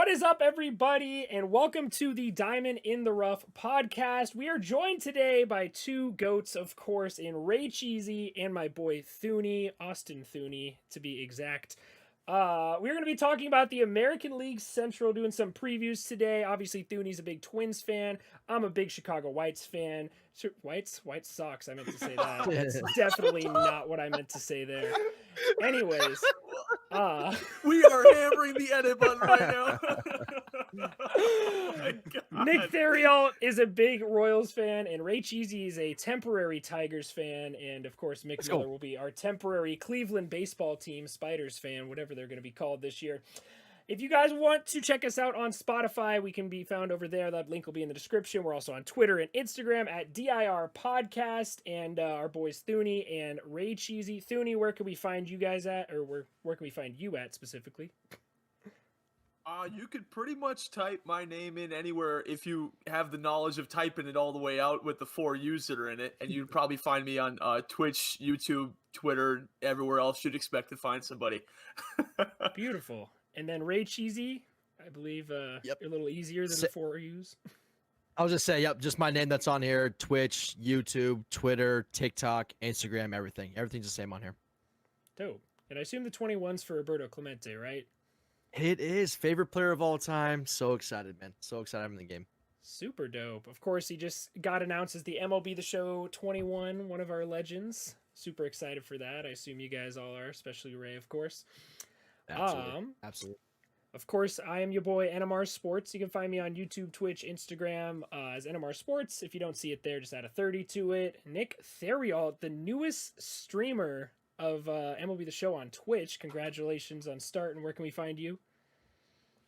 What is up, everybody, and welcome to the Diamond in the Rough podcast. We are joined today by two goats, of course, in RayCheesy and my boy Thuuuuney, Austin Thuuuuney, to be exact. We're going to be talking about the American League Central, doing some previews today. Obviously, Thuuuuney's a big Twins fan. I'm a big Chicago Whites fan. White Sox, I meant to say that. That's definitely not what I meant to say there. Anyways, we are hammering the edit button right now. Oh my God. NickTheriault is a big Royals fan, and RayCheesy is a temporary Tigers fan, and of course Mick Miller will be our temporary Cleveland baseball team Spiders fan, whatever they're going to be called this year. If you guys want to check us out on Spotify, we can be found over there. That link will be in the description. We're also on Twitter and Instagram at DIR Podcast, and our boys Thuuuuney and RayCheesy. Thuuuuney, where can we find you guys at, or where can we find you at specifically? You could pretty much type my name in anywhere if you have the knowledge of typing it all the way out with the 4 U's that are in it, and you'd probably find me on Twitch, YouTube, Twitter, everywhere else you'd expect to find somebody. Beautiful. And then RayCheesy, I believe you're a little easier than the 4 U's. I'll just say, just my name that's on here, Twitch, YouTube, Twitter, TikTok, Instagram, everything. Everything's the same on here. Dope. And I assume the 21's for Roberto Clemente, right? It is. Favorite player of all time. So excited, man. So excited I'm in the game. Super dope. Of course, he just got announced as the MLB The Show 21, one of our legends. Super excited for that. I assume you guys all are, especially Ray, of course. Absolutely. Of course, I am your boy, NMR Sports. You can find me on YouTube, Twitch, Instagram as NMR Sports. If you don't see it there, just add a 30 to it. NickTheriault, the newest streamer of MLB The Show on Twitch. Congratulations on starting. Where can we find you?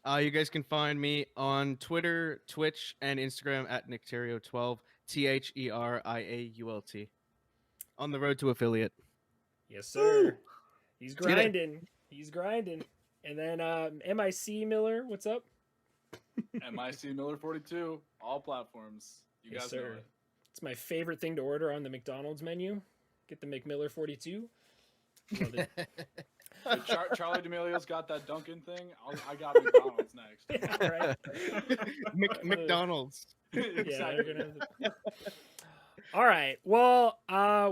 You guys can find me on Twitter, Twitch, and Instagram at NickTheriault12, THERIAULT. On the road to affiliate. Yes, sir. He's grinding. He's grinding. And then MIC Miller, what's up? MIC Miller 42, all platforms. You guys know it. It's my favorite thing to order on the McDonald's menu. Get the McMiller 42. Love it. Charlie D'Amelio's got that Dunkin' thing. I got McDonald's next. Yeah, right. McDonald's. Exactly. All right. Well,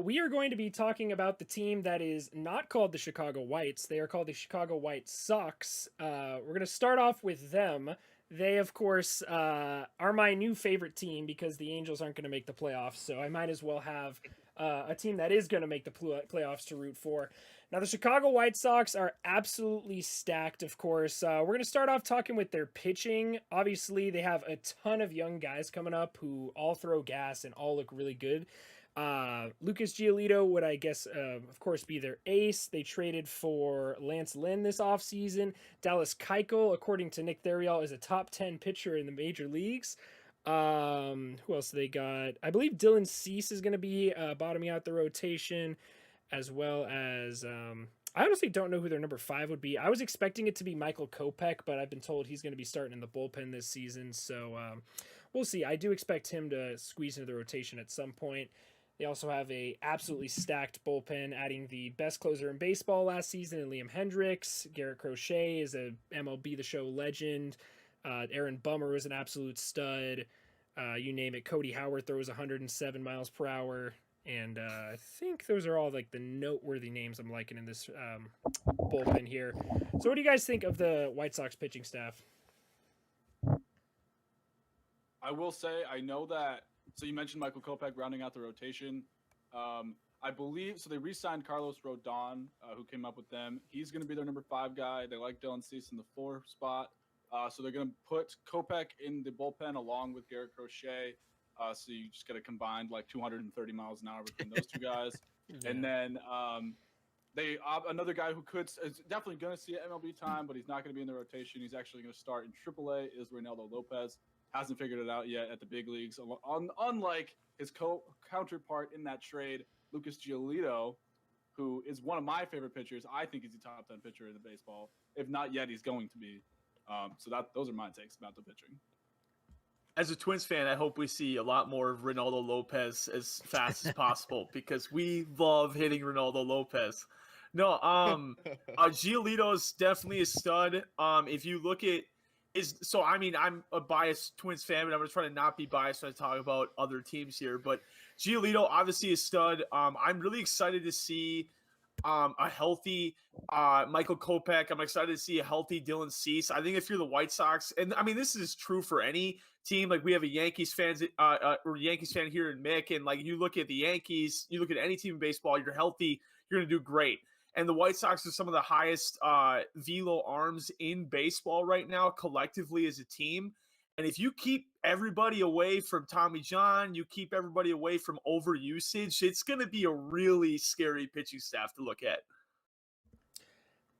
we are going to be talking about the team that is not called the Chicago Whites. They are called the Chicago White Sox. We're going to start off with them. They, of course, are my new favorite team because the Angels aren't going to make the playoffs. So I might as well have a team that is going to make the playoffs to root for. Now, the Chicago White Sox are absolutely stacked, of course. We're going to start off talking with their pitching. Obviously, they have a ton of young guys coming up who all throw gas and all look really good. Lucas Giolito would, I guess, of course, be their ace. They traded for Lance Lynn this offseason. Dallas Keuchel, according to NickTheriault, is a top 10 pitcher in the major leagues. Who else they got? I believe Dylan Cease is going to be bottoming out the rotation, as well as I honestly don't know who their number 5 would be. I was expecting it to be Michael Kopech, but I've been told he's going to be starting in the bullpen this season, so we'll see. I do expect him to squeeze into the rotation at some point. They also have a absolutely stacked bullpen, adding the best closer in baseball last season in Liam Hendricks. Garrett Crochet is a MLB The Show legend. Aaron Bummer is an absolute stud. You name it. Cody Howard throws 107 miles per hour. And I think those are all like the noteworthy names I'm liking in this bullpen here. So what do you guys think of the White Sox pitching staff? I will say, I know that, so you mentioned Michael Kopech rounding out the rotation. I believe, so they re-signed Carlos Rodon, who came up with them. He's going to be their number 5 guy. They like Dylan Cease in the 4 spot. So they're going to put Kopech in the bullpen along with Garrett Crochet. So you just get a combined like 230 miles an hour between those two guys. Yeah. And then they another guy who is definitely going to see MLB time, but he's not going to be in the rotation. He's actually going to start in AAA is Reynaldo Lopez. Hasn't figured it out yet at the big leagues. Unlike his counterpart in that trade, Lucas Giolito, who is one of my favorite pitchers. I think he's a top 10 pitcher in the baseball. If not yet, he's going to be. So those are my takes about the pitching. As a Twins fan, I hope we see a lot more of Reynaldo Lopez as fast as possible because we love hitting Reynaldo Lopez. No, Giolito is definitely a stud. If you look at I mean, I'm a biased Twins fan, but I'm going to try to not be biased when I talk about other teams here. But Giolito, obviously a stud. I'm really excited to see a healthy Michael Kopech. I'm excited to see a healthy Dylan Cease. I think if you're the White Sox, and I mean, this is true for any team. Like we have a Yankees fan here in Mick, and like you look at the Yankees, you look at any team in baseball, you're healthy, you're going to do great. And the White Sox are some of the highest velo arms in baseball right now, collectively as a team. And if you keep everybody away from Tommy John, you keep everybody away from overusage, it's going to be a really scary pitching staff to look at.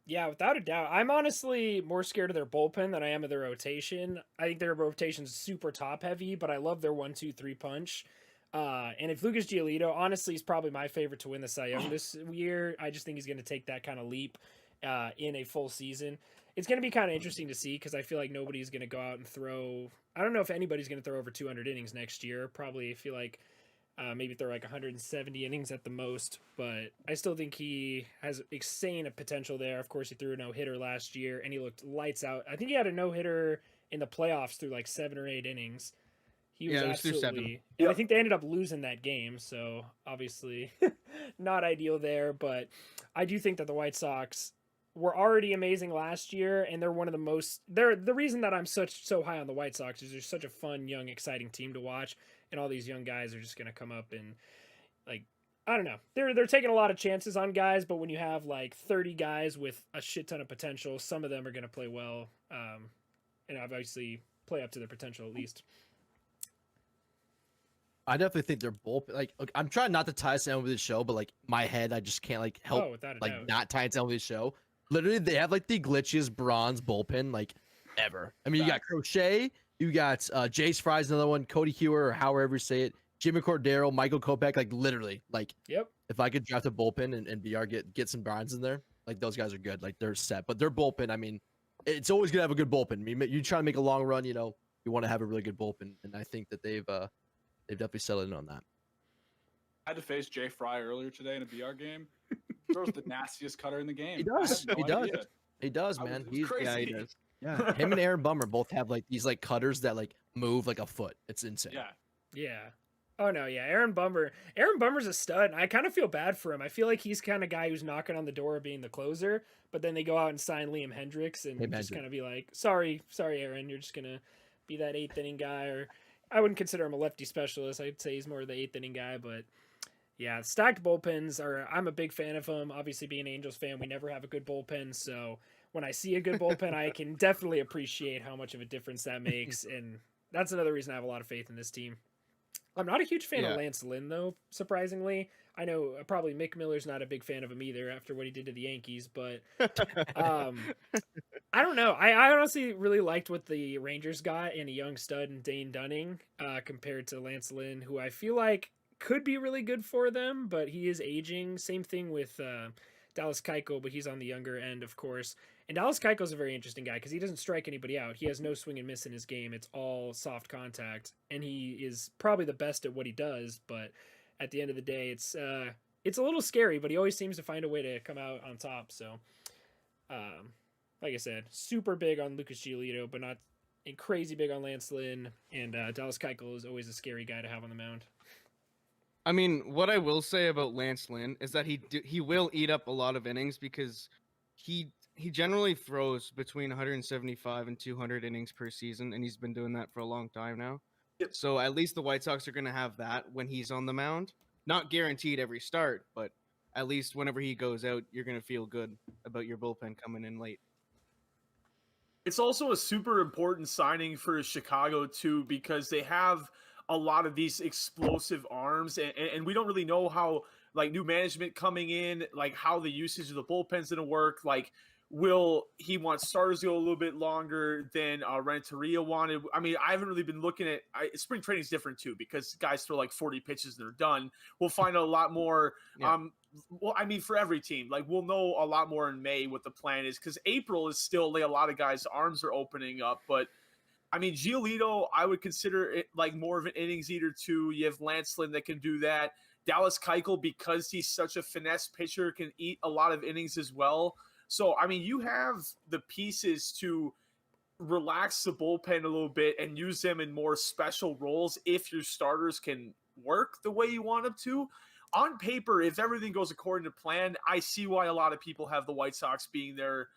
Yeah, without a doubt. I'm honestly more scared of their bullpen than I am of their rotation. I think their rotation's super top heavy, but I love their 1-2-3 punch. And if Lucas Giolito, honestly, is probably my favorite to win the Cy Young this year. I just think he's going to take that kind of leap in a full season. It's going to be kind of interesting to see because I feel like nobody's going to go out and throw. I don't know if anybody's going to throw over 200 innings next year. Probably I feel like maybe throw like 170 innings at the most. But I still think he has insane potential there. Of course, he threw a no-hitter last year and he looked lights out. I think he had a no-hitter in the playoffs through like 7 or 8 innings. He was absolutely, and I think they ended up losing that game, so obviously not ideal there. But I do think that the White Sox were already amazing last year, and they're one of the most. They're the reason that I'm so high on the White Sox is they're such a fun, young, exciting team to watch, and all these young guys are just going to come up and like I don't know. They're taking a lot of chances on guys, but when you have like 30 guys with a shit ton of potential, some of them are going to play well, and obviously play up to their potential at least. I definitely think they're both like. Look, I'm trying not to tie this in with the show, but like my head, I just can't like help not tie it in with the show. Literally, they have like the glitchiest bronze bullpen like ever. I mean, you got Crochet, you got Jace Fry's another one, Cody Hewer, or however you say it, Jimmy Cordero, Michael Kopech. Like literally, like if I could draft a bullpen and BR get some bronze in there, like those guys are good. Like they're set, but their bullpen, I mean, it's always gonna have a good bullpen. I mean, you try to make a long run, you know, you want to have a really good bullpen, and I think that they've definitely settled in on that. I had to face Jay Fry earlier today in a BR game. Throws the nastiest cutter in the game. He does. No idea. He does, man. He's crazy. Yeah, he does. Yeah. Him and Aaron Bummer both have like these like cutters that like move like a foot. It's insane. Yeah. Yeah. Oh no, yeah. Aaron Bummer's a stud. And I kind of feel bad for him. I feel like he's kind of guy who's knocking on the door of being the closer, but then they go out and sign Liam Hendricks and just kind of be like, sorry, Aaron, you're just gonna be that 8th inning guy. Or I wouldn't consider him a lefty specialist. I'd say he's more the 8th inning guy, but yeah, stacked bullpens I'm a big fan of them. Obviously being an Angels fan, we never have a good bullpen. So when I see a good bullpen, I can definitely appreciate how much of a difference that makes. And that's another reason I have a lot of faith in this team. I'm not a huge fan of Lance Lynn though, surprisingly. I know probably Mick Miller's not a big fan of him either after what he did to the Yankees, but I don't know. I honestly really liked what the Rangers got in a young stud in Dane Dunning compared to Lance Lynn, who I feel like could be really good for them, but he is aging. Same thing with Dallas Keuchel, but he's on the younger end, of course. And Dallas Keuchel's a very interesting guy because he doesn't strike anybody out. He has no swing and miss in his game. It's all soft contact, and he is probably the best at what he does, but at the end of the day, it's a little scary, but he always seems to find a way to come out on top. So, like I said, super big on Lucas Giolito, but not crazy big on Lance Lynn. And Dallas Keuchel is always a scary guy to have on the mound. I mean, what I will say about Lance Lynn is that he will eat up a lot of innings because he generally throws between 175 and 200 innings per season, and he's been doing that for a long time now. Yep. So at least the White Sox are going to have that when he's on the mound. Not guaranteed every start, but at least whenever he goes out, you're going to feel good about your bullpen coming in late. It's also a super important signing for Chicago, too, because they have a lot of these explosive arms, and we don't really know how, like, new management coming in, like, how the usage of the bullpen's going to work. Like, will he want starters to go a little bit longer than Renteria wanted? I mean, I haven't really been looking at spring training is different too because guys throw like 40 pitches and they're done. We'll find out a lot more. Yeah. Well, I mean, for every team, like we'll know a lot more in May what the plan is because April is still like a lot of guys' arms are opening up. But I mean, Giolito, I would consider it like more of an innings eater too. You have Lance Lynn that can do that. Dallas Keuchel, because he's such a finesse pitcher, can eat a lot of innings as well. So, I mean, you have the pieces to relax the bullpen a little bit and use them in more special roles if your starters can work the way you want them to. On paper, if everything goes according to plan, I see why a lot of people have the White Sox being their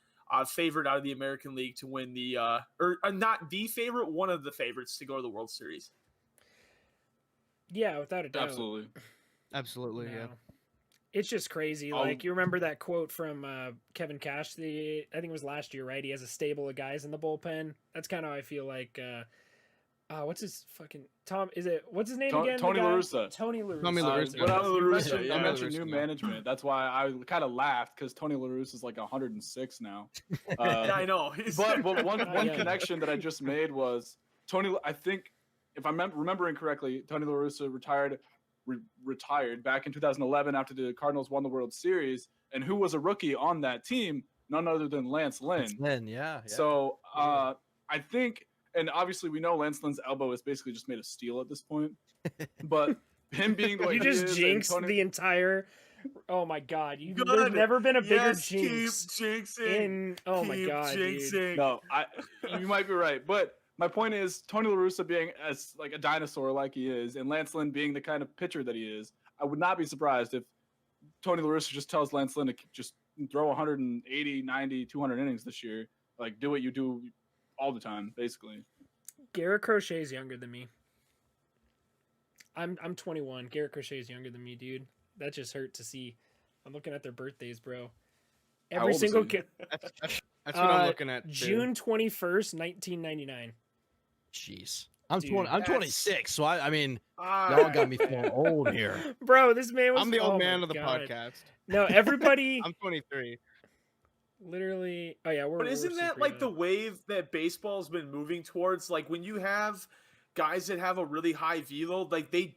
favorite out of the American League to win the or not the favorite, one of the favorites to go to the World Series. Yeah, without a doubt. Absolutely, No. yeah. It's just crazy. Like, you remember that quote from Kevin Cash? I think it was last year, right? He has a stable of guys in the bullpen. That's kind of how I feel like. What's his fucking Tom? What's his name again? Tony La Russa. Tony La Russa. Tommy La Russa. But you mentioned Yeah. new management. That's why I kind of laughed because Tony La Russa is like 106 now. Yeah, I know. But one connection that I just made was Tony. I think if I'm remembering correctly, Tony La Russa retired back in 2011 after the Cardinals won the World Series, and who was a rookie on that team? None other than Lance Lynn. Yeah. So I think, and obviously we know Lance Lynn's elbow is basically just made of steel at this point, but him being the way You he just is, jinxed and Tony, the entire. Oh my God! Good. There's never been a bigger Yes, jinx. Keep jinxing. Oh my Keep God, dude. jinxing. No, you might be right, but my point is Tony La Russa being as like a dinosaur like he is, and Lance Lynn being the kind of pitcher that he is. I would not be surprised if Tony La Russa just tells Lance Lynn to just throw 180, 90, 200 innings this year. Like, do what you do all the time, basically. Garrett Crochet is younger than me. I'm 21. Garrett Crochet is younger than me, dude. That just hurt to see. I'm looking at their birthdays, bro. How Every old is single he? kid. That's what I'm looking at. too. June 21st, 1999. Jeez. I'm Dude, 20. I'm 26, so I mean, Ah, y'all got me feeling old here. Bro, this man was. I'm the old oh man my of the God. podcast. No, everybody. I'm 23. Literally. Oh yeah, we're. But isn't we're that super like the young. wave that baseball's been moving towards? Like when you have guys that have a really high velo, like they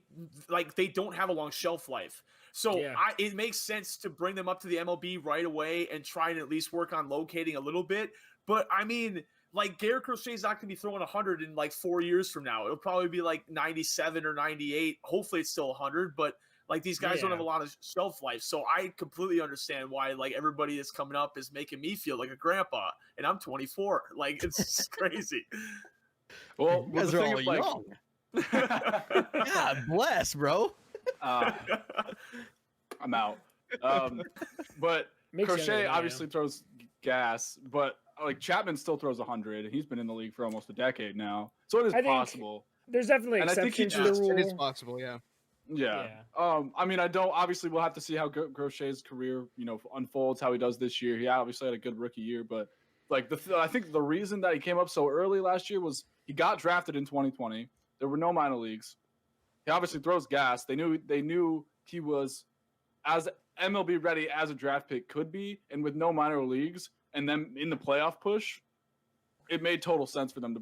don't have a long shelf life. So Yeah. it makes sense to bring them up to the MLB right away and try and at least work on locating a little bit. But I mean, like Garrett Crochet's not going to be throwing 100 in like 4 years from now. It'll probably be like 97 or 98. Hopefully it's still 100, but like these guys don't Yeah. have a lot of shelf life. So I completely understand why like everybody that's coming up is making me feel like a grandpa, and I'm 24. Like it's just crazy. Well, You guys the are thing all is, like, young. God bless, bro. I'm out. But Makes younger Crochet than I obviously throws gas, but like Chapman still throws 100. He's been in the league for almost a decade now, so it is I think possible. There's definitely And I think he exceptions to the rule. It is possible, yeah. Yeah. Yeah. I mean, I don't. Obviously, we'll have to see how Crochet's career, unfolds. How he does this year. He obviously had a good rookie year, but like I think the reason that he came up so early last year was he got drafted in 2020. There were no minor leagues. He obviously throws gas. They knew he was as MLB ready as a draft pick could be, and with no minor leagues, and then in the playoff push, it made total sense for them to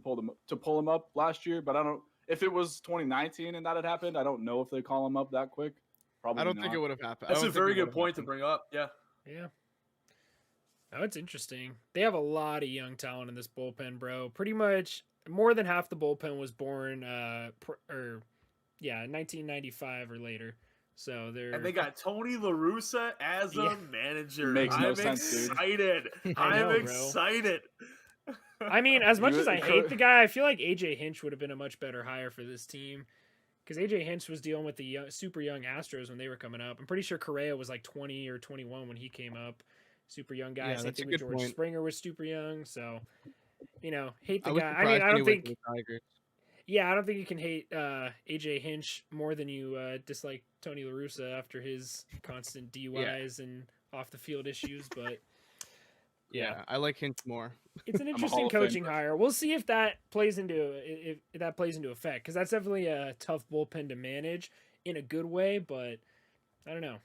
pull him up last year. But I don't. If it was 2019 and that had happened, I don't know if they call him up that quick. Probably I don't not. think it would have happened. That's a very good point to bring up. Yeah. Yeah. Oh, it's interesting. They have a lot of young talent in this bullpen, bro. Pretty much more than half the bullpen was born 1995 or later. So they're And they got Tony La Russa as Yeah. a manager. Makes no I'm sense, dude. excited. I know, I'm bro. excited. I mean, as much You- as I hate the guy, I feel like AJ Hinch would have been a much better hire for this team. Because AJ Hinch was dealing with the super young Astros when they were coming up. I'm pretty sure Correa was like 20 or 21 when he came up. Super young guy. Yeah, Same that's a thing with good George point. Springer was super young. So, hate the was guy. I mean, surprised I when he don't went think. to the Tigers. Yeah, I don't think you can hate AJ Hinch more than you dislike Tony La Russa after his constant DUIs and off the field issues. But Yeah, I like Hinch more. it's an Hall interesting of Fame coaching person. hire. We'll see if that plays into effect, because that's definitely a tough bullpen to manage in a good way. But I don't know,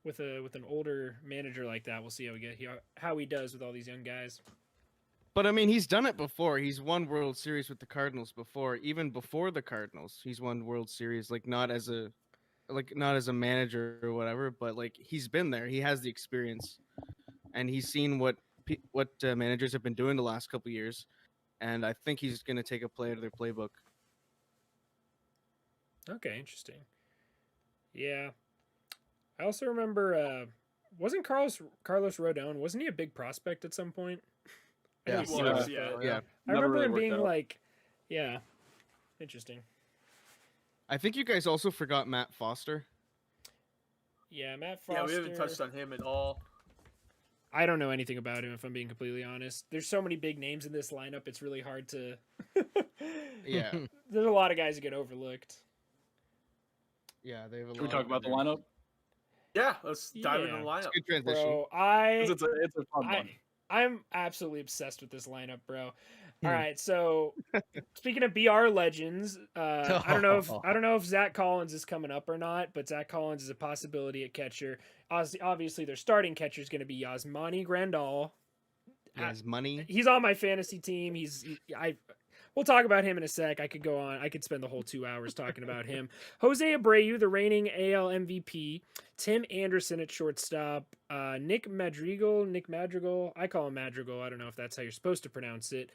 with an older manager like that, we'll see how he does with all these young guys. But I mean, he's done it before. He's won World Series with the Cardinals before. Even before the Cardinals, he's won World Series, not as a manager or whatever, but like he's been there. He has the experience, and he's seen what managers have been doing the last couple of years. And I think he's going to take a play out of their playbook. Okay, interesting. Yeah, I also remember wasn't Carlos Rodon, wasn't he a big prospect at some point? I Yeah. think He he was, was, yeah. but Yeah. I Never remember really him worked being out. like, yeah, interesting. I think you guys also forgot Matt Foster. Yeah, Matt Foster. Yeah, we haven't touched on him at all. I don't know anything about him, if I'm being completely honest. There's so many big names in this lineup, it's really hard to. Yeah. There's a lot of guys that get overlooked. Yeah, they have a lot. Should we talk of about the good names. lineup? Yeah, let's dive into the Yeah. lineup. Good transition. Bro, 'Cause it's a fun one. I'm absolutely obsessed with this lineup, bro. Hmm. All right, so speaking of BR legends, I don't know if Zach Collins is coming up or not, but Zach Collins is a possibility at catcher. Obviously, their starting catcher is going to be Yasmani Grandal. Has money. He's on my fantasy team. We'll talk about him in a sec. I could go on. I could spend the whole 2 hours talking about him. Jose Abreu, the reigning AL MVP. Tim Anderson at shortstop. Nick Madrigal. I call him Madrigal. I don't know if that's how you're supposed to pronounce it.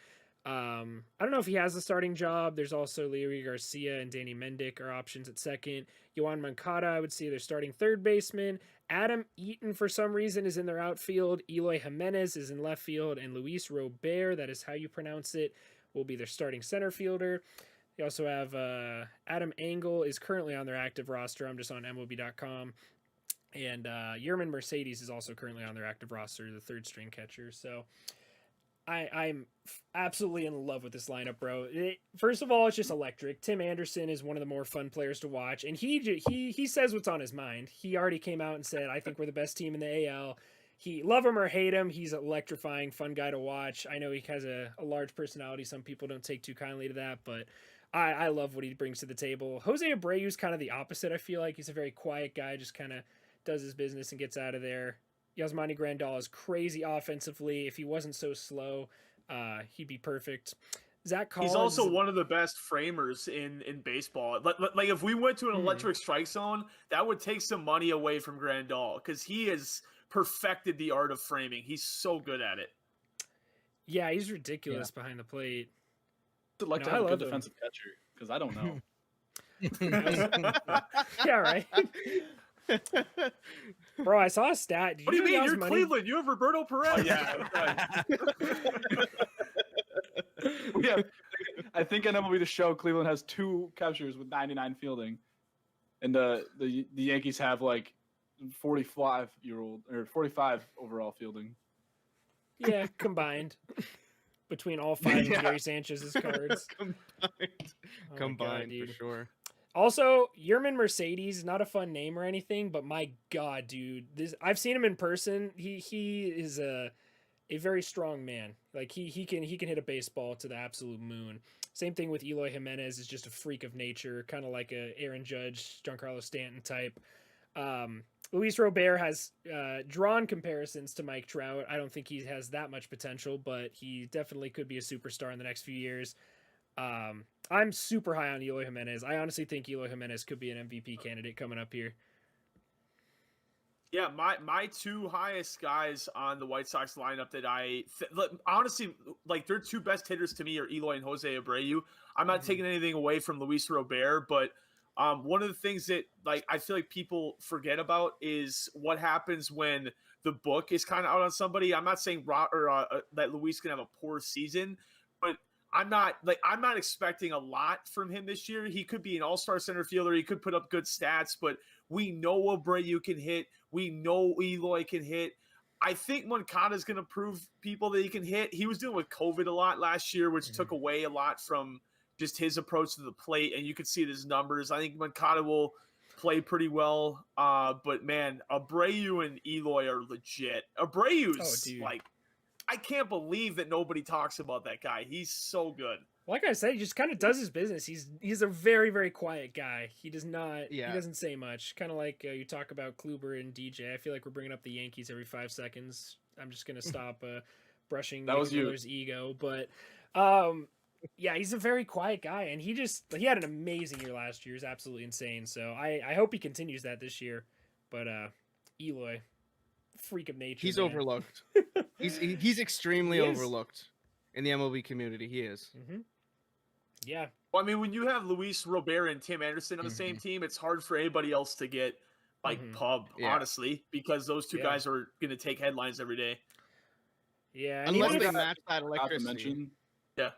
I don't know if he has a starting job. There's also Leary Garcia and Danny Mendick are options at second. Yohan Moncada, I would say they're starting third baseman. Adam Eaton, for some reason, is in their outfield. Eloy Jimenez is in left field. And Luis Robert, that is how you pronounce it, will be their starting center fielder. They also have Adam Engel is currently on their active roster. I'm just on MLB.com. And Yerman Mercedes is also currently on their active roster, the third string catcher. So I'm absolutely in love with this lineup, bro. First of all, it's just electric. Tim Anderson is one of the more fun players to watch, and he says what's on his mind. He already came out and said, "I think we're the best team in the AL." He love him or hate him, he's an electrifying, fun guy to watch. I know he has a large personality. Some people don't take too kindly to that, but I love what he brings to the table. Jose Abreu is kind of the opposite. I feel like he's a very quiet guy, just kind of does his business and gets out of there. Yasmani Grandal is crazy offensively. If he wasn't so slow, he'd be perfect. Zach Collins. He's also one of the best framers in baseball. Like if we went to an electric strike zone, that would take some money away from Grandal because he has perfected the art of framing. He's so good at it. Yeah, he's ridiculous behind the plate. I'd like to have a good defensive catcher because I don't know. Yeah, right. Bro, I saw a stat. What do you mean? You're Cleveland. You have Roberto Perez. Oh, yeah. Yeah. I think in MLB The Show, Cleveland has 2 catchers with 99 fielding, and the Yankees have like 45-year-old or 45 overall fielding. Yeah, combined between all 5 of Gary Sanchez's cards. Combined for sure. Also, Yerman Mercedes, not a fun name or anything, but my God, dude, I've seen him in person. He is a very strong man. Like he can hit a baseball to the absolute moon. Same thing with Eloy Jimenez, is just a freak of nature, kind of like a Aaron Judge, Giancarlo Stanton type. Luis Robert has drawn comparisons to Mike Trout. I don't think he has that much potential, but he definitely could be a superstar in the next few years. I'm super high on Eloy Jimenez. I honestly think Eloy Jimenez could be an MVP candidate coming up here. Yeah, my 2 highest guys on the White Sox lineup that honestly, like, their 2 best hitters to me are Eloy and Jose Abreu. I'm not taking anything away from Luis Robert, but one of the things that, like, I feel like people forget about is what happens when the book is kind of out on somebody. I'm not saying that Luis can have a poor season, but I'm not expecting a lot from him this year. He could be an all-star center fielder. He could put up good stats, but we know Abreu can hit. We know Eloy can hit. I think Moncada is going to prove people that he can hit. He was dealing with COVID a lot last year, which took away a lot from just his approach to the plate, and you could see his numbers. I think Moncada will play pretty well. But man, Abreu and Eloy are legit. Abreu's like, I can't believe that nobody talks about that guy. He's so good. Like I said, he just kind of does his business. He's a very, very quiet guy. He does not. He doesn't say much. Kind of like you talk about Kluber and DJ. I feel like we're bringing up the Yankees every 5 seconds. I'm just gonna stop brushing Miller's ego, but yeah, he's a very quiet guy, and he had an amazing year last year. He's absolutely insane. So I hope he continues that this year. But Eloy, freak of nature. He's man. Overlooked. He's extremely overlooked in the MLB community. He is. Mm-hmm. Yeah. Well, I mean, when you have Luis Robert and Tim Anderson on the same team, it's hard for anybody else to get pub, honestly, because those 2 guys are going to take headlines every day. Yeah, unless they if, match that electricity. Mention, Yeah.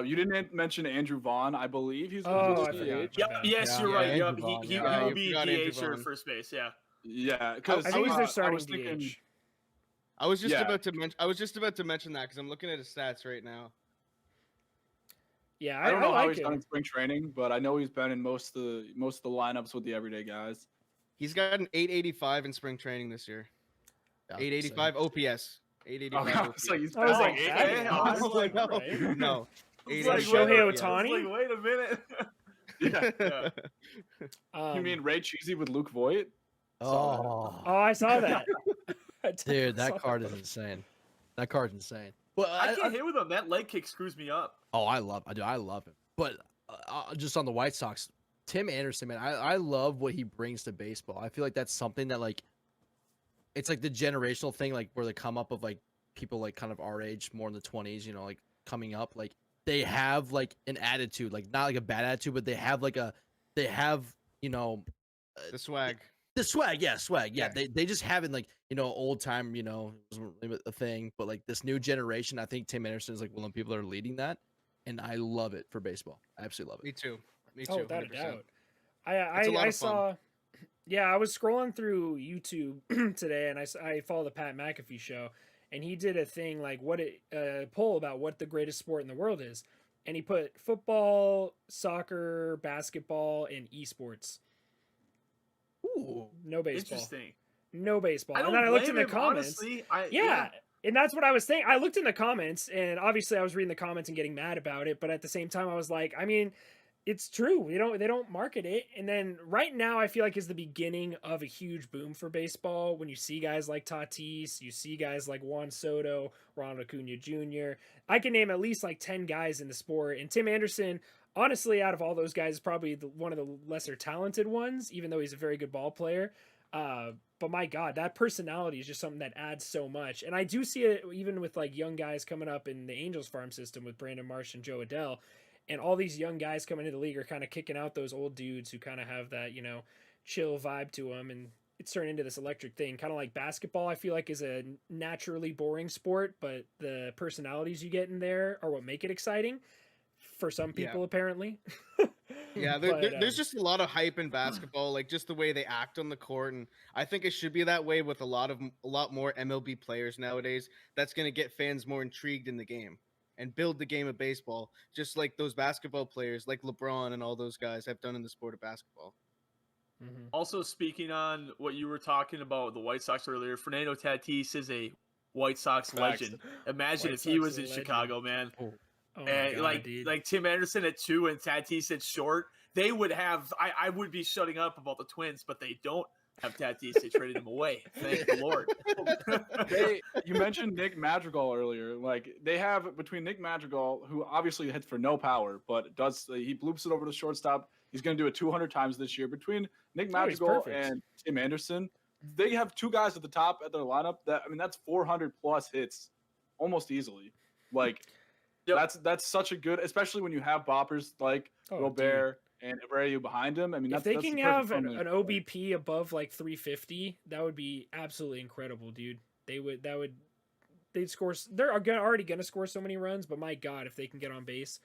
You didn't mention Andrew Vaughn. I believe he's Oh, going I to forgot. DH. Yep. Yes, you're right. Andrew Yep. Vaughn, He yeah. will you be forgot Andrew DH or Vaughn. first base. Yeah. Yeah, because I think he's their I starting was thinking, DH. I was just Yeah. about to mention. I was just about to mention that because I'm looking at his stats right now. Yeah, I don't know how like he's him. done in spring training, but I know he's been in most of the lineups with the everyday guys. He's got an 885 in spring training this year. Yeah, 885 OPS. 885 I OPS. was like, he's I was Oh, like, okay. that I was is- like, no, right. no. It's like, 885 Shohei I OPS. was Ohtani? like, wait a minute. Yeah. You mean RayCheesy with Luke Voigt? Oh, Oh, I saw that. dude, I saw that card is insane. That card's insane. But I can't hit with him. That leg kick screws me up. I love him. But just on the White Sox, Tim Anderson, man, I love what he brings to baseball. I feel like that's something that like, it's like the generational thing, like where the come up of like people like kind of our age, more in the 20s, you know, like coming up, like they have like an attitude, like not like a bad attitude, but they have you know, The swag. the swag, yeah. Yeah. They just haven't like, you know, old time, you know, it wasn't really a thing, but like this new generation, I think Tim Anderson is like one of the people that are leading that, and I love it for baseball. I absolutely love it. Me too. Me too. Oh, without a 100%. doubt. It's a lot I of fun. saw. Yeah, I was scrolling through YouTube today, and I follow the Pat McAfee show, and he did a thing like poll about what the greatest sport in the world is, and he put football, soccer, basketball, and esports. Ooh, No baseball. Interesting. No baseball. I don't And then I looked in blame the him, comments. honestly. Yeah. And that's what I was saying. I looked in the comments, and obviously I was reading the comments and getting mad about it, but at the same time I was like, I mean, it's true. They don't market it. And then right now I feel like is the beginning of a huge boom for baseball when you see guys like Tatis, you see guys like Juan Soto, Ronald Acuna Jr. I can name at least like 10 guys in the sport, and Tim Anderson, honestly, out of all those guys, is probably one of the lesser talented ones, even though he's a very good ball player. But my God, that personality is just something that adds so much. And I do see it even with like young guys coming up in the Angels farm system with Brandon Marsh and Joe Adell. And all these young guys coming into the league are kind of kicking out those old dudes who kind of have that, you know, chill vibe to them. And it's turned into this electric thing, kind of like basketball, I feel like is a naturally boring sport, but the personalities you get in there are what make it exciting for some people, apparently. Yeah, there's just a lot of hype in basketball, like just the way they act on the court, and I think it should be that way with a lot more MLB players nowadays. That's going to get fans more intrigued in the game and build the game of baseball, just like those basketball players, like LeBron and all those guys have done in the sport of basketball. Mm-hmm. Also, speaking on what you were talking about the White Sox earlier, Fernando Tatis is a White Sox legend. Imagine White if he Sox was in legend. Chicago, man. Oh my And God, dude. like Tim Anderson at 2 and Tatis at short, they would have. I would be shutting up about the Twins, but they don't have Tatis. They traded him away. Thank the Lord. You mentioned Nick Madrigal earlier. Like they have between Nick Madrigal, who obviously hits for no power, but he bloops it over the shortstop. He's going to do it 200 times this year. Between Nick Madrigal and Tim Anderson, they have two guys at the top at their lineup. That's 400 plus hits, almost easily. Like that's such a good, especially when you have boppers like Robert and Abreu behind him. I mean, if they can have an OBP above like 350, that would be absolutely incredible, dude. They'd score. They're already going to score so many runs, but my God, if they can get on base,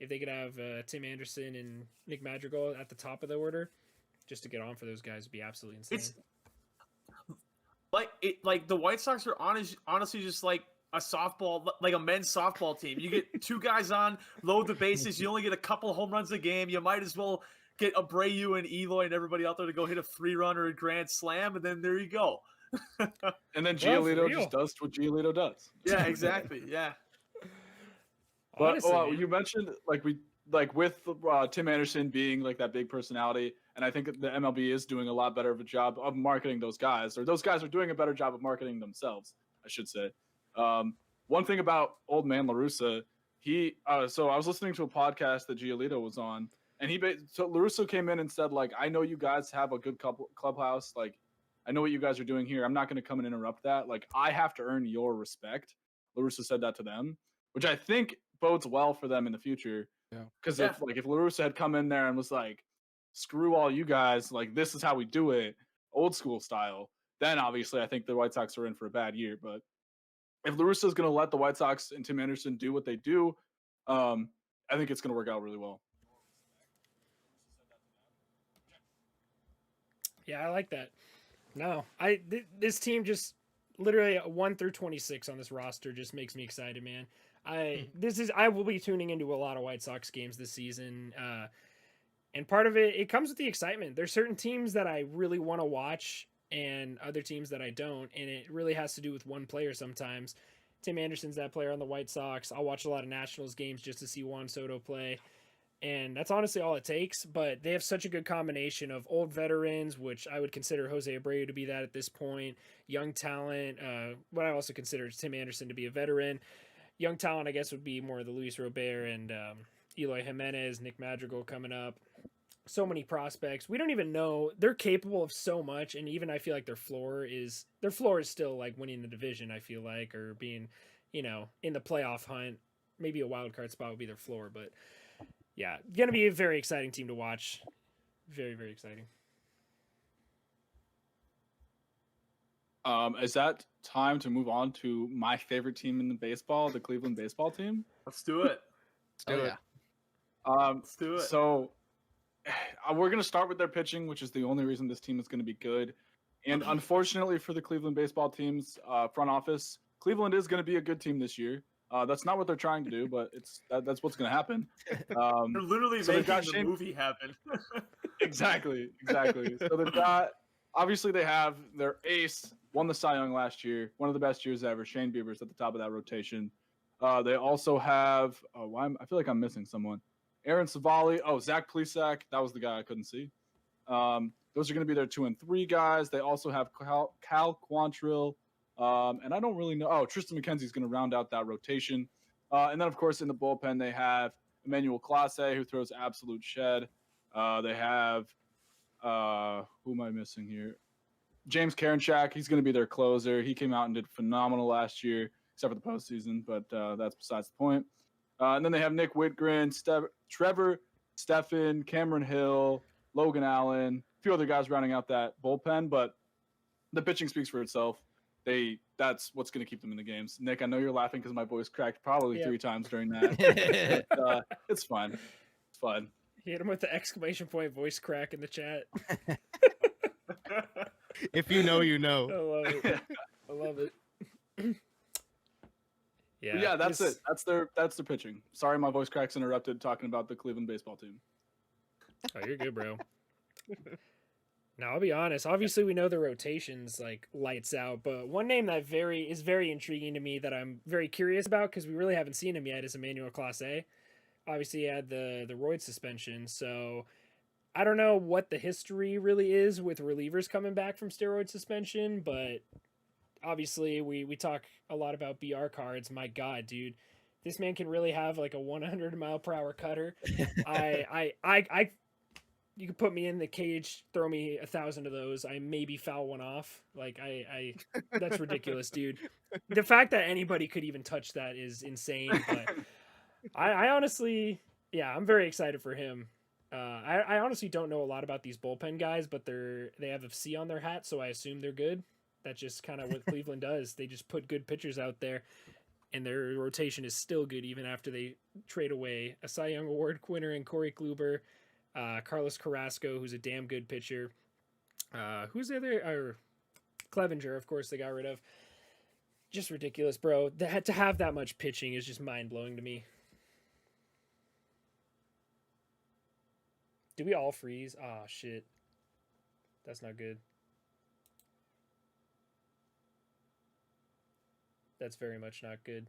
if they could have Tim Anderson and Nick Madrigal at the top of the order, just to get on for those guys would be absolutely insane. It's like the White Sox are honestly just like a softball, like a men's softball team. You get two guys on, load the bases. You only get a couple home runs a game. You might as well get Abreu and Eloy and everybody out there to go hit a 3-run or a grand slam, and then there you go. And then Giolito just does what Giolito does. Yeah, exactly. Yeah. But you mentioned with Tim Anderson being like that big personality, and I think the MLB is doing a lot better of a job of marketing those guys, or those guys are doing a better job of marketing themselves, I should say. One thing about old man La Russa, so I was listening to a podcast that Giolito was on, and so La Russa came in and said, like, I know you guys have a good clubhouse, like, I know what you guys are doing here. I'm not going to come and interrupt that. Like, I have to earn your respect. La Russa said that to them, which I think bodes well for them in the future. Yeah. Because if La Russa had come in there and was like, screw all you guys, like, this is how we do it, old school style, then obviously I think the White Sox are in for a bad year. But if La Russa is going to let the White Sox and Tim Anderson do what they do, I think it's going to work out really well. Yeah, I like that. No, this team just literally 1 through 26 on this roster just makes me excited, man. I will be tuning into a lot of White Sox games this season. And part of it comes with the excitement. There's certain teams that I really want to watch and other teams that I don't. And it really has to do with one player sometimes. Tim Anderson's that player on the White Sox. I'll watch a lot of Nationals games just to see Juan Soto play. And that's honestly all it takes. But they have such a good combination of old veterans, which I would consider Jose Abreu to be that at this point. Young talent, what I also consider Tim Anderson to be a veteran. Young talent, I guess, would be more the Luis Robert and Eloy Jimenez, Nick Madrigal coming up. So many prospects. We don't even know. They're capable of so much, and even I feel like their floor is still like winning the division, I feel like, or being, in the playoff hunt. Maybe a wild card spot would be their floor, but yeah, going to be a very exciting team to watch. Very, very exciting. Is that time to move on to my favorite team in the baseball, the Cleveland baseball team? Let's do it. Let's do it. So we're going to start with their pitching, which is the only reason this team is going to be good. And unfortunately for the Cleveland baseball team's front office, Cleveland is going to be a good team this year. That's not what they're trying to do, but that's what's going to happen. They're literally so making the movie happen. Exactly. So they've got, obviously they have their ace, won the Cy Young last year, one of the best years ever. Shane Bieber's at the top of that rotation. They also have, I feel like I'm missing someone. Aaron Savali. Zach Plesac. That was the guy I couldn't see. Those are going to be their 2 and 3 guys. They also have Cal Quantrill. And I don't really know. Tristan McKenzie's going to round out that rotation. And then, of course, in the bullpen, they have Emmanuel Clase, who throws absolute shed. They have, who am I missing here? James Karinchak. He's going to be their closer. He came out and did phenomenal last year, except for the postseason, but that's besides the point. And then they have Nick Whitgren, Trevor Stephan, Cameron Hill, Logan Allen, a few other guys rounding out that bullpen, but the pitching speaks for itself. That's what's going to keep them in the games. Nick, I know you're laughing because my voice cracked probably 3 times during that. But, it's fine. It's fun. Hit him with the exclamation point voice crack in the chat. If you know, you know. I love it. Yeah, that's it. That's their pitching. Sorry, my voice cracks interrupted talking about the Cleveland baseball team. Oh, you're good, bro. Now, I'll be honest. Obviously, we know the rotation's like lights out, but one name that is very intriguing to me that I'm very curious about because we really haven't seen him yet is Emmanuel Clase. Obviously, he had the roid suspension, so I don't know what the history really is with relievers coming back from steroid suspension, but obviously we talk a lot about BR cards. My God, dude, this man can really have like a 100-mile-per-hour cutter. You could put me in the cage, throw me 1,000 of those. I maybe foul one off. Like that's ridiculous, dude. The fact that anybody could even touch that is insane. But I honestly, I'm very excited for him. I honestly don't know a lot about these bullpen guys, but they have a C on their hat, so I assume they're good. That's just kind of what Cleveland does. They just put good pitchers out there, and their rotation is still good even after they trade away a Cy Young Award winner in Corey Kluber, Carlos Carrasco, who's a damn good pitcher. Who's the other? Or Clevenger, of course, they got rid of. Just ridiculous, bro. To have that much pitching is just mind-blowing to me. Did we all freeze? Oh, shit. That's not good. That's very much not good.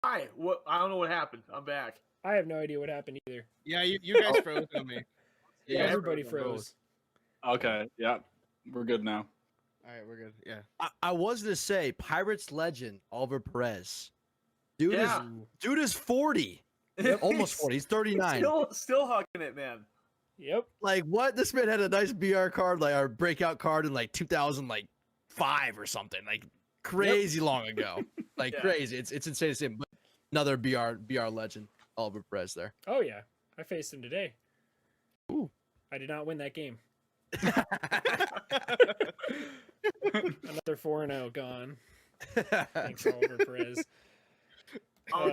Hi. What? I don't know what happened. I'm back. I have no idea what happened either. Yeah, you guys froze on me. Yeah, everybody froze. Okay, yeah. We're good now. All right, we're good. Yeah. I was to say Pirates legend Oliver Perez. Dude is 40. Yep. Almost 40. He's 39. Still hucking it, man. Yep. Like what? This man had a nice BR card, like our breakout card in like 2005 or something. Like crazy long ago. Like crazy. It's insane to see him. But another BR legend, Oliver Perez there. Oh yeah. I faced him today. Ooh. I did not win that game. Another 4-0 gone. Thanks, Oliver Perez.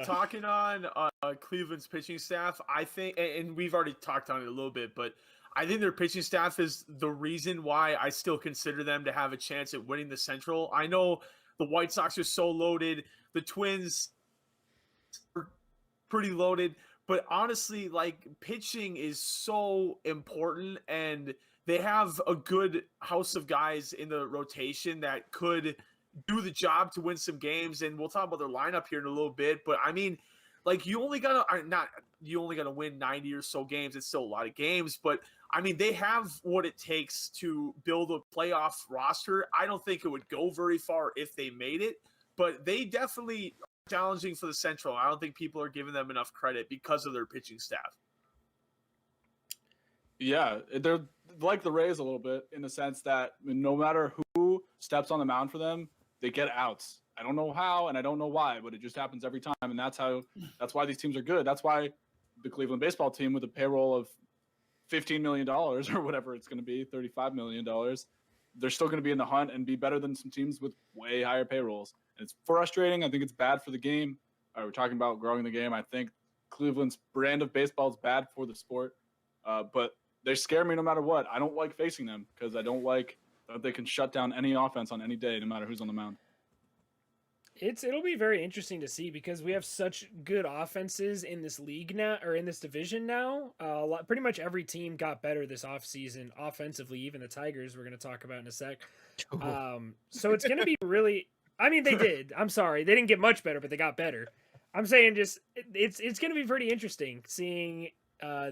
Talking on Cleveland's pitching staff, I think, and we've already talked on it a little bit, but I think their pitching staff is the reason why I still consider them to have a chance at winning the Central. I know the White Sox are so loaded. The Twins are pretty loaded. But honestly, like, pitching is so important, and they have a good house of guys in the rotation that could do the job to win some games. And we'll talk about their lineup here in a little bit. But I mean, like, you only gotta win 90 or so games. It's still a lot of games, but I mean, they have what it takes to build a playoff roster. I don't think it would go very far if they made it, but they definitely are challenging for the Central. I don't think people are giving them enough credit because of their pitching staff. Yeah, they're like the Rays a little bit in the sense that no matter who steps on the mound for them, they get outs. I don't know how and I don't know why, but it just happens every time, and that's why these teams are good. That's why the Cleveland baseball team, with a payroll of $15 million or whatever it's going to be, $35 million, they're still going to be in the hunt and be better than some teams with way higher payrolls. And it's frustrating. I think it's bad for the game. We're talking about growing the game. I think Cleveland's brand of baseball is bad for the sport, but they scare me no matter what. I don't like facing them because I don't like that they can shut down any offense on any day, no matter who's on the mound. It'll be very interesting to see because we have such good offenses in this league now, or in this division now. Pretty much every team got better this offseason offensively, even the Tigers we're going to talk about in a sec. So it's going to be really, I mean, they did. I'm sorry. They didn't get much better, but they got better. I'm saying just it's going to be pretty interesting seeing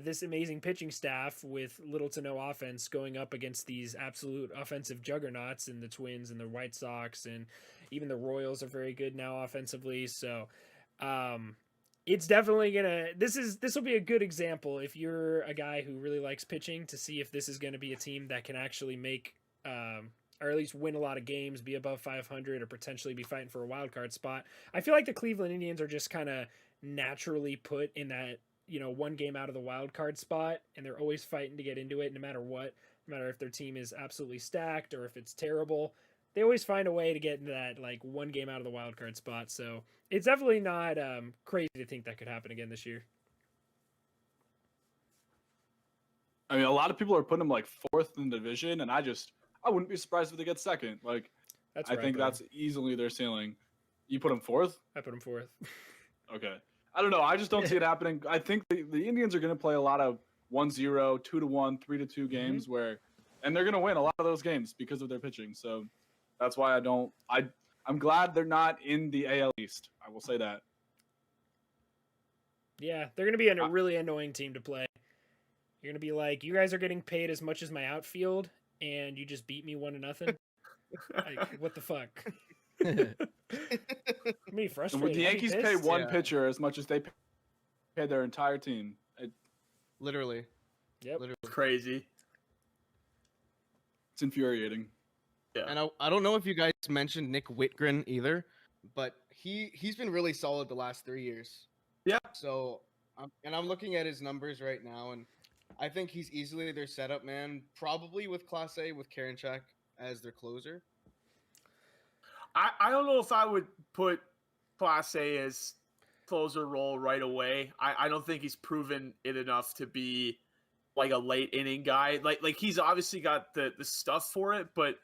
this amazing pitching staff with little to no offense going up against these absolute offensive juggernauts in the Twins and the White Sox, and even the Royals are very good now offensively. So it's definitely this will be a good example if you're a guy who really likes pitching, to see if this is going to be a team that can actually make or at least win a lot of games, be above 500, or potentially be fighting for a wild card spot. I feel like the Cleveland Indians are just kind of naturally put in that, one game out of the wild card spot, and they're always fighting to get into it no matter what, no matter if their team is absolutely stacked or if it's terrible. They always find a way to get into that, like, one game out of the wild card spot. So it's definitely not crazy to think that could happen again this year. I mean, a lot of people are putting them like fourth in the division, and I wouldn't be surprised if they get second. Like, I think that's easily their ceiling. You put them fourth? I put them fourth. Okay. I don't know. I just don't see it happening. I think the Indians are going to play a lot of 1-0, 2-1, 3-2 games and they're going to win a lot of those games because of their pitching. So that's why I'm glad they're not in the AL East. I will say that. Yeah, they're going to be a really annoying team to play. You're going to be like, you guys are getting paid as much as my outfield, and you just beat me 1-0. Like, what the fuck? Me frustrated. When the Yankees pay one pitcher as much as they pay their entire team. Literally. Yep. Literally. Crazy. It's infuriating. Yeah. And I don't know if you guys mentioned Nick Whitgren either, but he's been really solid the last 3 years. Yeah. So, I'm looking at his numbers right now, and I think he's easily their setup man, probably with Class A with Karinchak as their closer. I don't know if I would put Class A as closer role right away. I don't think he's proven it enough to be like a late inning guy. Like he's obviously got the stuff for it, but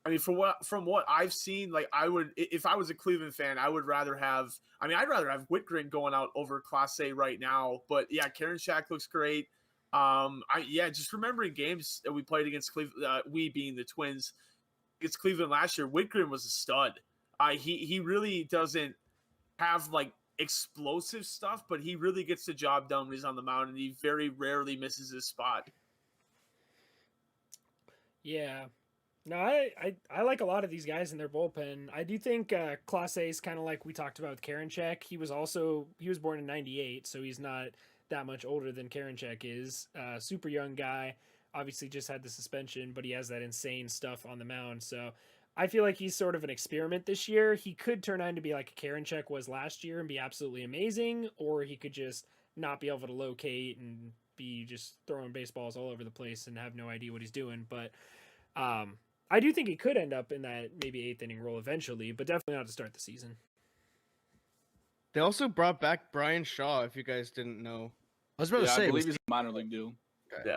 I mean, from what I've seen, like, I would, if I was a Cleveland fan, I'd rather have Whitgren going out over Class A right now. But yeah, Karinchak looks great. Just remembering games that we played against Cleveland, we being the Twins, against Cleveland last year, Whitgren was a stud. He really doesn't have like explosive stuff, but he really gets the job done when he's on the mound, and he very rarely misses his spot. Yeah. No, I like a lot of these guys in their bullpen. I do think Class A is kind of like we talked about with Karinchak. He was born in 98, so he's not that much older than Karinchak is. Super young guy. Obviously just had the suspension, but he has that insane stuff on the mound. So I feel like he's sort of an experiment this year. He could turn out to be like a Karinchak was last year and be absolutely amazing, or he could just not be able to locate and be just throwing baseballs all over the place and have no idea what he's doing. But I do think he could end up in that maybe 8th inning role eventually, but definitely not to start the season. They also brought back Brian Shaw, if you guys didn't know. I was about to say, I believe he's a minor league deal.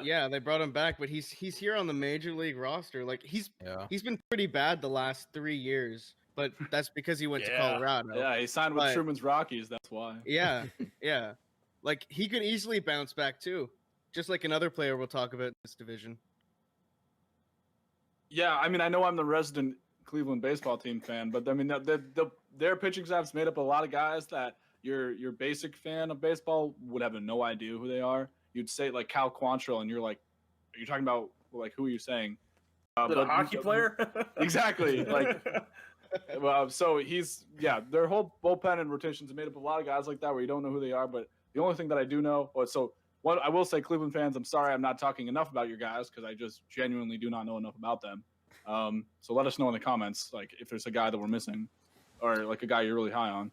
Yeah, they brought him back, but he's here on the major league roster. Like he's been pretty bad the last 3 years, but that's because he went to Colorado. Yeah, he signed with Truman's Rockies. That's why. Yeah, yeah. Like he could easily bounce back too, just like another player we'll talk about in this division. Yeah, I mean, I know I'm the resident Cleveland baseball team fan, but I mean, their pitching staff's made up of a lot of guys that your basic fan of baseball would have no idea who they are. You'd say like Cal Quantrill, and you're like, are you talking about like who are you saying? The hockey player? Exactly. Like, so their whole bullpen and rotations are made up of a lot of guys like that where you don't know who they are. But the only thing that I do know, what I will say, Cleveland fans, I'm sorry I'm not talking enough about your guys because I just genuinely do not know enough about them. So let us know in the comments, like if there's a guy that we're missing, or like a guy you're really high on.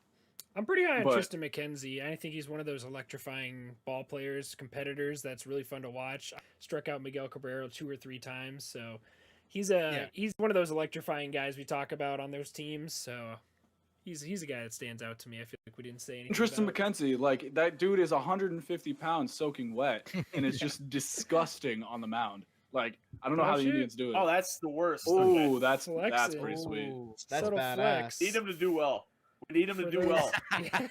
I'm pretty high on Tristan McKenzie. I think he's one of those electrifying ball players, competitors that's really fun to watch. Struck out Miguel Cabrera 2 or 3 times, so he's one of those electrifying guys we talk about on those teams. So he's a guy that stands out to me. I feel like we didn't say anything. Tristan McKenzie, like that dude is 150 pounds soaking wet, and it's just disgusting on the mound. Like I don't know how the Indians do it. Oh, that's the worst. Oh, that's pretty sweet. That's Subtle badass. flex. Need him to do well. We need him to do well.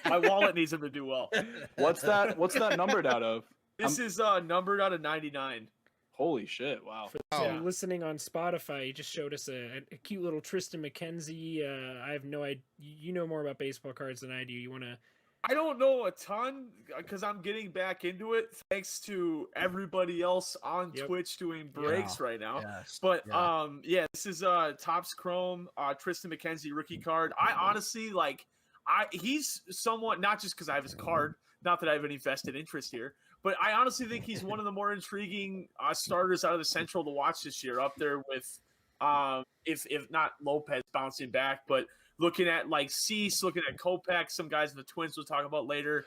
My wallet needs him to do well. What's that numbered out of? This is numbered out of 99. Holy shit! Wow. For listening on Spotify, you just showed us a cute little Tristan McKenzie. I have no idea. You know more about baseball cards than I do. You want to? I don't know a ton because I'm getting back into it thanks to everybody else on Twitch doing breaks right now. Yes. But this is Topps Chrome Tristan McKenzie rookie card. I honestly he's somewhat, not just because I have his card, not that I have any vested interest here, but I honestly think he's one of the more intriguing starters out of the Central to watch this year, up there with if not Lopez bouncing back, but looking at like Cease, looking at Kopech, some guys in the Twins we'll talk about later.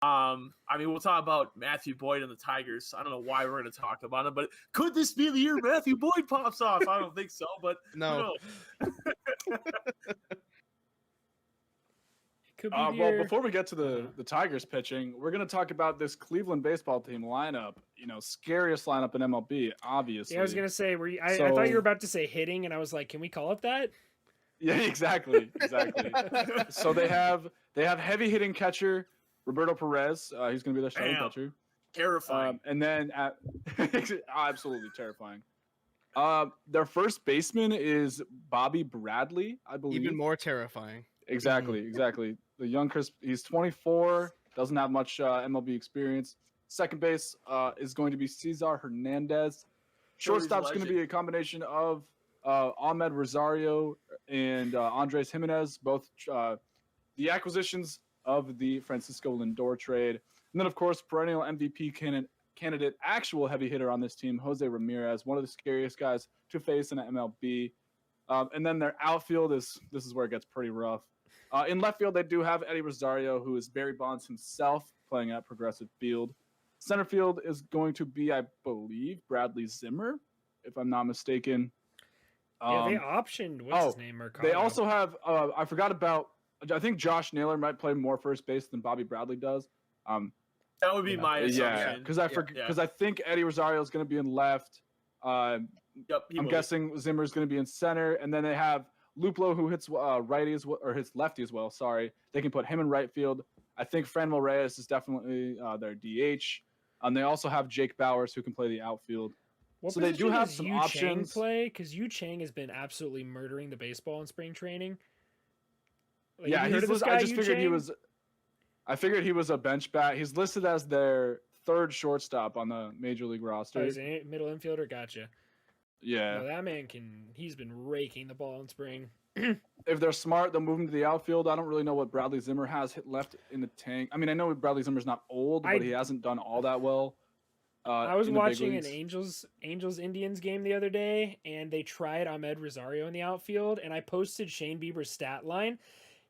I mean, we'll talk about Matthew Boyd and the Tigers. I don't know why we're going to talk about him, but could this be the year Matthew Boyd pops off? I don't think so, but no. Well, before we get to the Tigers pitching, we're going to talk about this Cleveland baseball team lineup. You know, scariest lineup in MLB, obviously. Yeah, I was going to say, I thought you were about to say hitting, and I was like, can we call it that? Yeah, exactly. So they have heavy hitting catcher Roberto Perez. He's going to be their starting catcher. Terrifying. And then absolutely terrifying. Their first baseman is Bobby Bradley, I believe. Even more terrifying. Exactly. The young Chris, he's 24, doesn't have much MLB experience. Second base is going to be Cesar Hernandez. Shortstop's going to be a combination of Ahmed Rosario and Andres Jimenez, both the acquisitions of the Francisco Lindor trade. And then, of course, perennial MVP candidate, actual heavy hitter on this team, Jose Ramirez, one of the scariest guys to face in MLB. And then their outfield this is where it gets pretty rough. In left field, they do have Eddie Rosario, who is Barry Bonds himself, playing at Progressive Field. Center field is going to be, I believe, Bradley Zimmer, if I'm not mistaken. Yeah, they optioned his name? Mercado. They also have I forgot about. I think Josh Naylor might play more first base than Bobby Bradley does. That would be my assumption. Because I think Eddie Rosario is going to be in left. I'm guessing Zimmer is going to be in center, and then they have Luplo, who hits hits lefty as well. Sorry, they can put him in right field. I think Franmil Reyes is definitely their DH, and they also have Jake Bowers, who can play the outfield. So they do have some options. Play because Yu Chang has been absolutely murdering the baseball in spring training. Like, I figured he was a bench bat. He's listed as their third shortstop on the major league roster. Oh, he's a middle infielder. Gotcha. Yeah, that man he's been raking the ball in spring. If they're smart, they'll move him to the outfield. I don't really know what Bradley Zimmer has left in the tank. I mean, I know Bradley Zimmer's not old, but he hasn't done all that well. I was watching an Angels Indians game the other day, and they tried Ahmed Rosario in the outfield, and I posted Shane Bieber's stat line.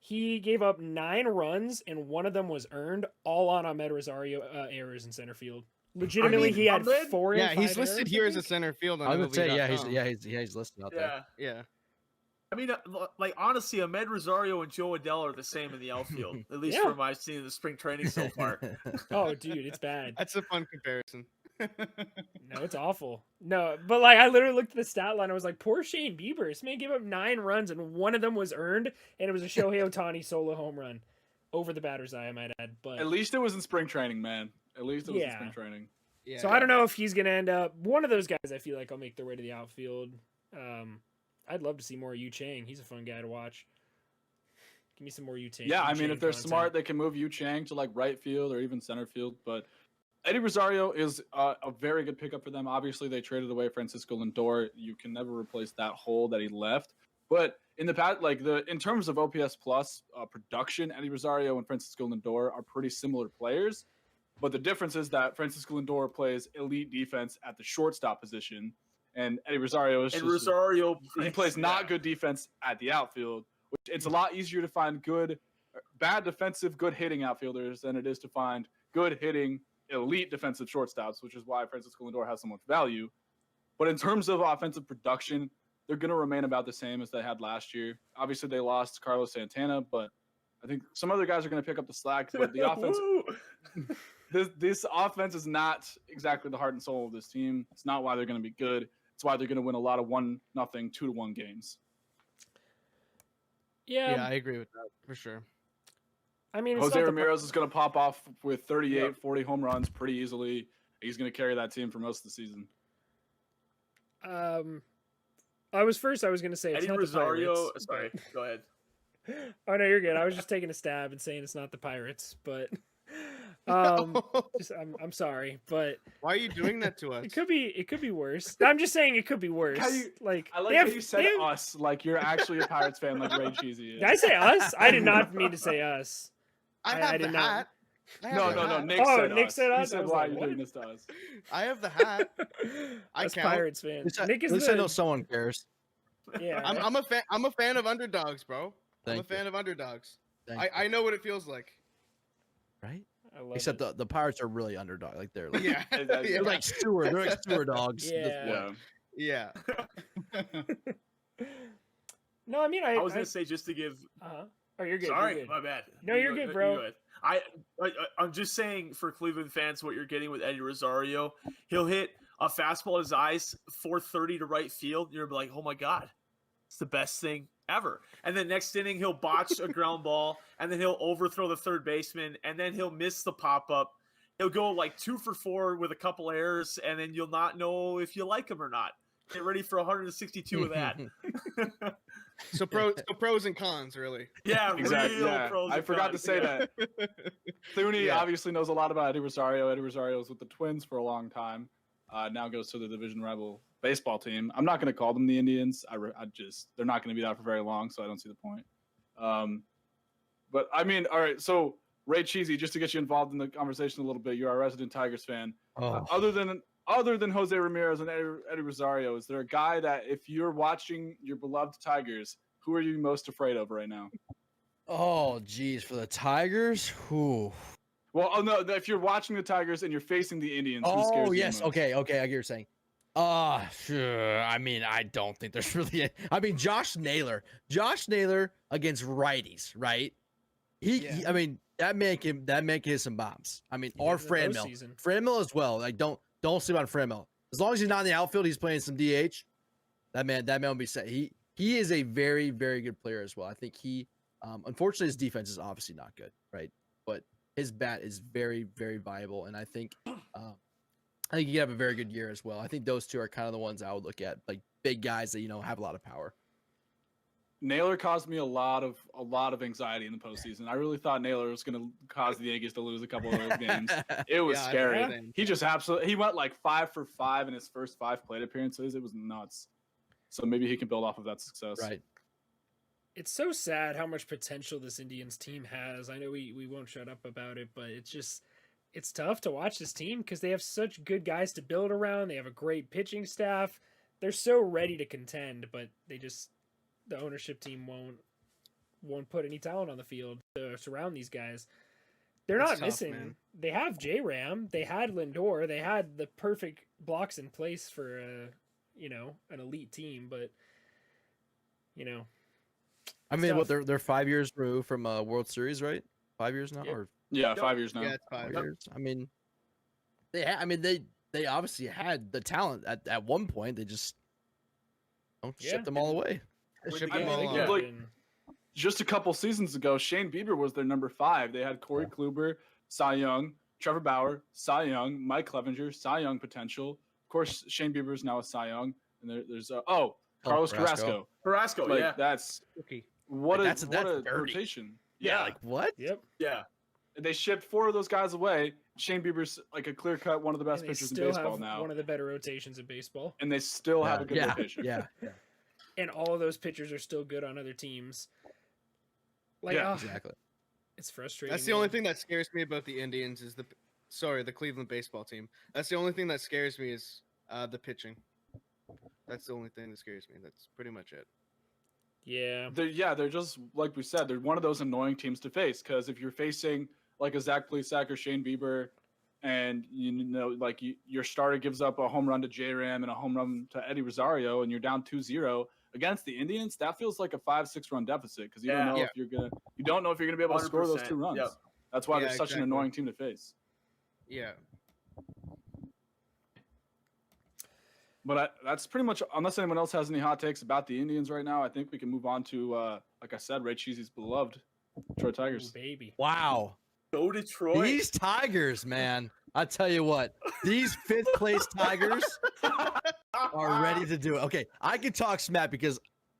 He gave up 9 runs, and one of them was earned, all on Ahmed Rosario errors in center field. Legitimately, he had 4 and 5 he's listed errors, here as a center field. On I would say, MLB.com. he's listed out there. Yeah. I mean, like honestly, Ahmed Rosario and Joe Adell are the same in the outfield, at least from what I've seen in the spring training so far. Oh, dude, it's bad. That's a fun comparison. No, it's awful. No, but like I literally looked at the stat line. I was like, poor Shane Bieber. This man gave up 9 runs, and one of them was earned, and it was a Shohei Ohtani solo home run over the batter's eye, I might add. But at least it was in spring training, man. At least it was in spring training. Yeah. So I don't know if he's gonna end up one of those guys. I feel like I'll make their way to the outfield. I'd love to see more Yu Chang. He's a fun guy to watch. Give me some more Yu Chang. Yeah, I mean, if they're smart, they can move Yu Chang to like right field or even center field. But Eddie Rosario is a very good pickup for them. Obviously, they traded away Francisco Lindor. You can never replace that hole that he left. But in the past, in terms of OPS plus production, Eddie Rosario and Francisco Lindor are pretty similar players. But the difference is that Francisco Lindor plays elite defense at the shortstop position, and Eddie Rosario plays not good defense at the outfield. Which it's a lot easier to find bad defensive, good hitting outfielders than it is to find good hitting, elite defensive shortstops, which is why Francisco Lindor has so much value. But in terms of offensive production, they're going to remain about the same as they had last year. Obviously, they lost Carlos Santana, but I think some other guys are going to pick up the slack. But the offense, this offense is not exactly the heart and soul of this team. It's not why they're going to be good. It's why they're going to win a lot of 1-0, 2-1 games. Yeah, I agree with that for sure. I mean, Jose Ramirez is going to pop off with 38, 40 home runs pretty easily. He's going to carry that team for most of the season. I was going to say it's Eddie not Rosario. the Pirates, Sorry, go ahead. Oh no, you're good. I was just taking a stab and saying it's not the Pirates, but I'm sorry, but why are you doing that to us? It could be worse. I'm just saying it could be worse. I like how you said us, like you're actually a Pirates fan, like RayCheesy is. Did I say us? I did not mean to say us. I did not. No. Nick said us. He said, why are you doing this to us? I have the hat. I Pirates fan. Nick is I know someone cares. Yeah, I'm a fan of underdogs, bro. I'm a fan of underdogs. I know what it feels like. Right? Except the Pirates are really underdog. Like they're like, they're like sewer. They're like sewer dogs. Yeah. No, I mean I was gonna say just to give. Oh, you're good. Sorry, you're good. my bad. No, you're good, bro. You're good. I'm just saying for Cleveland fans, what you're getting with Eddie Rosario, he'll hit a fastball at his eyes, 430 to right field. You're like, oh my god, it's the best thing ever. And then next inning, he'll botch a ground ball, and then he'll overthrow the third baseman, and then he'll miss the pop up. He'll go like 2 for 4 with a couple errors, and then you'll not know if you like him or not. Get ready for 162 of that. So pros and cons, really. Yeah, exactly. Pros I and forgot cons. to say that. Thuuuuney obviously knows a lot about Eddie Rosario. Eddie Rosario was with the Twins for a long time. Now goes to the division rival baseball team. I'm not going to call them the Indians. They're not going to be that for very long, so I don't see the point. But I mean, all right. So RayCheesy, just to get you involved in the conversation a little bit, you're a resident Tigers fan. Other than Jose Ramirez and Eddie Rosario, is there a guy that if you're watching your beloved Tigers, who are you most afraid of right now? Oh, geez, for the Tigers, who? Well, no, if you're watching the Tigers and you're facing the Indians, who scares you the most? Okay, I get what you're saying. Sure. I mean, I don't think there's really. I mean, Josh Naylor against righties, right? I mean, that man can hit some bombs. I mean, or Franmil as well. Like, don't sleep on Franmil. As long as he's not in the outfield, he's playing some DH. That man will be set. He is a very, very good player as well. I think unfortunately, his defense is obviously not good, right? But his bat is very, very viable, and I think he could have a very good year as well. I think those two are kind of the ones I would look at, like big guys that have a lot of power. Naylor caused me a lot of anxiety in the postseason. I really thought Naylor was going to cause the Yankees to lose a couple of those games. It was scary. He just he went like 5 for 5 in his first 5 plate appearances. It was nuts. So maybe he can build off of that success. Right. It's so sad how much potential this Indians team has. I know we won't shut up about it, but it's tough to watch this team because they have such good guys to build around. They have a great pitching staff. They're so ready to contend, but the ownership team won't put any talent on the field to surround these guys. They're It's not tough, missing. man. They have J-Ram. They had Lindor. They had the perfect blocks in place for an elite team. But I it's mean, what tough. they're 5 years removed from a World Series, right? 5 years now, Yep. or Yeah, Yep. 5 years now. Yeah, it's 5. 4 years? I mean, they obviously had the talent at one point. They just Yeah. shipped them all away. When Ship the them game- all think off. they've Like- been- Just a couple seasons ago, Shane Bieber was their number 5. They had Corey Kluber, Cy Young, Trevor Bauer, Cy Young, Mike Clevenger, Cy Young potential. Of course, Shane Bieber is now a Cy Young, and there's Carlos Carrasco. Carrasco, Like yeah. that's Rookie. what Like, a that's dirty. rotation. Yeah, like what? Yep. Yeah. They shipped 4 of those guys away. Shane Bieber's like a clear cut one of the best And they pitchers in still baseball have now, one of the better rotations in baseball. and they still have a good yeah, rotation. yeah, And all of those pitchers are still good on other teams. Like, Yeah, exactly. It's frustrating. That's the only thing that scares me about the Indians is the Cleveland baseball team. That's the only thing that scares me is the pitching. That's the only thing that scares me. That's pretty much it. Yeah. They're just like we said. They're one of those annoying teams to face because if you're facing like a Zach Plesac or Shane Bieber, and your starter gives up a home run to J-Ram and a home run to Eddie Rosario, and you're down 2-0 against the Indians, that feels like a 5-6 run deficit because you don't know Yeah. if you're gonna be able to score those 2 runs. 100%. Yep. That's why Yeah, they're such an exactly. annoying team to face. Yeah. But that's pretty much, unless anyone else has any hot takes about the Indians right now, I think we can move on to, like I said, RayCheesy's beloved Detroit Ooh, Tigers. baby. Wow. Go Detroit. These Tigers, man. I tell you what, these 5th place Tigers are ready to do it. Okay, I can talk smack because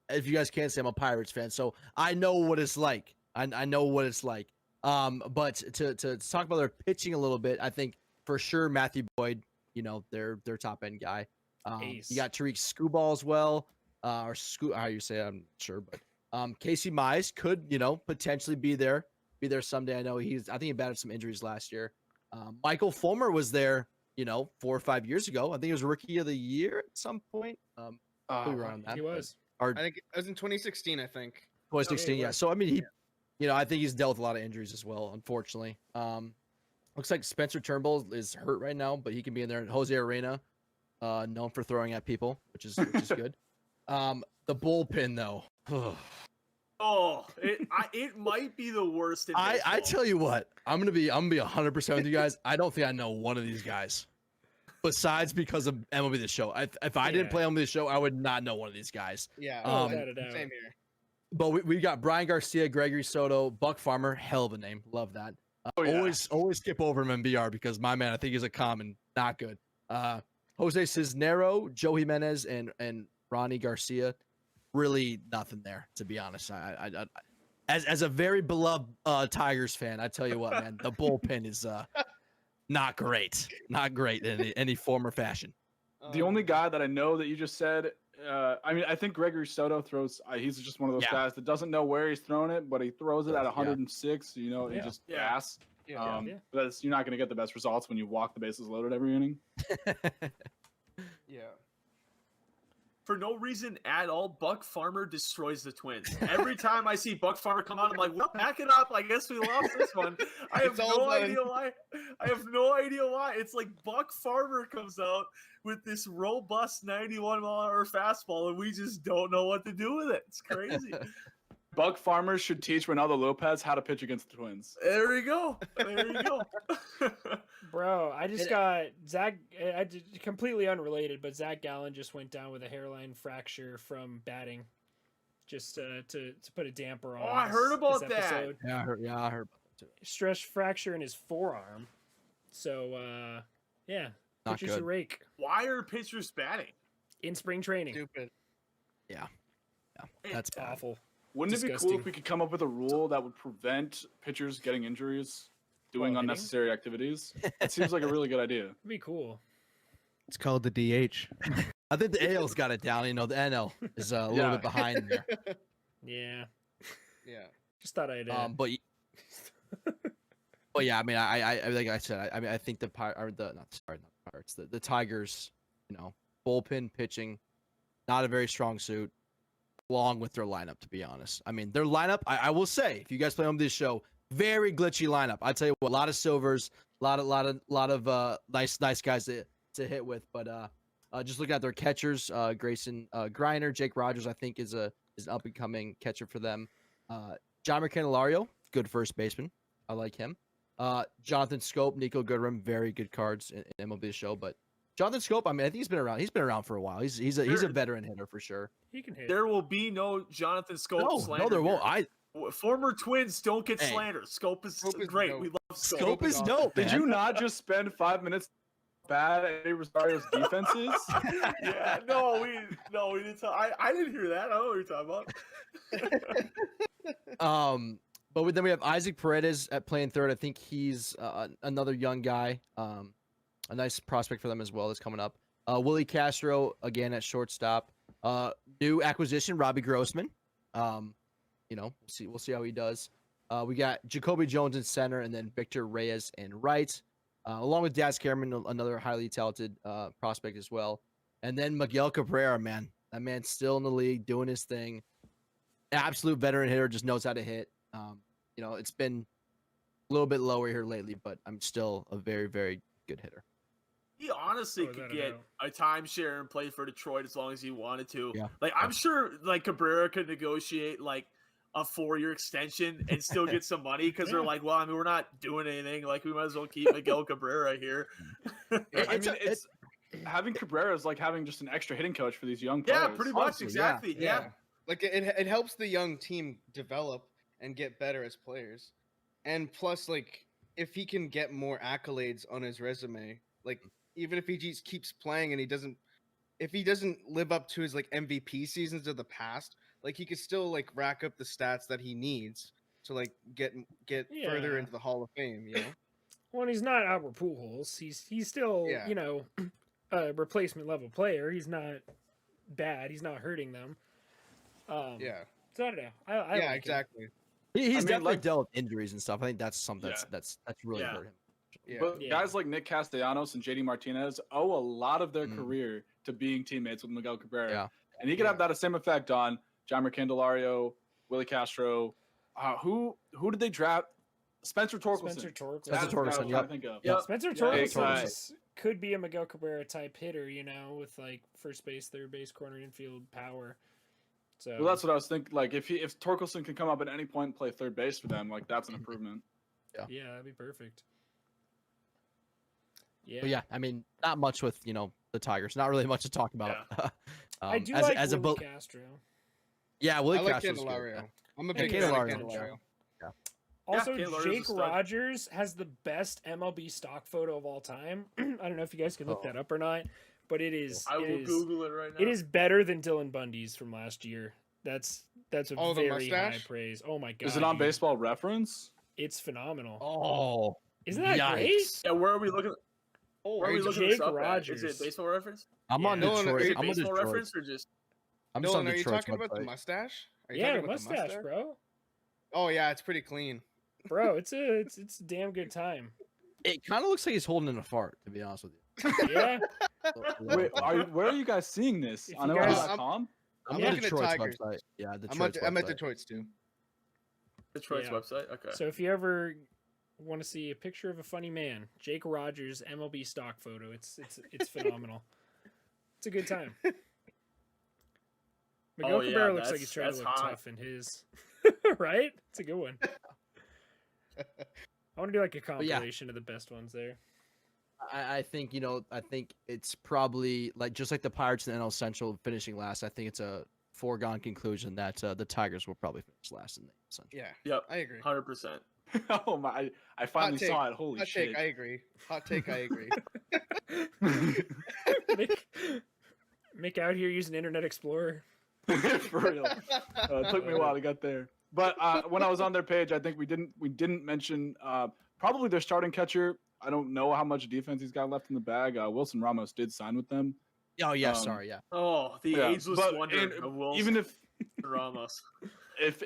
if you guys can't say, I'm a Pirates fan, so I know what it's like. I know what it's like. But to talk about their pitching a little bit, I think for sure Matthew Boyd, their top end guy. Ace. You got Tariq Skubal as well, or how you say it, I'm not sure, but Casey Mize could potentially be there someday. I know I think he batted some injuries last year. Michael Fulmer was there 4 or 5 years ago. I think he was rookie of the year at some point. Could be wrong on that, He but- was. or I think it was in 2016, I think. 2016, he yeah. was. So I mean, I think he's dealt with a lot of injuries as well, unfortunately. Looks like Spencer Turnbull is hurt right now, but he can be in there. And Jose Arena, known for throwing at people, which is good. The bullpen though. Oh, it might be the worst. In I baseball. tell you what, I'm gonna be 100% with you guys. I don't think I know one of these guys, besides because of MLB The Show. If I didn't Yeah. play MLB The Show, I would not know one of these guys. Yeah. Without a doubt. Same here. But we got Brian Garcia, Gregory Soto, Buck Farmer, hell of a name, love that. Oh, yeah. Always skip over him in BR because my man, I think he's a common, not good. Jose Cisnero, Joe Jimenez, and Ronnie Garcia, really nothing there, to be honest. I as a very beloved Tigers fan, I tell you what, man, the bullpen is not great in any form or fashion. The only guy that I know that you just said, I think Gregory Soto throws. He's just one of those Yeah. guys that doesn't know where he's throwing it, but he throws it at Yeah. 106. He Yeah. just Yeah. gas. Yeah. Yeah. But you're not going to get the best results when you walk the bases loaded every inning. Yeah. For no reason at all, Buck Farmer destroys the Twins. Every time I see Buck Farmer come out, I'm like, well, pack it up. I guess we lost this one. I have It's all no done. idea why. I have no idea why. It's like Buck Farmer comes out with this robust 91-mile-an-hour fastball, and we just don't know what to do with it. It's crazy. Buck Farmer should teach Ronaldo Lopez how to pitch against the Twins. There we go. There you go. Bro, I just got Zach. Completely unrelated, but Zach Gallen just went down with a hairline fracture from batting, just to put a damper on. Oh, I heard about this that. episode. Yeah, I heard about that too. Stress fracture in his forearm. So, yeah, Not pitchers good. a rake Why are pitchers batting? in spring training. Stupid. Yeah, that's bad. Awful. Wouldn't it be cool Disgusting. if we could come up with a rule that would prevent pitchers getting injuries doing While hitting? unnecessary activities? It seems like a really good idea. It'd be cool. It's called the DH. I think the AL's got it down. The NL is a little Yeah. bit behind there. Yeah, Yeah. just thought I'd. But yeah, I mean, I like I said, I think the Pirates, the Tigers, bullpen pitching, not a very strong suit. along with their lineup, to be honest. I mean, their lineup, I will say, if you guys play on this show, very glitchy lineup. I tell you what, a lot of silvers, a lot of nice guys to hit with. But just looking at their catchers, Grayson Griner, Jake Rogers, I think is an up and coming catcher for them. John Candelario, good first baseman. I like him. Jonathan Scope, Nico Goodrum, very good cards in MLB show. But Jonathan Scope, I mean, I think he's been around. He's been around for a while. He's a veteran hitter for sure. He can hit. There will be no Jonathan Scope slander. No, there won't. Former Twins don't get slandered. Scope is great. dope. We love Scope. Scope is dope. Did you not just spend 5 minutes bad at Eddie Rosario's defenses? Yeah, no, we didn't. I didn't hear that. I don't know what you're talking about. But then we have Isaac Paredes at playing third. I think he's another young guy. A nice prospect for them as well that's coming up. Willie Castro again at shortstop. New acquisition, Robbie Grossman. We'll see how he does. We got Jacoby Jones in center, and then Victor Reyes in right, along with Daz Cameron, another highly talented prospect as well. And then Miguel Cabrera, man, that man's still in the league doing his thing. Absolute veteran hitter, just knows how to hit. It's been a little bit lower here lately, but I'm still a very, very good hitter. He honestly could get a timeshare and play for Detroit as long as he wanted to. Yeah. I'm sure Cabrera could negotiate a 4-year extension and still get some money because they're like, well, I mean, we're not doing anything. We might as well keep Miguel Cabrera here. It's having Cabrera is like having just an extra hitting coach for these young players. Yeah, pretty much, exactly. Yeah. It helps the young team develop and get better as players, and plus, if he can get more accolades on his resume, even if he just keeps playing and if he doesn't live up to his MVP seasons of the past, he could still rack up the stats that he needs to get further into the Hall of Fame, Well, he's not Albert Pujols. He's still a replacement level player. He's not bad. He's not hurting them. So I don't know. I like exactly. him. He's definitely dealt with injuries and stuff. I think that's something that's really hurt him. Yeah. But guys like Nick Castellanos and JD Martinez owe a lot of their career to being teammates with Miguel Cabrera. Yeah. And he could have that same effect on John Candelario, Willie Castro. Who did they draft? Spencer Torkelson. Spencer Torkelson. That's what I was trying to think of. Yep. Spencer Torkelson could be a Miguel Cabrera type hitter, with first base, third base, corner, infield power. So Well, that's what I was thinking. If Torkelson can come up at any point and play third base for them, that's an improvement. Yeah, that'd be perfect. Yeah. But yeah, I mean, not much with the Tigers. Not really much to talk about. Yeah. I do like Willie Castro. Yeah, Willie I like Castro's Candelario. good. I'm a big Yeah, fan of Candelario. Candelario. Also, Candelario's a Jake stud. Rogers has the best MLB stock photo of all time. I don't know if you guys can look that up or not, but it is. I will Google it right now. It is better than Dylan Bundy's from last year. That's a the very high mustache? praise. Oh my god! Is it on dude. Baseball Reference? It's phenomenal. Oh, Isn't that yikes. great? Yeah, where are we looking? Where are we looking this Jake up at? Rogers. Is it Baseball Reference? I'm on Yeah. Detroit. Is it I'm on Baseball Detroit. Reference or just? I'm just on Nolan, are you Detroit's talking about the website. mustache? Are you Yeah, talking the about the mustache, bro. Oh yeah, it's pretty clean. Bro, it's a damn good time. It kind of looks like he's holding in a fart, to be honest with you. Yeah. Wait, where are you guys seeing this? If On you guys- MLB.com? I'm Yeah. on looking at Detroit's Tigers. website. Yeah, I'm Detroit's at website. Detroit's too. Detroit's Yeah. website. Okay. So if you ever want to see a picture of a funny man, Jake Rogers MLB stock photo, it's phenomenal. It's a good time. Miguel Cabrera looks like he's trying to that's look hot. tough in his. Right? It's a good one. I want to do a compilation of the best ones there. I think I think it's probably just like the Pirates in the NL Central finishing last. I think it's a foregone conclusion that the Tigers will probably finish last in the NL Central. Yeah. Yep. I agree. 100%. Oh my! I finally take. saw it. Holy Hot shit! take, I agree. Hot take, I agree. Mick out here using Internet Explorer. For real. It took me a while to get there. But when I was on their page, I think we didn't mention probably their starting catcher. I don't know how much defense he's got left in the bag. Wilson Ramos did sign with them. Oh yeah, sorry, yeah. Oh, the Yeah, ageless but wonder of Wilson even if Ramos. if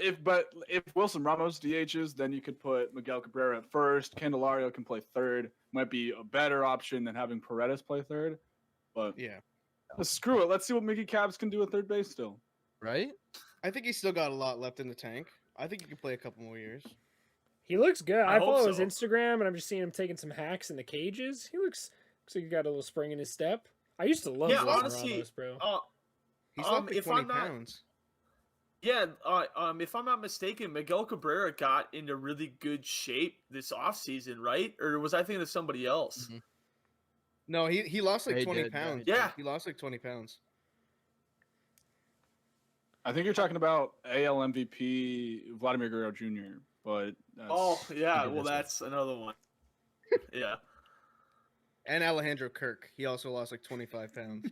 Wilson Ramos DHs, then you could put Miguel Cabrera at first. Candelario can play third. Might be a better option than having Paredes play third. But Yeah. screw it. Let's see what Mickey Cabs can do at third base still. Right? I think he's still got a lot left in the tank. I think he could play a couple more years. He looks good. I I hope follow his so. Instagram, and I'm just seeing him taking some hacks in the cages. He looks like he got a little spring in his step. I used to love Yeah, Wilson honestly, Ramos, bro. He's lost like if 20 I'm not- pounds. Yeah, if I'm not mistaken, Miguel Cabrera got into really good shape this offseason, right? Or was I thinking of somebody else? Mhm. No, he lost like He 20 did, pounds. yeah. He lost like 20 pounds. I think you're talking about AL MVP Vladimir Guerrero Jr., but that's, Oh, yeah. did Well, this one. that's another one. Yeah. And Alejandro Kirk. He also lost like 25 pounds.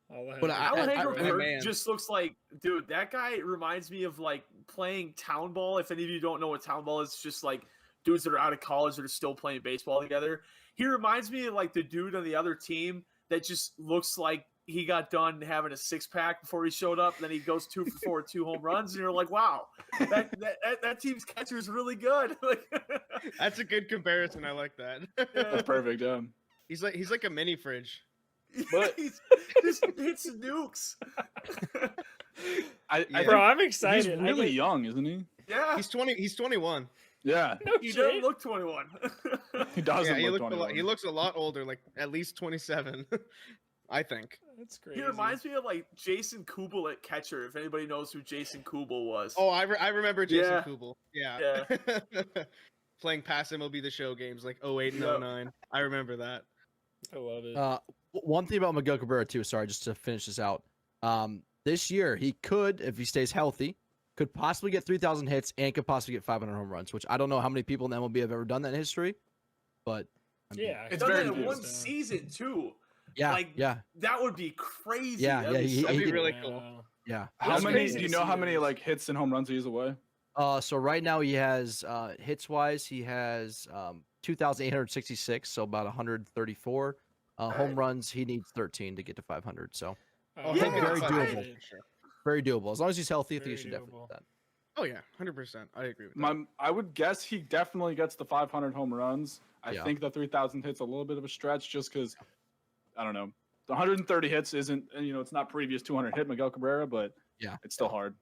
But Alejandro I- Kirk man. just looks like, dude, that guy reminds me of like playing town ball. If any of you don't know what town ball is, it's just like dudes that are out of college that are still playing baseball together. He reminds me of like the dude on the other team that just looks like he got done having a six-pack before he showed up. Then he goes 2 for 4, 2 home runs, and you're like, wow, that team's catcher is really good. That's a good comparison. I like that. that's perfect. He's like a mini fridge. But- He's just hits nukes. I Yeah. think Bro, I'm he's excited. really young, isn't he? Yeah, He's 20. He's 21. Yeah, No he shit. doesn't look 21. he doesn't Yeah, look he 21. looks a lot older, like at least 27. I think. That's crazy. He reminds me of like Jason Kubel at catcher. If anybody knows who Jason Kubel was. Oh, I remember Jason Yeah. Kubel. Yeah. Playing past MLB The Show games like 08 and Yep. 09. I remember that. I love it. One thing about Miguel Cabrera too. Sorry, just to finish this out. This year he could, if he stays healthy, could possibly get 3,000 hits and could possibly get 500 home runs. Which I don't know how many people in the MLB have ever done that in history, but I mean, Yeah, It's very done that in good. one season too. yeah, Like, yeah, That would be crazy. Yeah, That'd yeah, be so That'd be he- really Wow. cool. yeah. How That's many? crazy Do you to know see how many those. like hits and home runs he's away? So right now he has hits wise he has 2,866, so about 134. Home runs he needs 13 to get to 500. So Oh, Yeah, very I- doable. very doable. As long as he's healthy, I think he Very should definitely doable. do that. Oh yeah, 100%. I agree with that. I would guess he definitely gets the 500 home runs. I Yeah. think the 3,000 hits a little bit of a stretch, just because I don't know. The 130 hits isn't, it's not previous 200 hit Miguel Cabrera, but Yeah. it's still hard.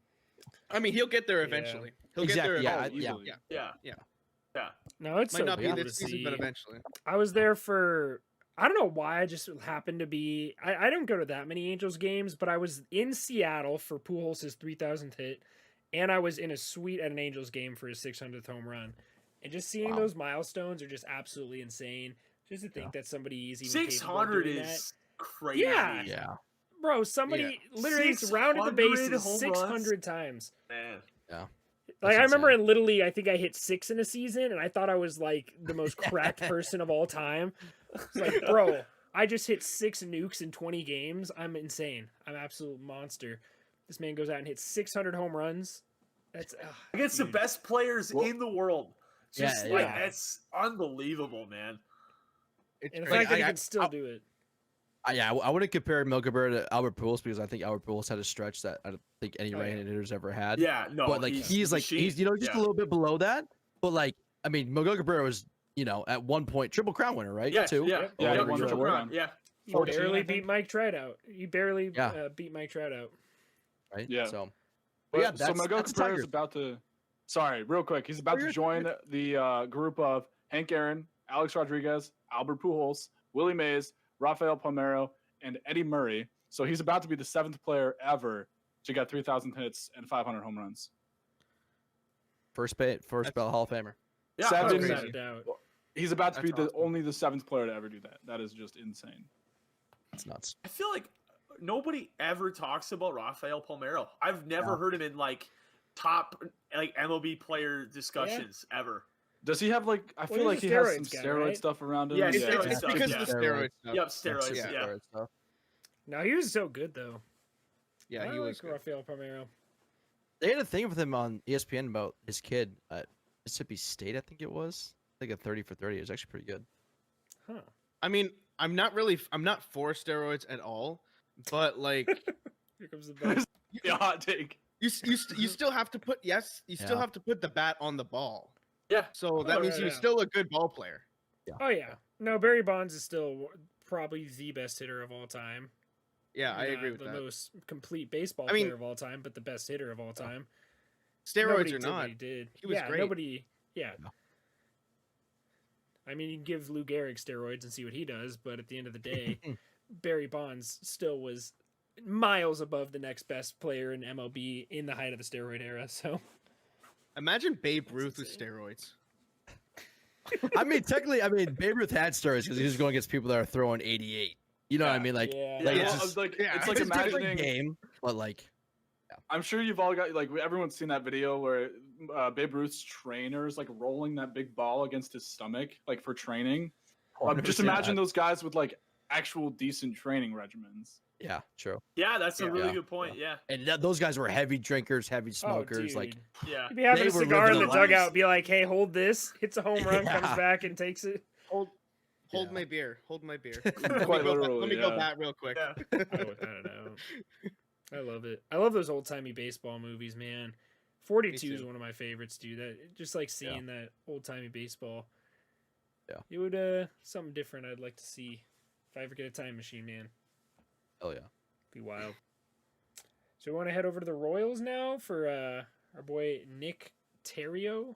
I mean, he'll get there Yeah. eventually. He'll Exactly, get yeah, there. I- Eventually. yeah. Yeah. No, it's Might so not be cool this to season, but see. eventually. I was there for I don't know why I just happened to be I don't go to that many Angels games, but I was in Seattle for Pujols' 3,000th hit, and I was in a suite at an Angels game for his 600th home run. And just seeing Wow. those milestones are just absolutely insane. Just to think that somebody is even capable of 600 doing is crazy. Yeah. Yeah. Bro, somebody Yeah. literally rounded the 600 bases home 600 times. Man. Like That's I remember insane. in Little League, I think I hit 6 in a season, and I thought I was like the most cracked person of all time. It's like, bro, I just hit 6 nukes in 20 games. I'm insane. I'm an absolute monster. This man goes out and hits 600 home runs. That's Against the dude. best players Well- in the world. Just Yeah, like yeah. that's unbelievable, man. It's And the crazy. fact that he I- can still do it. I wouldn't compare Miguel Cabrera to Albert Pujols because I think Albert Pujols had a stretch that I don't think any Oh, right-handed hitters ever had. Yeah, no. but like he's a like machine. he's just Yeah. a little bit below that. But like I mean, Miguel Cabrera was at one point Triple Crown winner, right? Yeah, Too. yeah, Yeah, yeah, he won Triple Triple Crown, Crown. yeah. He 14, barely I beat think. Mike Trout out. He barely Yeah. beat Mike Trout out. Right. Yeah. So But, yeah, so that's- Miguel that's Cabrera is Tigers. about to. Sorry, real quick. He's about to you're- join the group of Hank Aaron, Alex Rodriguez, Albert Pujols, Willie Mays, Rafael Palmeiro, and Eddie Murray. So he's about to be the 7th player ever to get 3,000 hits and 500 home runs. first ballot Hall of Famer. Yeah, Seven- 100%. Without a doubt. He's about to be That's awesome. only the 7th player to ever do that. That is just insane. It's nuts. I feel like nobody ever talks about Rafael Palmeiro. I've never No. heard him in like top like MLB player discussions ever. Does he have like? I Well, feel he's like a he has some steroids guy, steroid right? stuff around him. Yeah, It's, steroid it's stuff, because yeah. of the steroids stuff. Yep, steroids. Yeah, Yeah. steroid stuff. No, he was so good though. Yeah, I he was like good. Rafael Palmeiro. They had a thing with him on ESPN about his kid at Mississippi State, I think it was. I think a 30 for 30. It was actually pretty good. Huh. I mean, I'm not for steroids at all, but like Here comes the ball. Yeah, hot take. you still have to put still Yeah. have to put the bat on the ball. Yeah. So that Oh, means yeah, you're yeah. still a good ball player. Oh yeah. No, Barry Bonds is still probably the best hitter of all time. Yeah, I agree with the that. most complete baseball player of all time, but the best hitter of all time. Steroids Nobody or did what not, he did. he was great. Nobody. Yeah. I mean, you can give Lou Gehrig steroids and see what he does, but at the end of the day, Barry Bonds still was miles above the next best player in MLB in the height of the steroid era. So, imagine Babe Ruth with steroids. I mean, technically, Babe Ruth had steroids because he was going against people that are throwing 88. You know what I mean? Like, it's like imagining game, but like, I'm sure you've all got everyone's seen that video where Babe Ruth's trainers like rolling that big ball against his stomach like for training. Just imagine those guys with like actual decent training regimens. Yeah, true. Yeah, that's a really good point. Yeah. And those guys were heavy drinkers, heavy smokers. Like, yeah, you'd be having a cigar in the living their dugout, be like, "Hey, hold this." Hits a home run, comes back and takes it. Hold my beer. Hold my beer. Quite literally. Let me go back real quick. Yeah. Without a doubt. I love it. I love those old timey baseball movies, man. 42 is one of my favorites, dude. That just like seeing that old timey baseball. Yeah. It would something different I'd like to see if I ever get a time machine, man. Oh yeah. Be wild. So we want to head over to the Royals now for our boy NickTheriault.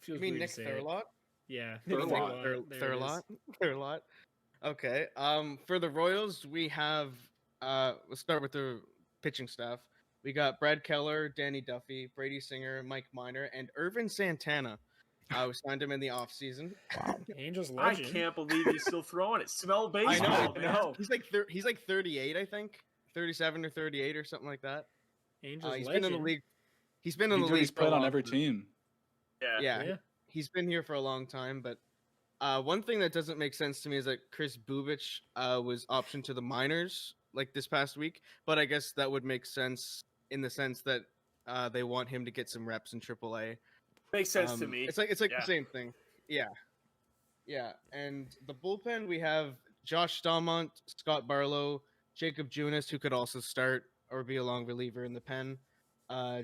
You mean NickTheriault? Yeah. Theriault. Okay. For the Royals, we have let's start with the pitching staff. We got Brad Keller, Danny Duffy, Brady Singer, Mike Minor, and Irvin Santana. We signed him in the offseason. Wow. Angels legend. I can't believe he's still throwing it. Smell baseball. I know. He's like 38, I think. 37 or 38 or something like that. Angels he's legend. been in the league. He's been in the league. He's played on every team. Yeah. He's been here for a long time, but one thing that doesn't make sense to me is that Chris Bubich was optioned to the minors like this past week, but I guess that would make sense in the sense that they want him to get some reps in AAA. Makes sense to me. It's like the same thing. Yeah. And the bullpen, we have Josh Stalmont, Scott Barlow, Jacob Junis, who could also start or be a long reliever in the pen.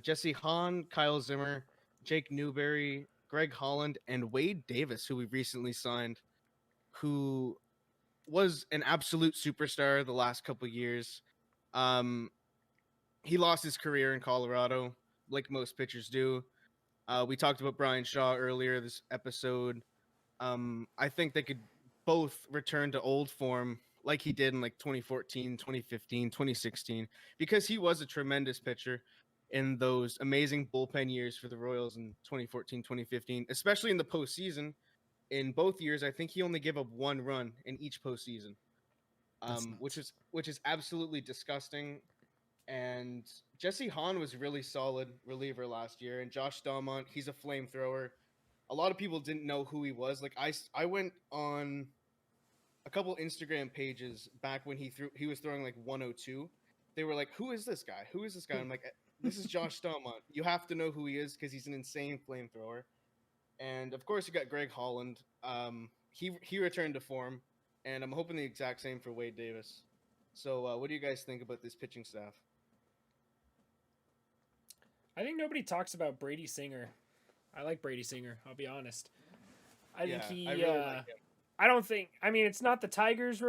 Jesse Hahn, Kyle Zimmer, Jake Newberry, Greg Holland, and Wade Davis, who we recently signed, who was an absolute superstar the last couple years. He lost his career in Colorado, like most pitchers do. We talked about Brian Shaw earlier this episode. I think they could both return to old form like he did in like 2014, 2015, 2016, because he was a tremendous pitcher in those amazing bullpen years for the Royals in 2014, 2015, especially in the postseason. In both years, I think he only gave up one run in each postseason, which is absolutely disgusting. And Jesse Hahn was really solid reliever last year, and Josh Stalmont, he's a flamethrower. A lot of people didn't know who he was. Like I went on a couple Instagram pages back when he was throwing like 102. They were like, "Who is this guy? Who is this guy?" I'm like, "This is Josh Stalmont. You have to know who he is because he's an insane flamethrower." And of course, you got Greg Holland. He returned to form, and I'm hoping the exact same for Wade Davis. So, what do you guys think about this pitching staff? I think nobody talks about Brady Singer. I like Brady Singer. I'll be honest. I think he. I really like him. I don't think. I mean, it's not the Tigers'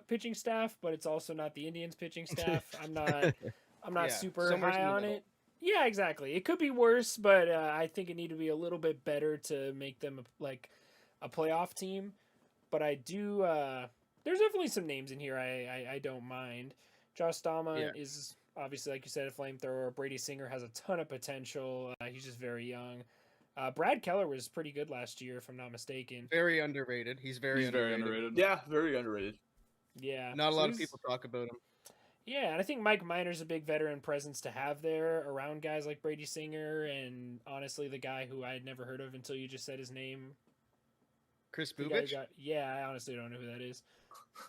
pitching staff, but it's also not the Indians' pitching staff. I'm not super high on it. Yeah, exactly. It could be worse, but I think it need to be a little bit better to make them like a playoff team. But I do. There's definitely some names in here I don't mind. Josh Stalmont is obviously, like you said, a flamethrower. Brady Singer has a ton of potential. He's just very young. Brad Keller was pretty good last year, if I'm not mistaken. Very underrated. He's very underrated. Yeah, very underrated. Yeah. Not a lot of people talk about him. Yeah, and I think Mike Minor's a big veteran presence to have there around guys like Brady Singer, and honestly, the guy who I had never heard of until you just said his name. Chris Bubich? I honestly don't know who that is.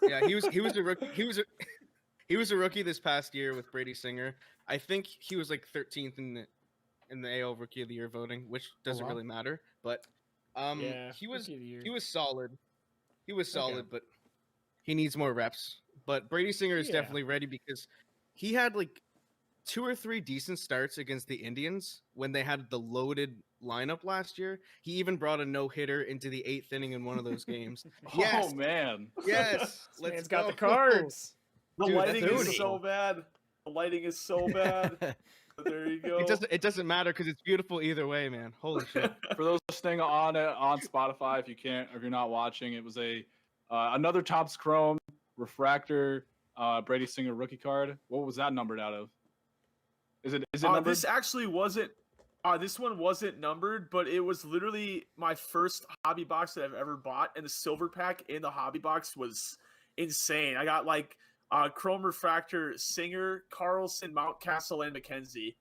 Yeah, he was a rookie. He was a rookie this past year with Brady Singer. I think he was like 13th in the AL Rookie of the Year voting, which doesn't really matter. But he was solid. He was solid, but he needs more reps. But Brady Singer is definitely ready because he had like 2 or 3 decent starts against the Indians when they had the loaded lineup last year. He even brought a no-hitter into the 8th inning in one of those games. Oh man. Yes. Let's got the cards. The Dude, lighting Thuuuuney. is so bad. The lighting is so bad. But there you go. It doesn't matter because it's beautiful either way, man. Holy shit. For those listening on Spotify, if you're not watching, it was another Topps Chrome refractor Brady Singer rookie card. What was that numbered out of? Is it numbered? This actually wasn't. This one wasn't numbered, but it was literally my first hobby box that I've ever bought, and the silver pack in the hobby box was insane. I got like Chrome Refractor, Singer, Carlson, Mountcastle, and McKenzie.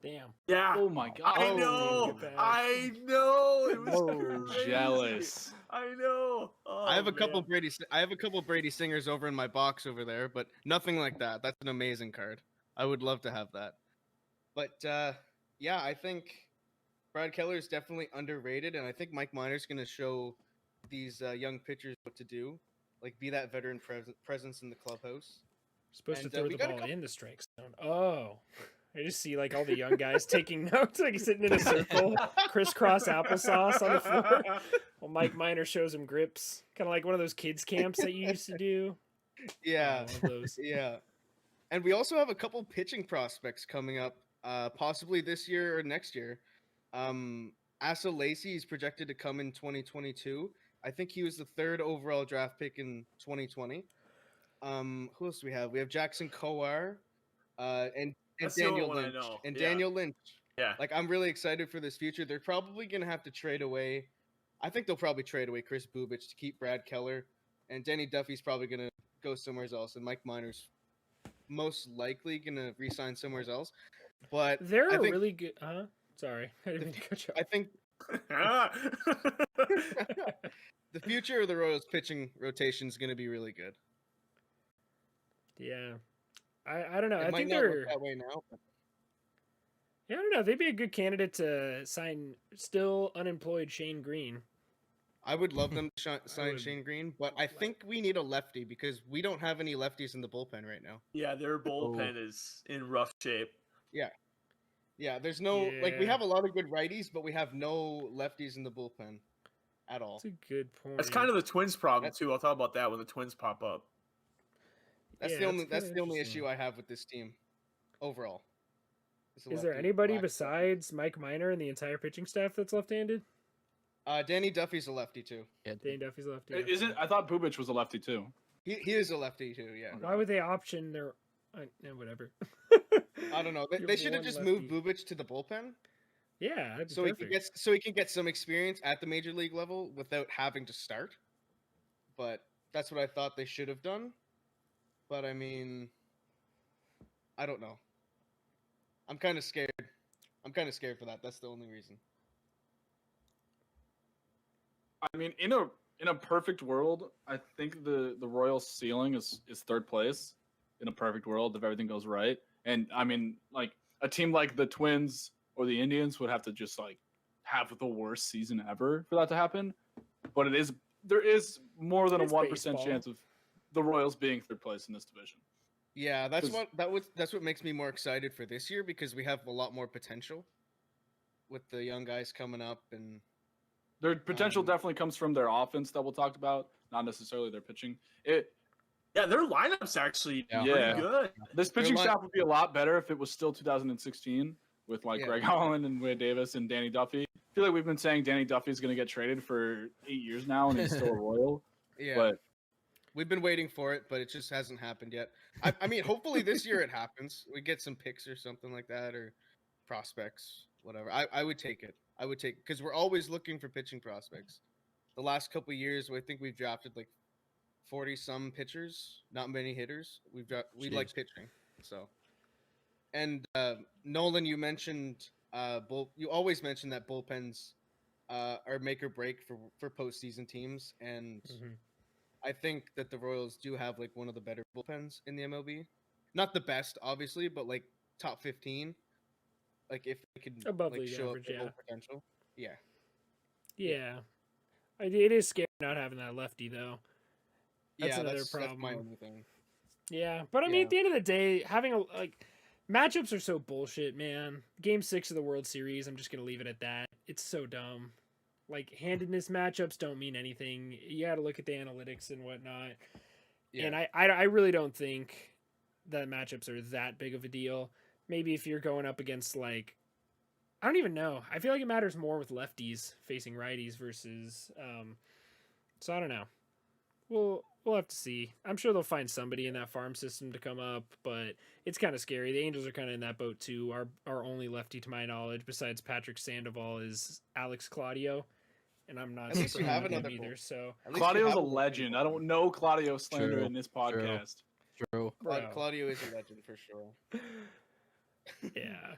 Damn. Yeah. Oh my god! I Oh, know. good bad. I know. It was Oh, crazy. jealous. I know. Oh, I have a couple man. Brady Singers over in my box over there, but nothing like that. That's an amazing card. I would love to have that. But yeah, I think Brad Keller is definitely underrated, and I think Mike Minor's going to show these young pitchers what to do, like be that veteran presence in the clubhouse. Supposed to And, throw we the got a ball couple- in the strike zone. Oh. I just see like all the young guys taking notes, like sitting in a circle, crisscross applesauce on the floor. Well, Mike Minor shows him grips, kind of like one of those kids camps that you used to do. Yeah, Oh, I love those. yeah. And we also have a couple pitching prospects coming up, possibly this year or next year. Asa Lacey is projected to come in 2022. I think he was the 3rd overall draft pick in 2020. Who else do we have? We have Jackson Kowar, and That's the only Daniel one I Lynch. know. And Yeah. Daniel Lynch. Yeah. Like, I'm really excited for this future. They're probably going to have to trade away. I think they'll probably trade away Chris Bubich to keep Brad Keller. And Danny Duffy's probably going to go somewhere else. And Mike Minor's most likely going to re-sign somewhere else. But They're I think, really good. Sorry, I didn't mean to cut you I think the future of the Royals pitching rotation is going to be really good. Yeah, I don't know. It I might think not they're. look that way now. But Yeah, I don't know. They'd be a good candidate to sign still unemployed Shane Green. I would love them to sign would Shane Green, but I think we need a lefty because we don't have any lefties in the bullpen right now. Yeah, their bullpen is in rough shape. Yeah, there's no like we Yeah. have a lot of good righties, but we have no lefties in the bullpen at all. That's a good point. That's kind of the Twins' problem That's- too. I'll talk about that when the Twins pop up. That's Yeah, the only that's that's kinda the only interesting. issue I have with this team overall. It's a Is there lefty anybody lack. besides Mike Minor and the entire pitching staff that's left-handed? Danny Duffy's a lefty too. Dane Duffy's lefty. Isn't I thought Bubich was a lefty too. He is a lefty too. Yeah. Why would they option their? Whatever. I don't know. Your They should have one just moved lefty. Bubich to the bullpen Yeah, that'd be so perfect. he can get some experience at the major league level without having to start. But that's what I thought they should have done. But I mean, I don't know. I'm kind of scared. I'm kind of scared for that. That's the only reason. I mean, in a perfect world, I think the Royals ceiling is 3rd place. In a perfect world, if everything goes right, and I mean, like a team like the Twins or the Indians would have to just like have the worst season ever for that to happen. But there is more than It's a 1% baseball. chance of the Royals being 3rd place in this division. Yeah, that's 'Cause- that's what makes me more excited for this year because we have a lot more potential with the young guys coming up and Their potential Um, definitely comes from their offense that we'll talk about, not necessarily their pitching. Yeah, their lineup's actually Yeah. pretty Yeah. good. This Their pitching line- staff would be a lot better if it was still 2016 with like Yeah. Greg Holland and Wade Davis and Danny Duffy. I feel like we've been saying Danny Duffy is going to get traded for 8 years now, and he's still a Royal. yeah, But we've been waiting for it, but it just hasn't happened yet. I mean, hopefully this year it happens. We get some picks or something like that, or prospects, whatever. I would take it. I would take because we're always looking for pitching prospects. The last couple of years, I think we've drafted like 40 some pitchers, not many hitters. We like pitching, so. And Nolan, you mentioned you always mention that bullpens are make or break for postseason teams, and Mhm. I think that the Royals do have like one of the better bullpens in the MLB. Not the best, obviously, but like top 15. Like if they could Above like league show average, up their yeah. full potential. Yeah. Yeah, it is scary not having that lefty though. That's Yeah, another that's my problem. only thing. Yeah, but I mean, Yeah. at the end of the day, having matchups are so bullshit, man. Game 6 of the World Series, I'm just gonna leave it at that. It's so dumb. Like handedness matchups don't mean anything. You got to look at the analytics and whatnot. And I really don't think that matchups are that big of a deal. Maybe if you're going up against like, I don't even know. I feel like it matters more with lefties facing righties versus. So I don't know. We'll have to see. I'm sure they'll find somebody in that farm system to come up, but it's kind of scary. The Angels are kind of in that boat too. Our only lefty, to my knowledge, besides Patrick Sandoval, is Alex Claudio, and I'm not. At least you have another either. So Claudio's a legend. I don't know Claudio slander True, in this podcast. True. Claudio is a legend for sure. Yeah.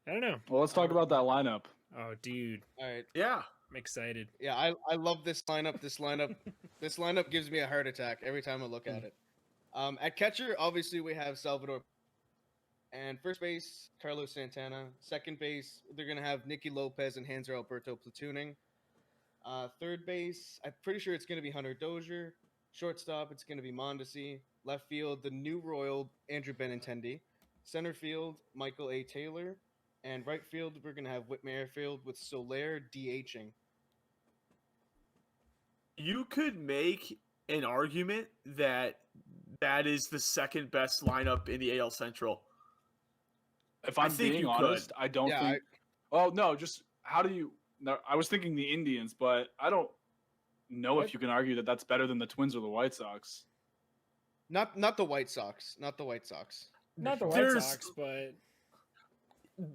I don't know. Well, let's talk about that lineup. Oh, dude. All right. Yeah. I'm excited. Yeah, I love this lineup. This lineup gives me a heart attack every time I look at it. At catcher, obviously we have Salvador, and first base Carlos Santana. Second base they're gonna have Nicky Lopez and Hanser Alberto platooning. Third base, I'm pretty sure it's gonna be Hunter Dozier. Shortstop, it's gonna be Mondesi. Left field, the new Royal Andrew Benintendi. Center field, Michael A. Taylor. And right field, we're gonna have Whit Merrifield with Soler DHing. You could make an argument that is the second best lineup in the AL Central. If I'm being honest, I don't think. Well, no, just how do you? No, I was thinking the Indians, but I don't know if you can argue that that's better than the Twins or the White Sox. Not the White Sox. Not the White Sox. Not the White Sox, but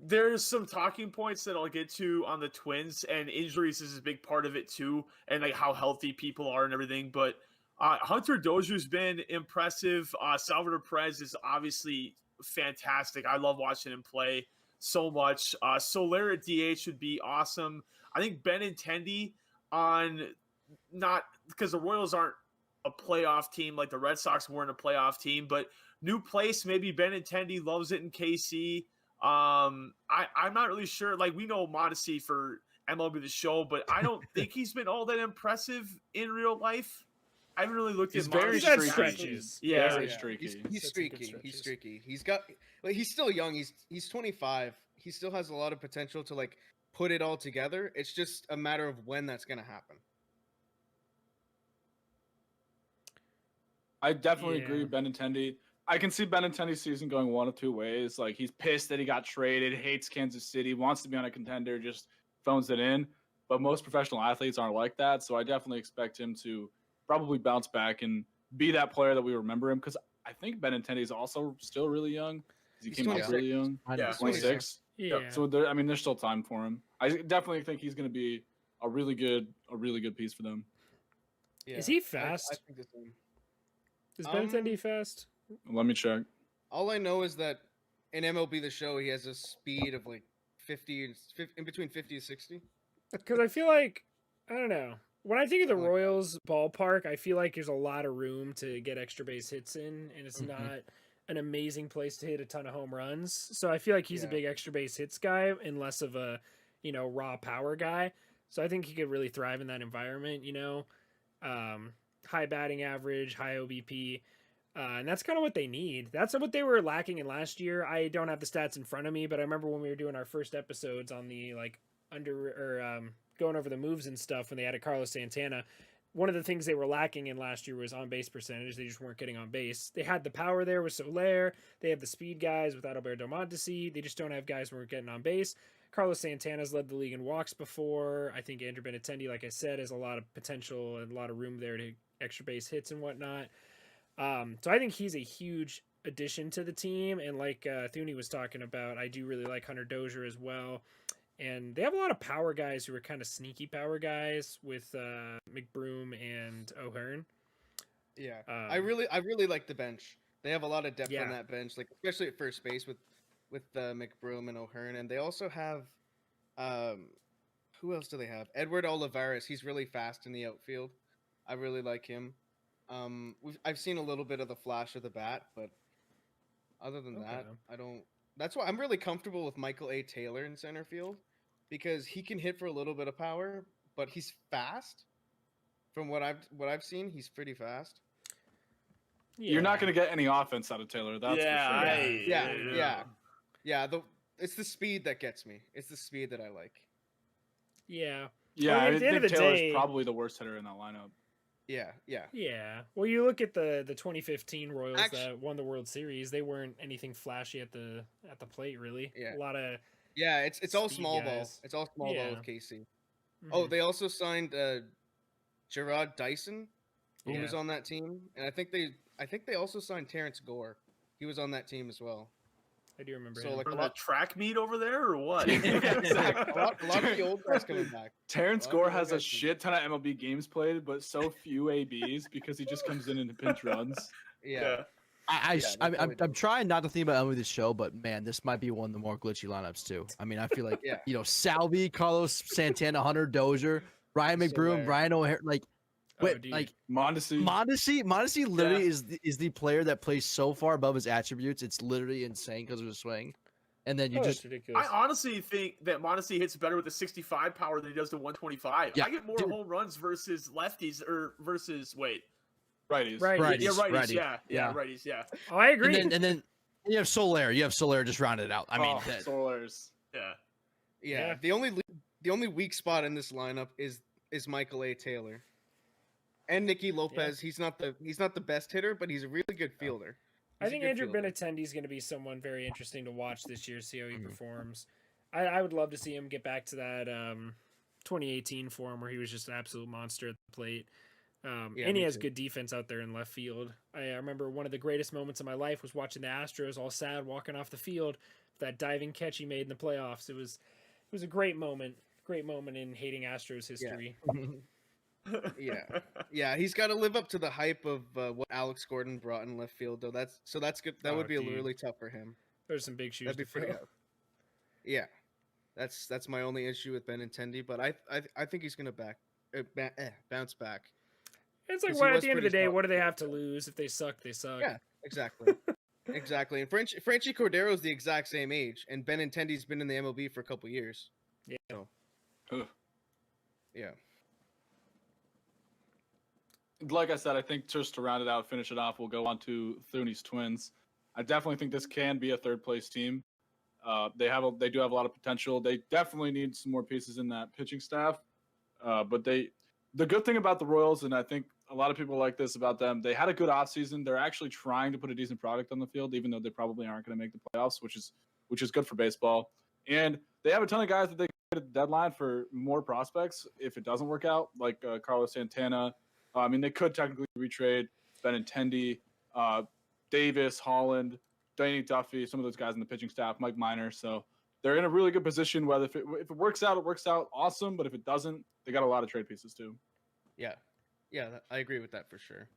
there's some talking points that I'll get to on the Twins, and injuries is a big part of it too, and like how healthy people are and everything. But Hunter Dozier's been impressive. Salvador Perez is obviously fantastic. I love watching him play so much. Soler at DH would be awesome. I think Benintendi on, not because the Royals aren't a playoff team like the Red Sox weren't a playoff team, but new place, maybe Benintendi loves it in KC. I'm not really sure. Like, we know Mondesi for MLB The Show, but I don't think he's been all that impressive in real life. I haven't really looked at very Mondesi. stretches. Yeah, very streaky. He's streaky. He's streaky. He's got, like, he's still young. He's 25. He still has a lot of potential to like put it all together. It's just a matter of when that's gonna happen. I definitely agree with Benintendi. I can see Benintendi's season going one of two ways. Like, he's pissed that he got traded, hates Kansas City, wants to be on a contender, just phones it in. But most professional athletes aren't like that, so I definitely expect him to probably bounce back and be that player that we remember him. Because I think Benintendi is also still really young. He came out really young. Yeah, 26. Yeah. So there's still time for him. I definitely think he's going to be a really good piece for them. Yeah, Is he fast? I think the same. Is Benintendi fast? Let me check. All I know is that in MLB The Show, he has a speed of like 50, in between 50 and 60. Because I feel like, I don't know. When I think of the Royals ballpark, I feel like there's a lot of room to get extra base hits in, and it's not an amazing place to hit a ton of home runs. So I feel like he's a big extra base hits guy and less of a, raw power guy. So I think he could really thrive in that environment, high batting average, high OBP. And that's kind of what they need. That's what they were lacking in last year. I don't have the stats in front of me, but I remember when we were doing our first episodes on the going over the moves and stuff when they added Carlos Santana. One of the things they were lacking in last year was on base percentage. They just weren't getting on base. They had the power there with Soler. They have the speed guys with Alberto Mondesi. They just don't have guys who are getting on base. Carlos Santana's led the league in walks before. I think Andrew Benintendi, like I said, has a lot of potential and a lot of room there to extra base hits and whatnot. So I think he's a huge addition to the team. And like Thuuuuney was talking about, I do really like Hunter Dozier as well. And they have a lot of power guys who are kind of sneaky power guys with McBroom and O'Hearn. Yeah, I really like the bench. They have a lot of depth on that bench, like especially at first base with McBroom and O'Hearn. And they also have who else do they have? Edward Olivares. He's really fast in the outfield. I really like him. I've seen a little bit of the flash of the bat, but other than that, I don't. That's why I'm really comfortable with Michael A. Taylor in center field, because he can hit for a little bit of power, but he's fast. From what I've seen, he's pretty fast. Yeah. You're not going to get any offense out of Taylor. That's for sure. Yeah. It's the speed that gets me. It's the speed that I like. Yeah. Yeah, Well, I at the end think of the Taylor's day, probably the worst hitter in that lineup. Yeah. Yeah. Well, you look at the 2015 Royals that won the World Series. They weren't anything flashy at the plate, really. Yeah. A lot of it's all small ball. guys. It's all small ball Yeah. with KC. Oh, Mhm. they also signed Gerard Dyson, who Yeah. was on that team, and I think they also signed Terrence Gore. He was on that team as well. I do remember So him. like From the track meet over there, or what? exactly. A lot of the old guys coming back. Terrence Well, Gore I mean, has a okay. shit ton of MLB games played, but so few ABs because he just comes in and pinch runs. Yeah. I'm trying not to think about this show, but man, this might be one of the more glitchy lineups too. I mean, I feel like Salvi, Carlos Santana, Hunter Dozier, Ryan McBroom, Ryan O'Hare, Mondesi literally is the player that plays so far above his attributes. It's literally insane because of his swing. And then It's ridiculous. I honestly think that Mondesi hits better with the 65 power than he does the 125. Yeah, I get more home runs versus lefties or versus Righties. righties. Yeah, righties. Yeah. Oh, I agree. And then you have Soler. You have Soler just rounded out. I mean, Solars. Yeah. The only weak spot in this lineup is Michael A. Taylor. And Nicky Lopez. He's not the best hitter, but he's a really good fielder. I think Andrew Benintendi is going to be someone very interesting to watch this year, see how he performs. I would love to see him get back to that 2018 form where he was just an absolute monster at the plate. And he has good defense out there in left field. I remember one of the greatest moments of my life was watching the Astros all sad walking off the field. That diving catch he made in the playoffs. It was a great moment in hating Astros history. Yeah, he's got to live up to the hype of what Alex Gordon brought in left field, though. That's good. That would be really tough for him. There's some big shoes. That'd be pretty tough. Yeah, that's my only issue with Benintendi, but I think he's gonna bounce back. It's like, well, at the end of the day, what do they have to lose? If they suck, they suck. Yeah, exactly. Exactly. And Franchy Cordero is the exact same age, and Benintendi's been in the MLB for a couple years. Yeah. So, yeah. Like I said, I think just to round it out, finish it off, we'll go on to Thuuuuney's Twins. I definitely think this can be a third place team. They do have a lot of potential. They definitely need some more pieces in that pitching staff. But the good thing about the Royals, and I think a lot of people like this about them, they had a good offseason. They're actually trying to put a decent product on the field, even though they probably aren't going to make the playoffs, which is good for baseball. And they have a ton of guys that they get at the deadline for more prospects if it doesn't work out, like Carlos Santana. I mean, they could technically retrade Benintendi, Davis, Holland, Danny Duffy, some of those guys in the pitching staff, Mike Minor. So they're in a really good position. Whether if it works out, it works out awesome. But if it doesn't, they got a lot of trade pieces too. Yeah, I agree with that for sure.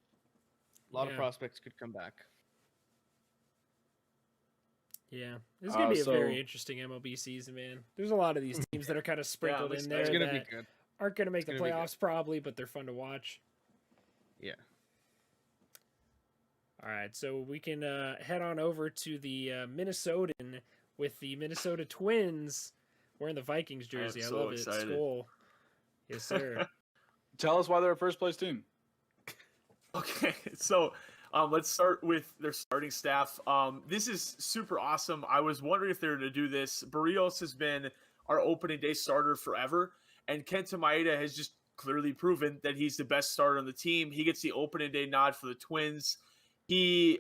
A lot of prospects could come back. Yeah, this is gonna be a very interesting MLB season, man. There's a lot of these teams that are kind of sprinkled in there. It's gonna be good. Aren't gonna make the playoffs probably, but they're fun to watch. Yeah. All right, so we can head on over to the Minnesotan with the Minnesota Twins wearing the Vikings jersey. I love it. Skull. Yes, sir. Tell us why they're a first place team. Okay, so let's start with their starting staff. This is super awesome. I was wondering if they were to do this. Barrios has been our opening day starter forever, and Kenta Maeda has just clearly proven that he's the best starter on the team. He gets the opening day nod for the Twins. He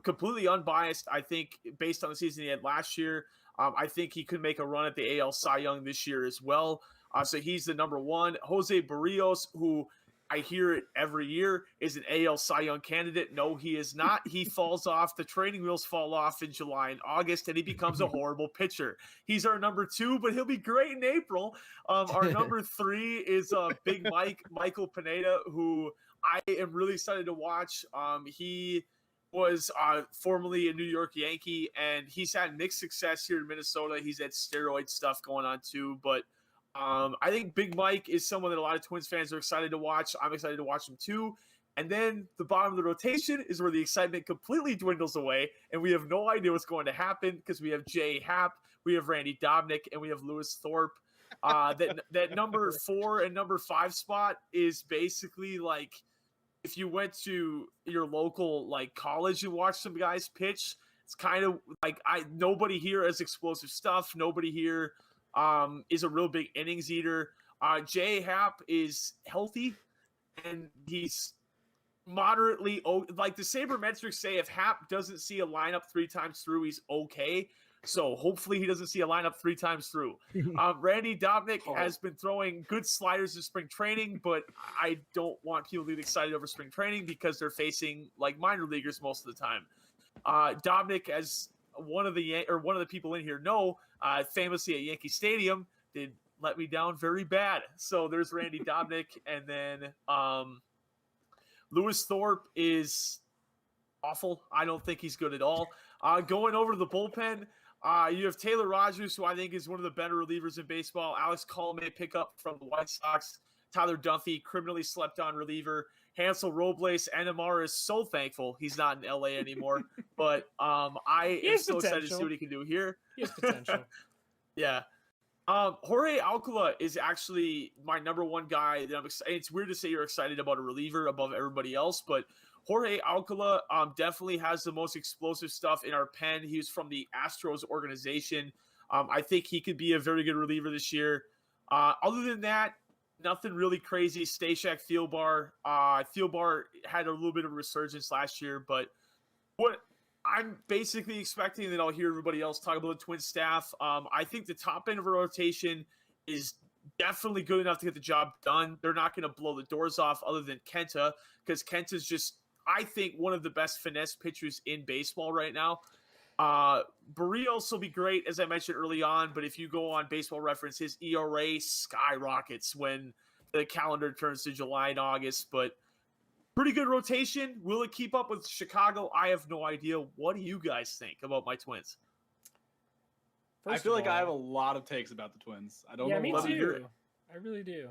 completely unbiased, I think, based on the season he had last year. I think he could make a run at the AL Cy Young this year as well. So he's the number one. Jose Barrios, who I hear it every year, is an AL Cy Young candidate. No, he is not. He falls off. The training wheels fall off in July and August, and he becomes a horrible pitcher. He's our number two, but he'll be great in April. Our number three is Big Michael Pineda, who I am really excited to watch. He was formerly a New York Yankee, and he's had mixed success here in Minnesota. He's had steroid stuff going on too, but I think Big Mike is someone that a lot of Twins fans are excited to watch. I'm excited to watch him too. And then the bottom of the rotation is where the excitement completely dwindles away, and we have no idea what's going to happen because we have Jay Happ, we have Randy Dobnik, and we have Lewis Thorpe. That number 4 and number 5 spot is basically like if you went to your local like college and watched some guys pitch. It's kind of like nobody here has explosive stuff. Nobody here is a real big innings eater. Jay Happ is healthy. and he's moderately like the sabermetrics say if Hap doesn't see a lineup 3 times through, he's okay. So hopefully he doesn't see a lineup 3 times through. Randy Dobnik has been throwing good sliders in spring training, but I don't want people to get excited over spring training because they're facing like minor leaguers most of the time. Dobnik, as one of the people in here know, famously at Yankee Stadium, did let me down very bad. So there's Randy Dobnik, and then Lewis Thorpe is awful. I don't think he's good at all. Going over to the bullpen, you have Taylor Rogers, who I think is one of the better relievers in baseball. Alex Colomé pickup from the White Sox. Tyler Duffy, criminally slept on reliever. Hansel Robles, NMR is so thankful he's not in LA anymore. But I am so excited to see what he can do here. He has potential. Yeah. Jorge Alcala is actually my number one guy that I'm excited. It's weird to say you're excited about a reliever above everybody else, but Jorge Alcala definitely has the most explosive stuff in our pen. He was from the Astros organization. I think he could be a very good reliever this year. Other than that, nothing really crazy. Stashak Thielbar. Thielbar had a little bit of a resurgence last year, but what I'm basically expecting that I'll hear everybody else talk about the Twins staff. I think the top end of a rotation is definitely good enough to get the job done. They're not going to blow the doors off other than Kenta, because Kenta's just, I think, one of the best finesse pitchers in baseball right now. Barrios will be great, as I mentioned early on, but if you go on Baseball Reference, his ERA skyrockets when the calendar turns to July and August, but pretty good rotation. Will it keep up with Chicago? I have no idea. What do you guys think about my Twins? I feel like I have a lot of takes about the Twins. I don't know. Yeah, me too. I really do.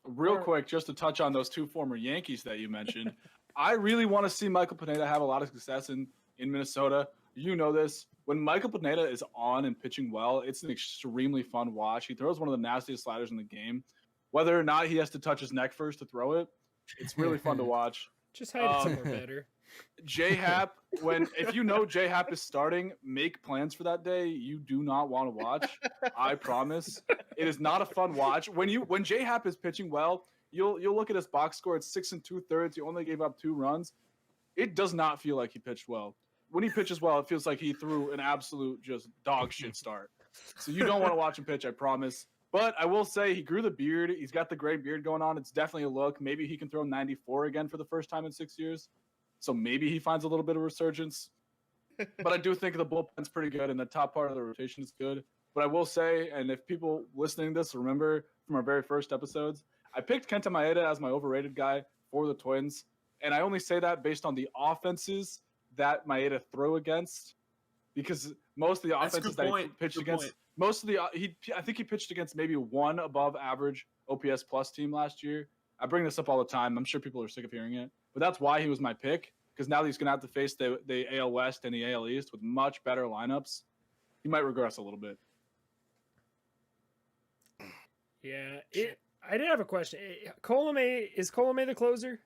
Real quick, just to touch on those 2 former Yankees that you mentioned, I really want to see Michael Pineda have a lot of success in Minnesota. You know this. When Michael Pineda is on and pitching well, it's an extremely fun watch. He throws one of the nastiest sliders in the game. Whether or not he has to touch his neck first to throw it, it's really fun to watch. Just hide it somewhere better. J-Hap, if you know J-Hap is starting, make plans for that day. You do not want to watch. I promise. It is not a fun watch. When J-Hap is pitching well, you'll look at his box score. It's 6 2/3. He only gave up 2 runs. It does not feel like he pitched well. When he pitches well, it feels like he threw an absolute just dog shit start. So you don't want to watch him pitch, I promise. But I will say he grew the beard. He's got the gray beard going on. It's definitely a look. Maybe he can throw 94 again for the first time in 6 years. So maybe he finds a little bit of resurgence. But I do think the bullpen's pretty good, and the top part of the rotation is good. But I will say, and if people listening to this remember from our very first episodes, I picked Kenta Maeda as my overrated guy for the Twins. And I only say that based on the offenses that Maeda threw against. Because most of the offenses that he pitched against, I think he pitched against maybe 1 above average OPS plus team last year. I bring this up all the time. I'm sure people are sick of hearing it, but that's why he was my pick. Because now he's going to have to face the AL West and the AL East with much better lineups. He might regress a little bit. Yeah, I did have a question. Is Colomé the closer?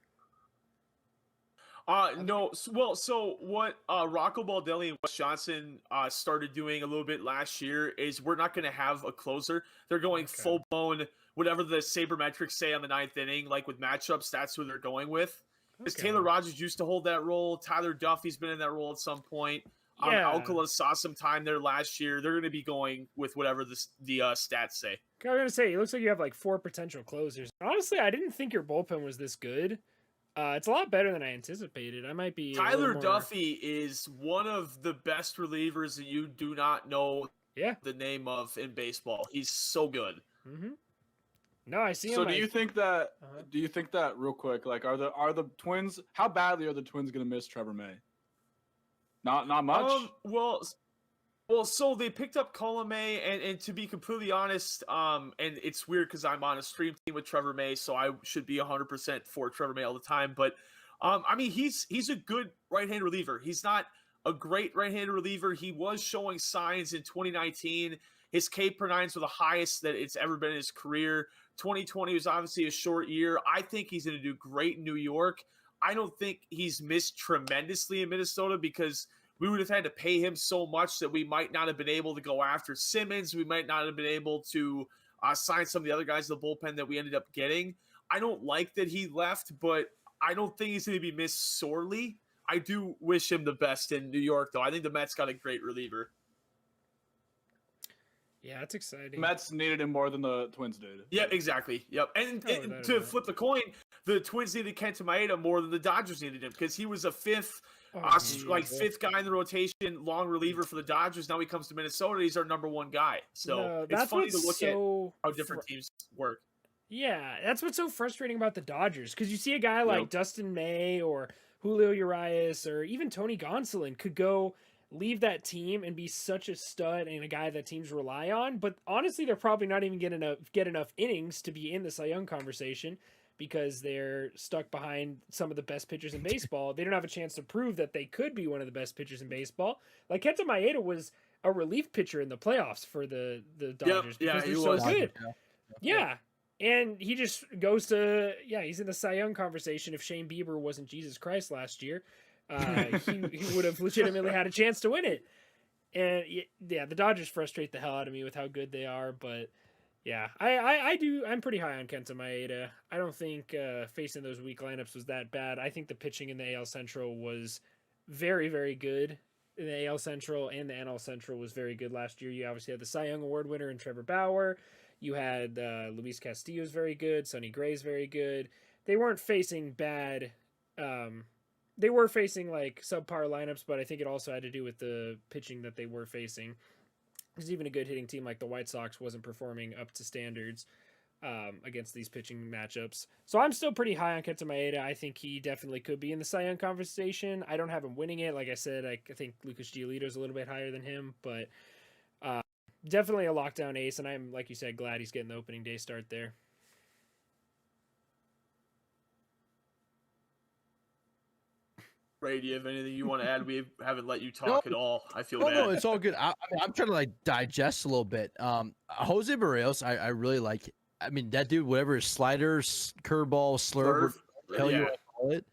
No. Well, so what Rocco Baldelli and Wes Johnson started doing a little bit last year is we're not going to have a closer. They're going full blown, whatever the sabermetrics say on the 9th inning, like with matchups, that's who they're going with. Because Taylor Rogers used to hold that role. Tyler Duffy's been in that role at some point. Alcala saw some time there last year. They're going to be going with whatever the stats say. I was going to say, it looks like you have like 4 potential closers. Honestly, I didn't think your bullpen was this good. It's a lot better than I anticipated. I might be. Tyler Duffy is one of the best relievers that you do not know the name of in baseball. He's so good. Mm-hmm. No, I see him. So do you think that? Do you think that real quick? Like, are the Twins? How badly are the Twins going to miss Trevor May? Not much. Well, so they picked up Colomé, and to be completely honest, and it's weird because I'm on a stream team with Trevor May, so I should be 100% for Trevor May all the time. But I mean, he's a good right-hand reliever. He's not a great right-handed reliever. He was showing signs in 2019. His K per nines were the highest that it's ever been in his career. 2020 was obviously a short year. I think he's going to do great in New York. I don't think he's missed tremendously in Minnesota because we would have had to pay him so much that we might not have been able to go after Simmons. We might not have been able to sign some of the other guys in the bullpen that we ended up getting. I don't like that he left, but I don't think he's going to be missed sorely. I do wish him the best in New York, though. I think the Mets got a great reliever. Yeah, it's exciting. Mets needed him more than the Twins did. Yeah, exactly. Yep. And to flip the coin, the Twins needed Kenta Maeda more than the Dodgers needed him because he was a fifth guy in the rotation, long reliever for the Dodgers. Now he comes to Minnesota. He's our number one guy. So it's funny to look at how different teams work. Yeah, that's what's so frustrating about the Dodgers because you see a guy like Dustin May or Julio Urias or even Tony Gonsolin could go leave that team and be such a stud and a guy that teams rely on. But honestly, they're probably not even get enough innings to be in the Cy Young conversation because they're stuck behind some of the best pitchers in baseball. They don't have a chance to prove that they could be one of the best pitchers in baseball. Like Kenta Maeda was a relief pitcher in the playoffs for the Dodgers because they're so good. Yeah. And he just goes to, he's in the Cy Young conversation. If Shane Bieber wasn't Jesus Christ last year, he would have legitimately had a chance to win it. And the Dodgers frustrate the hell out of me with how good they are. But yeah, I'm pretty high on Kenta Maeda. I don't think facing those weak lineups was that bad. I think the pitching in the AL Central was very, very good. In the AL Central and the NL Central was very good last year. You obviously had the Cy Young Award winner in Trevor Bauer. You had Luis Castillo's very good. Sonny Gray's very good. They weren't facing bad. They were facing like subpar lineups, but I think it also had to do with the pitching that they were facing. Because even a good hitting team like the White Sox wasn't performing up to standards against these pitching matchups. So I'm still pretty high on Kenta Maeda. I think he definitely could be in the Cy Young conversation. I don't have him winning it. Like I said, I think Lucas Giolito's a little bit higher than him, but definitely a lockdown ace, and I'm, like you said, glad he's getting the opening day start there. Ray, do you have anything you want to add? We haven't let you talk at all. I feel bad. No, it's all good. I'm trying to like digest a little bit. Jose Barrios, I really like. I mean, that dude, whatever his sliders, curveball, slurve, hell you want to call it,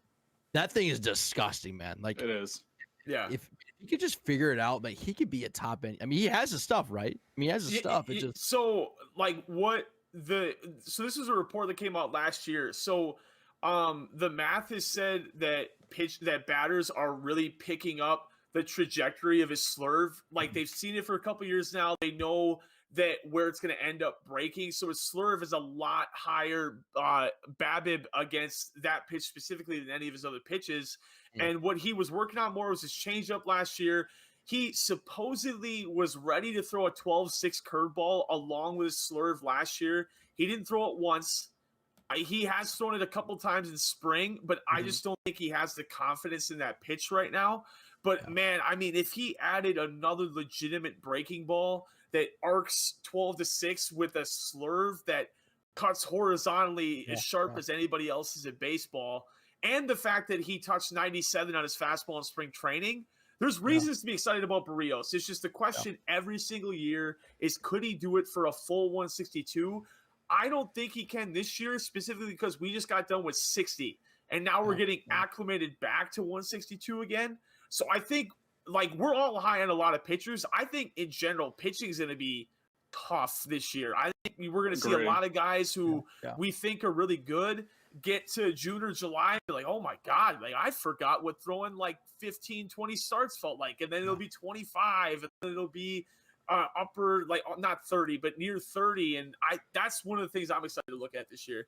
that thing is disgusting, man. Like it is. Yeah. If he could just figure it out, like he could be a top end. I mean, he has the stuff, right? I mean, he has the stuff. It just so this is a report that came out last year. So the math has said that batters are really picking up the trajectory of his slurve. Like they've seen it for a couple years now. They know that where it's going to end up breaking. So his slurve is a lot higher BABIP against that pitch specifically than any of his other pitches. And what he was working on more was his changeup last year. He supposedly was ready to throw a 12-6 curveball along with his slurve last year. He didn't throw it once. He has thrown it a couple times in spring, but I just don't think he has the confidence in that pitch right now. But, man, I mean, if he added another legitimate breaking ball that arcs 12-6 with a slurve that cuts horizontally as sharp as anybody else's in baseball, and the fact that he touched 97 on his fastball in spring training, there's reasons to be excited about Barrios. It's just the question every single year is, could he do it for a full 162? I don't think he can this year, specifically because we just got done with 60, and now we're getting acclimated back to 162 again. So I think, like, we're all high on a lot of pitchers. I think, in general, pitching is going to be tough this year. I think we're going to see a lot of guys who we think are really good get to June or July and be like, oh, my God, like, I forgot what throwing, like, 15, 20 starts felt like. And then it'll be 25, and then it'll be upper, like, not 30, but near 30. And that's one of the things I'm excited to look at this year.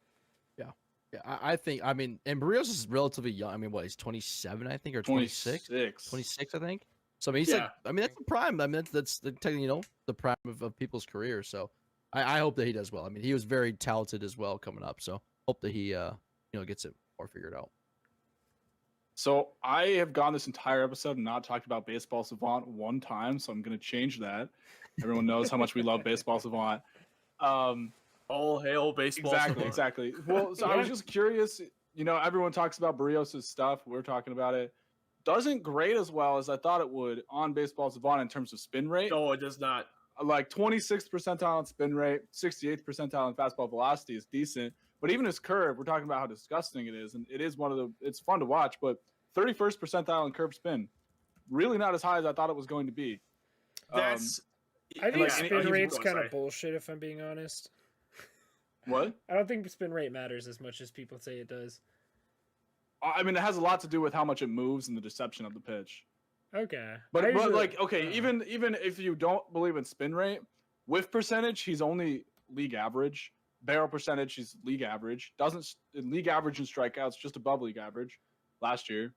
Yeah, I think, I mean, and Barrios is relatively young. I mean, what, he's 27, I think, or 26? 26, I think. So, I mean, he's like, I mean, that's the prime. I mean, that's the technically, you know, the prime of people's career. So, I hope that he does well. I mean, he was very talented as well coming up. So, hope that he, gets it more figured out. So, I have gone this entire episode and not talked about Baseball Savant one time. So, I'm going to change that. Everyone knows how much we love Baseball Savant. All hail baseball. Exactly. Well, so I was just curious. You know, everyone talks about Barrios' stuff. We're talking about it. Doesn't grade as well as I thought it would on Baseball Savant in terms of spin rate. No, it does not. Like 26th percentile in spin rate, 68th percentile in fastball velocity is decent. But even his curve, we're talking about how disgusting it is. And it is it's fun to watch, but 31st percentile in curve spin, really not as high as I thought it was going to be. I think spin rate's kind of bullshit, if I'm being honest. What? I don't think spin rate matters as much as people say it does. I mean, it has a lot to do with how much it moves and the deception of the pitch. Okay. But like, okay, even if you don't believe in spin rate, whiff percentage, he's only league average. Barrel percentage, he's league average. League average in strikeouts, just above league average last year.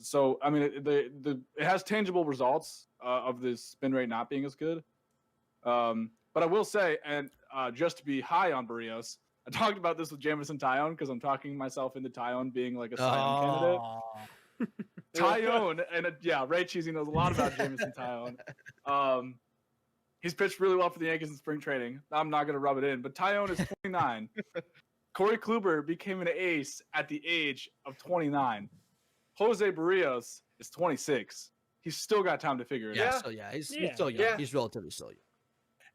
So I mean, it has tangible results of this spin rate not being as good. But I will say, and just to be high on Barrios, I talked about this with Jamison Tyone because I'm talking myself into Tyone being like a Cy Young candidate. Tyone, and RayCheesy knows a lot about Jamison Tyone. He's pitched really well for the Yankees in spring training. I'm not going to rub it in, but Tyone is 29. Corey Kluber became an ace at the age of 29. Jose Barrios is 26. He's still got time to figure it out. He's still young. He's relatively still young.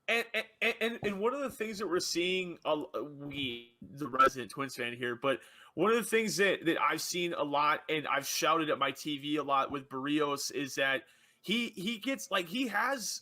And one of the things that we're seeing, the resident Twins fan here, but one of the things that I've seen a lot, and I've shouted at my TV a lot with Barrios, is that he gets, like, he has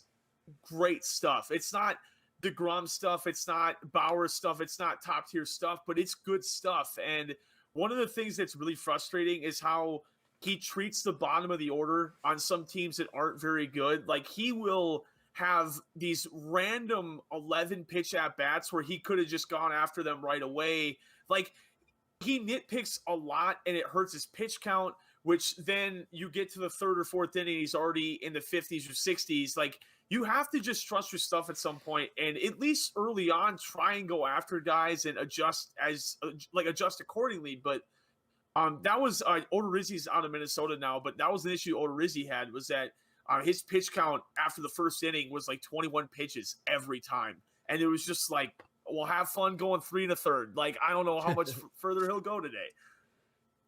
great stuff. It's not DeGrom stuff. It's not Bauer stuff. It's not top tier stuff, but it's good stuff. And one of the things that's really frustrating is how he treats the bottom of the order on some teams that aren't very good. Like, he will have these random 11 pitch at bats where he could have just gone after them right away. Like, he nitpicks a lot and it hurts his pitch count, which then you get to the third or fourth inning, he's already in the 50s or 60s. Like, you have to just trust your stuff at some point, and at least early on, try and go after guys and adjust accordingly. But that was Odorizzi's out of Minnesota now, but that was an issue Odorizzi had, was that his pitch count after the first inning was like 21 pitches every time. And it was just like, well, have fun going 3 1/3. Like, I don't know how much further he'll go today.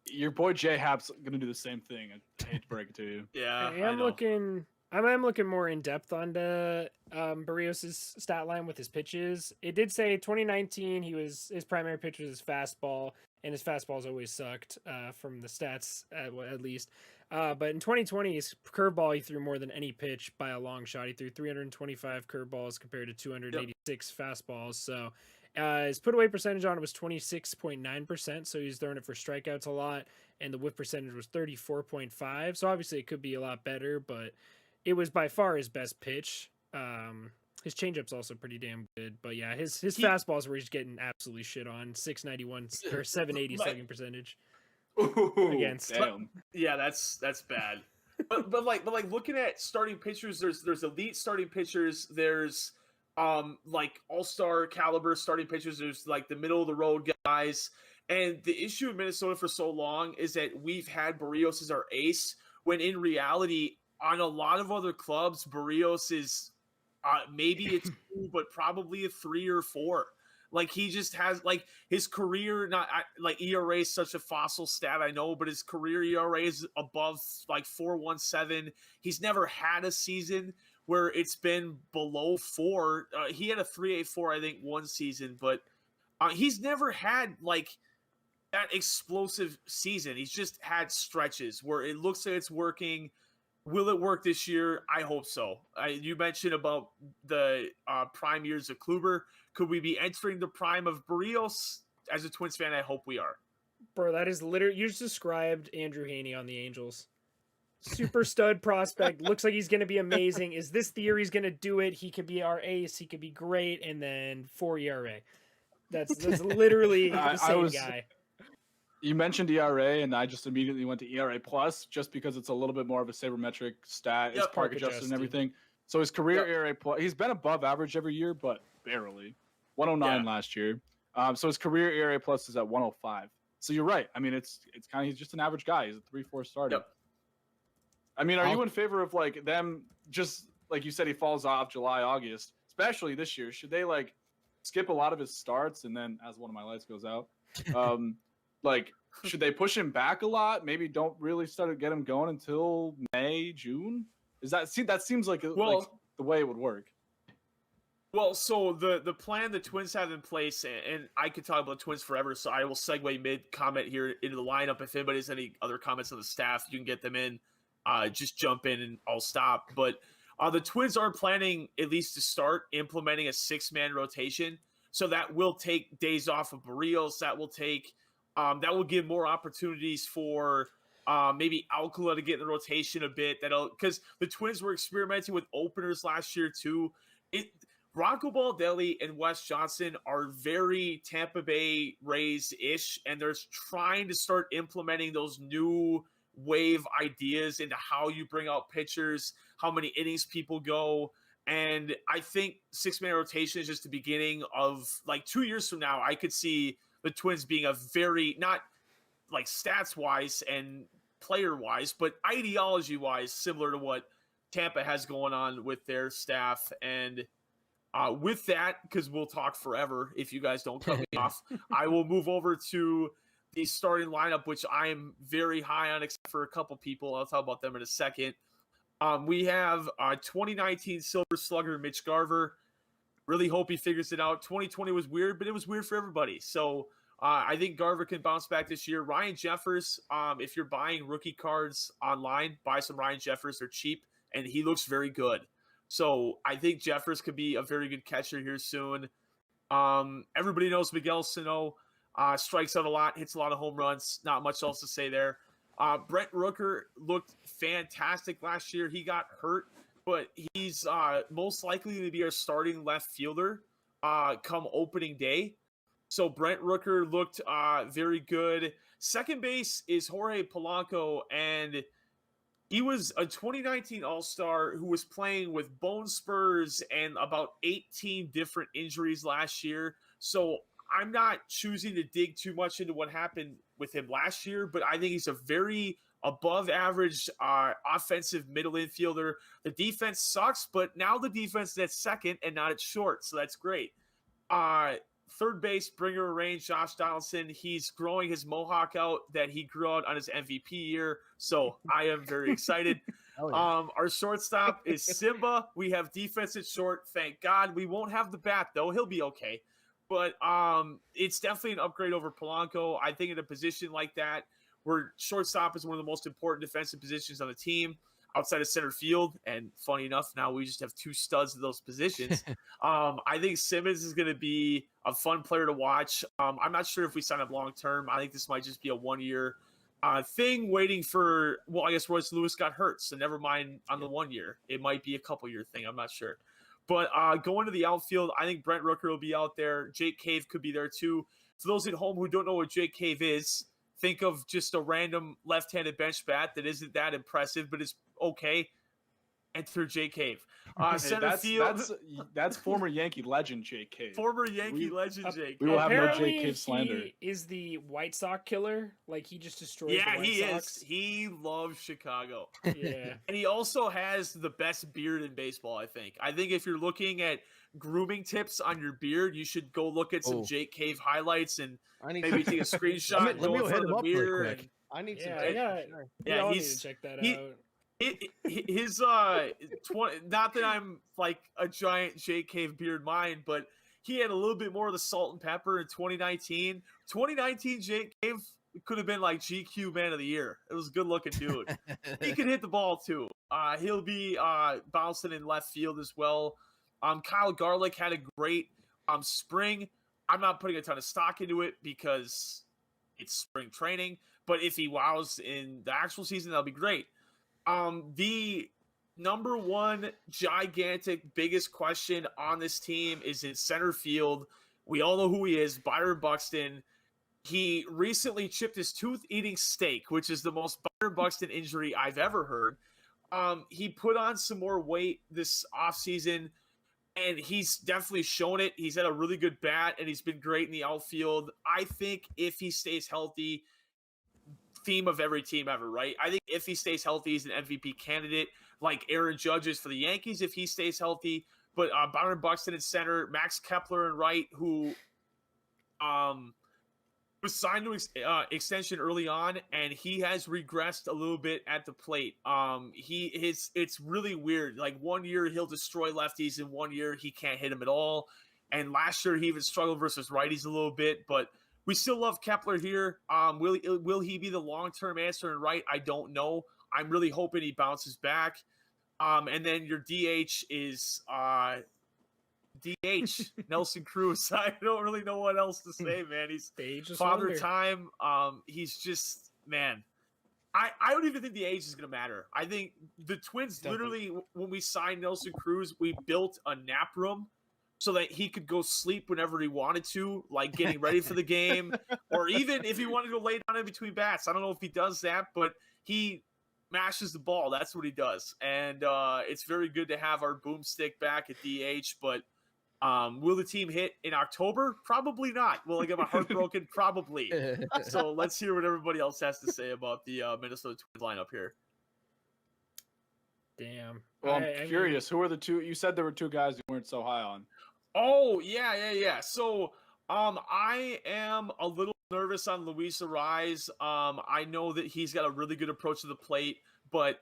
Your boy J Hap's going to do the same thing. I hate to break it to you. Yeah, I am looking more in depth onto Barrios' stat line with his pitches. It did say 2019 his primary pitch was his fastball, and his fastballs always sucked from the stats at least. But in 2020, his curveball, he threw more than any pitch by a long shot. He threw 325 curveballs compared to 286 fastballs. So his put away percentage on it was 26.9%. So he's throwing it for strikeouts a lot, and the whiff percentage was 34.5. So obviously it could be a lot better, but it was by far his best pitch. His changeup's also pretty damn good, but yeah, his fastballs were just getting absolutely shit on. 691 or 780 slugging percentage. Against. Damn. Yeah, that's bad. but like looking at starting pitchers, there's elite starting pitchers. There's like all-star caliber starting pitchers. There's like the middle of the road guys. And the issue in Minnesota for so long is that we've had Barrios as our ace, when in reality, on a lot of other clubs, Barrios is maybe a 2, but probably a 3 or 4. Like, he just has, like, his career, like, ERA is such a fossil stat, I know, but his career ERA is above, like, 4.17. He's never had a season where it's been below 4. He had a 3.84, I think, one season, but he's never had, like, that explosive season. He's just had stretches where it looks like it's working. Will it work this year? I hope so. You mentioned about the prime years of Kluber. Could we be entering the prime of Barrios? As a Twins fan, I hope we are. Bro, that is literally, you just described Andrew Haney on the Angels. Super stud prospect. Looks like he's going to be amazing. Is this the year he's going to do it? He could be our ace. He could be great. And then 4 ERA. That's literally the same guy. You mentioned ERA, and I just immediately went to ERA plus, just because it's a little bit more of a sabermetric stat. It's park adjusted and everything. So his career ERA plus, he's been above average every year, but barely. 109 last year. So his career ERA plus is at 105. So you're right. I mean, it's kind of, he's just an average guy. He's a 3-4 starter. Yep. I mean, are you in favor of, like, them just, like you said, he falls off July, August, especially this year? Should they, like, skip a lot of his starts, and then as one of my lights goes out, like, should they push him back a lot? Maybe don't really start to get him going until May, June? That seems like, like the way it would work. Well, so the plan the Twins have in place, and I could talk about Twins forever, so I will segue mid-comment here into the lineup. If anybody has any other comments on the staff, you can get them in. Just jump in and I'll stop. But the Twins are planning, at least to start, implementing a 6-man rotation. So that will take days off of Barrios. That will give more opportunities for maybe Alcala to get in the rotation a bit. Because the Twins were experimenting with openers last year too. Rocco Baldelli and Wes Johnson are very Tampa Bay Rays-ish, and they're trying to start implementing those new wave ideas into how you bring out pitchers, how many innings people go. And I think 6-man rotation is just the beginning of, like, 2 years from now, I could see the Twins being a very, not like stats-wise and player-wise, but ideology-wise, similar to what Tampa has going on with their staff. And with that, because we'll talk forever if you guys don't cut me off, I will move over to the starting lineup, which I am very high on, except for a couple people. I'll talk about them in a second. We have 2019 Silver Slugger Mitch Garver. Really hope he figures it out. 2020 was weird, but it was weird for everybody. So I think Garver can bounce back this year. Ryan Jeffers, if you're buying rookie cards online, buy some Ryan Jeffers. They're cheap, and he looks very good. So I think Jeffers could be a very good catcher here soon. Everybody knows Miguel Sano strikes out a lot, hits a lot of home runs. Not much else to say there. Brent Rooker looked fantastic last year. He got hurt, but he's most likely to be our starting left fielder come opening day. So Brent Rooker looked very good. Second base is Jorge Polanco, and he was a 2019 All-Star who was playing with bone spurs and about 18 different injuries last year. So I'm not choosing to dig too much into what happened with him last year, but I think he's a very above average offensive middle infielder. The defense sucks, but now the defense is at second and not at short, so that's great. Third base, bringer of range, Josh Donaldson. He's growing his mohawk out that he grew out on his MVP year, so I am very excited. Yeah. Our shortstop is Simba. We have defense at short. Thank God. We won't have the bat, though. He'll be okay. But it's definitely an upgrade over Polanco. I think in a position like that, where shortstop is one of the most important defensive positions on the team outside of center field, and funny enough, now we just have two studs of those positions. I think Simmons is going to be a fun player to watch. I'm not sure if we sign up long-term. I think this might just be a one-year thing waiting for, well, I guess Royce Lewis got hurt, so never mind on the 1 year. It might be a couple-year thing. I'm not sure. But going to the outfield, I think Brent Rooker will be out there. Jake Cave could be there too. For those at home who don't know what Jake Cave is, think of just a random left-handed bench bat that isn't that impressive, but is okay. Enter Jake Cave. Center field. That's former Yankee legend Jake Cave. Former Yankee legend Jake Cave. We will have no Jake Cave slander. He is the White Sox killer. Like, he just destroys the White Sox. Is. He loves Chicago. Yeah. And he also has the best beard in baseball, I think. I think if you're looking at grooming tips on your beard, you should go look at some Jake Cave highlights and maybe take a screenshot. Let me hit him up real quick. I need some. We all need to check that out. His not that I'm like a giant Jake Cave beard mind, but he had a little bit more of the salt and pepper in 2019. 2019 Jake Cave could have been like GQ Man of the Year. It was a good looking dude. He could hit the ball too. He'll be bouncing in left field as well. Kyle Garlick had a great spring. I'm not putting a ton of stock into it because it's spring training, but if he wows in the actual season, that'll be great. The number one gigantic biggest question on this team is in center field. We all know who he is, Byron Buxton. He recently chipped his tooth eating steak, which is the most Byron Buxton injury I've ever heard. He put on some more weight this offseason, and he's definitely shown it. He's had a really good bat, and he's been great in the outfield. I think if he stays healthy, theme of every team ever, right? I think if he stays healthy, he's an MVP candidate, like Aaron Judge is for the Yankees if he stays healthy. But Byron Buxton in center, Max Kepler in right, who was signed to extension early on, and he has regressed a little bit at the plate. It's really weird. Like 1 year he'll destroy lefties, in 1 year he can't hit them at all. And last year he even struggled versus righties a little bit, but we still love Kepler here. Will he be the long-term answer in right? I don't know. I'm really hoping he bounces back. And then your DH is DH Nelson Cruz. I don't really know what else to say, man. He's father time. He's just, man. I don't even think the age is going to matter. I think the Twins literally, when we signed Nelson Cruz, we built a nap room so that he could go sleep whenever he wanted to, like getting ready for the game, or even if he wanted to lay down in between bats. I don't know if he does that, but he mashes the ball. That's what he does. And it's very good to have our boomstick back at DH, but will the team hit in October? Probably not. Will I get my heart broken? Probably. So let's hear what everybody else has to say about the Minnesota Twins lineup here. Damn. Well, I'm curious. Who are the two? You said there were two guys you weren't so high on. Oh, yeah. So I am a little nervous on Luis Arraez. I know that he's got a really good approach to the plate, but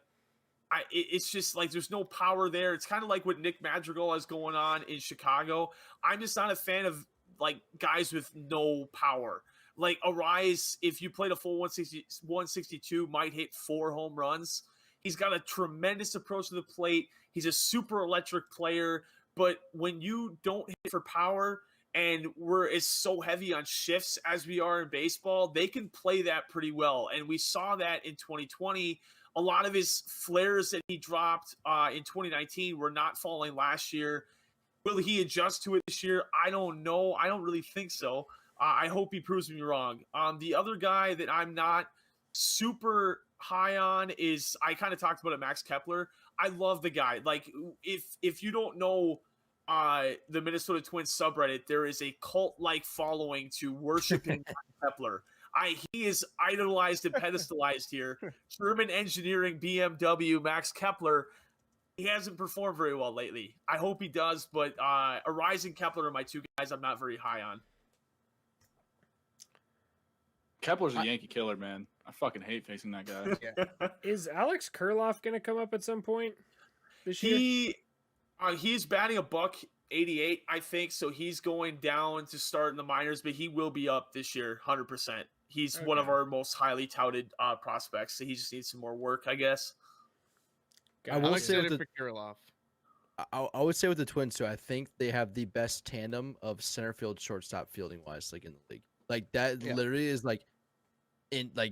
it's just like there's no power there. It's kind of like what Nick Madrigal has going on in Chicago. I'm just not a fan of like guys with no power. Like Arraez, if you played a full 162, might hit 4 home runs. He's got a tremendous approach to the plate. He's a super electric player. But when you don't hit for power and we're so heavy on shifts as we are in baseball, they can play that pretty well. And we saw that in 2020. A lot of his flares that he dropped in 2019 were not falling last year. Will he adjust to it this year? I don't know. I don't really think so. I hope he proves me wrong. The other guy that I'm not super high on is, I kind of talked about it, Max Kepler. I love the guy. Like, if you don't know the Minnesota Twins subreddit, there is a cult-like following to worshiping Max Kepler. He is idolized and pedestalized here. German engineering BMW, Max Kepler. He hasn't performed very well lately. I hope he does, but Arraez and Kepler are my two guys I'm not very high on. Kepler's a Yankee killer, man. I fucking hate facing that guy. Yeah. Is Alex Kurloff going to come up at some point this year? He's batting $188, I think, so he's going down to start in the minors, but he will be up this year, 100%. He's one of our most highly touted prospects, so he just needs some more work, I guess. I will say with I would say with the Twins too, I think they have the best tandem of center field, shortstop, fielding wise, like in the league. Like that literally is like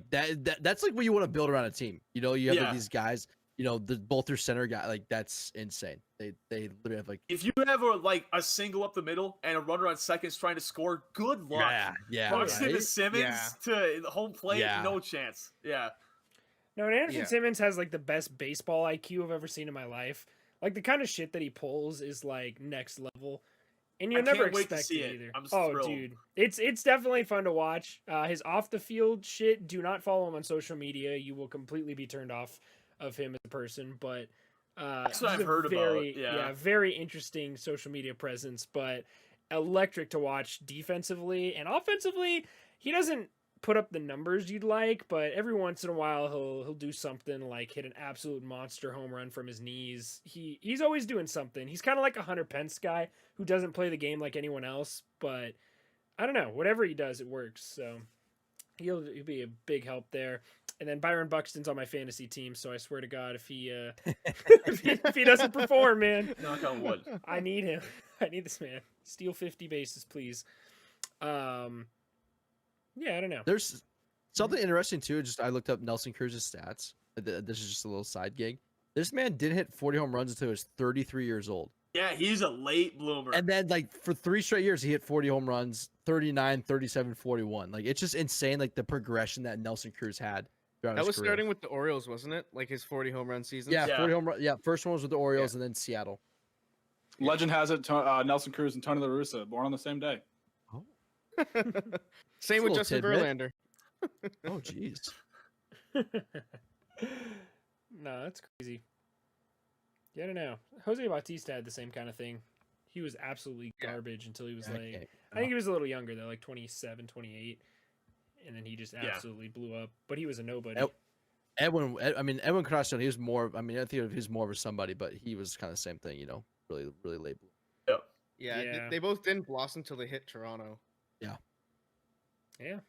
that's like what you want to build around a team. You know, you have like, these guys. You know, both their center guy, like that's insane. They literally have like, if you have a single up the middle and a runner on seconds trying to score, good luck. Yeah. Buxton to Simmons to the home plate, no chance. Yeah. No, and Anderson Simmons has like the best baseball IQ I've ever seen in my life. Like the kind of shit that he pulls is like next level, and you'll never expect it either. I'm thrilled. Dude, it's definitely fun to watch. His off the field shit. Do not follow him on social media. You will completely be turned off of him as a person, but that's what I've heard about. Yeah, very interesting social media presence, but electric to watch defensively and offensively. He doesn't put up the numbers you'd like, but every once in a while he'll do something like hit an absolute monster home run from his knees. He's always doing something. He's kind of like a Hunter Pence guy who doesn't play the game like anyone else, but I don't know, whatever he does, it works. So he'll be a big help there. And then Byron Buxton's on my fantasy team, so I swear to God, if he if he doesn't perform, man, knock on wood. I need him. I need this man. Steal 50 bases, please. Yeah, I don't know. There's something interesting too. Just I looked up Nelson Cruz's stats. This is just a little side gig. This man didn't hit 40 home runs until he was 33 years old. Yeah, he's a late bloomer. And then like for 3 straight years, he hit 40 home runs, 39, 37, 41. Like it's just insane. Like the progression that Nelson Cruz had. That was starting with the Orioles, wasn't it? Like his 40 home run season. Yeah, 40 home run. Yeah, first one was with the Orioles and then Seattle. Legend has it, Nelson Cruz and Tony La Russa born on the same day. Oh. Same with Justin Verlander. Oh, jeez. No, that's crazy. Yeah, I don't know. Jose Bautista had the same kind of thing. He was absolutely garbage until he was I think he was a little younger though, like 27, 28. And then he just absolutely blew up. But he was a nobody. Edwin Carson, he was more. I mean, I think he was more of a somebody, but he was kind of the same thing. You know, really, really late. Yeah. They both didn't blossom until they hit Toronto. Yeah. Yeah.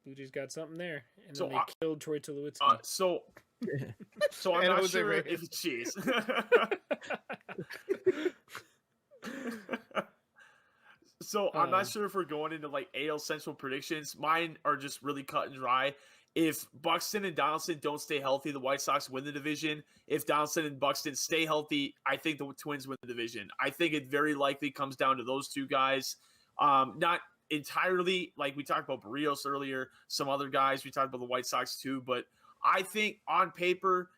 Blue Jays got something there, and then they killed Troy Tulowitzki. So I'm not sure if jeez. So I'm not sure if we're going into like AL Central predictions. Mine are just really cut and dry. If Buxton and Donaldson don't stay healthy, the White Sox win the division. If Donaldson and Buxton stay healthy, I think the Twins win the division. I think it very likely comes down to those two guys. Not entirely, like we talked about Barrios earlier, some other guys. We talked about the White Sox too. But I think on paper,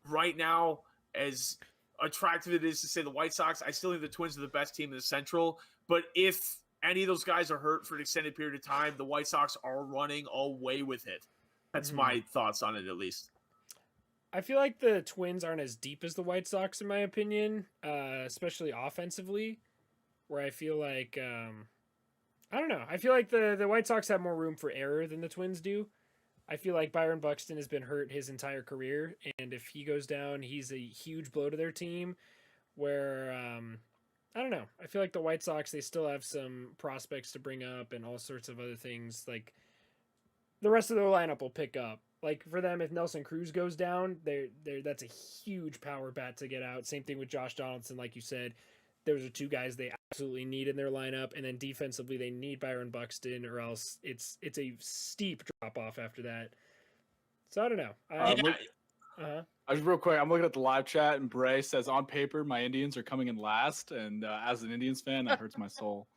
right now, as attractive it is to say the White Sox, I still think the Twins are the best team in the Central. But if any of those guys are hurt for an extended period of time, the White Sox are running away with it. That's my thoughts on it, at least. I feel like the Twins aren't as deep as the White Sox, in my opinion, especially offensively, where I feel like, I don't know. I feel like the White Sox have more room for error than the Twins do. I feel like Byron Buxton has been hurt his entire career, and if he goes down, he's a huge blow to their team, where, I don't know. I feel like the White Sox, they still have some prospects to bring up and all sorts of other things, like the rest of their lineup will pick up. Like for them, if Nelson Cruz goes down, that's a huge power bat to get out. Same thing with Josh Donaldson, like you said. Those are two guys they absolutely need in their lineup, and then defensively they need Byron Buxton, or else it's a steep drop off after that. So I don't know. Just real quick, I'm looking at the live chat, and Bray says, "On paper, my Indians are coming in last," and as an Indians fan, that hurts my soul.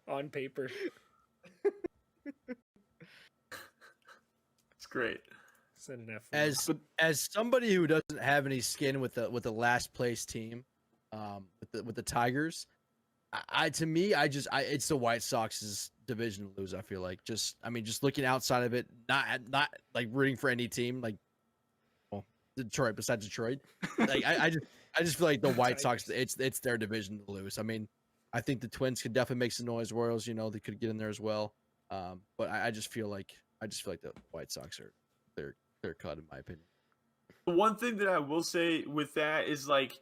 On paper. It's great. As somebody who doesn't have any skin with the last place team, with the Tigers, it's the White Sox's division to lose. I feel like just looking outside of it, not like rooting for any team like Detroit besides Detroit. Like I just feel like the White Sox, it's their division to lose. I mean, I think the Twins could definitely make some noise. Royals, they could get in there as well. But I just feel like the White Sox are they're cut in my opinion. The one thing that I will say with that is like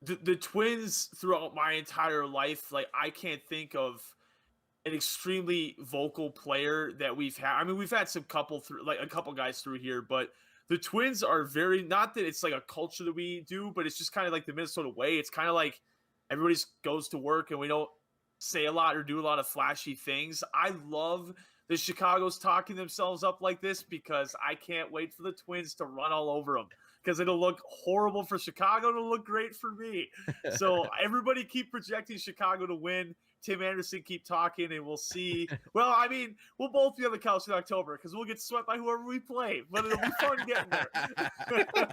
the Twins throughout my entire life, like I can't think of an extremely vocal player that we've had. I mean, we've had a couple guys through here, but the Twins are very, not that it's like a culture that we do, but it's just kind of like the Minnesota way. It's kind of like everybody goes to work and we don't say a lot or do a lot of flashy things. I love the Chicago's talking themselves up like this because I can't wait for the Twins to run all over them because it'll look horrible for Chicago. It'll look great for me. So everybody keep projecting Chicago to win. Tim Anderson keep talking and we'll see. Well, I mean, we'll both be on the couch in October because we'll get swept by whoever we play, but it'll be fun getting there.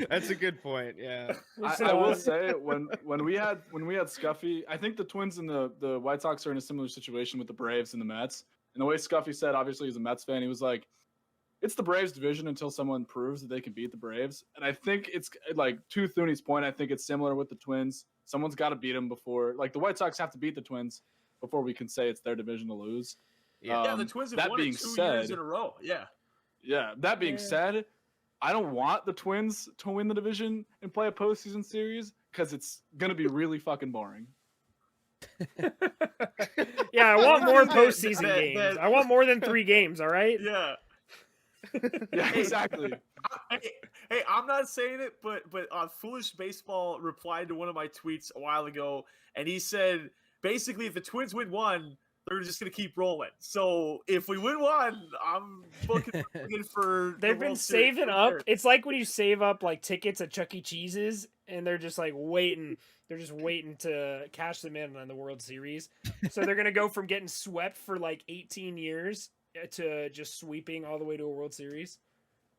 That's a good point. Yeah, I will say when we had Scuffy, I think the Twins and the White Sox are in a similar situation with the Braves and the Mets. And the way Scuffy said, obviously he's a Mets fan, he was like, it's the Braves division until someone proves that they can beat the Braves. And I think it's like, to Thuuuney's point, I think it's similar with the Twins. Someone's got to beat them before, like the White Sox have to beat the Twins before we can say it's their division to lose. Yeah, the Twins have won it 2 years in a row. Yeah. Yeah, that being said, I don't want the Twins to win the division and play a postseason series because it's going to be really fucking boring. Yeah, I want more postseason games. I want more than 3 games, all right? Yeah. Yeah, exactly. Hey, I'm not saying it, but Foolish Baseball replied to one of my tweets a while ago, and he said, basically, if the Twins win 1, they're just going to keep rolling. So if we win 1, I'm looking for They've been saving up. It's like when you save up like tickets at Chuck E. Cheese's, and they're just like waiting. They're just waiting to cash them in on the World Series. So they're going to go from getting swept for like 18 years to just sweeping all the way to a World Series.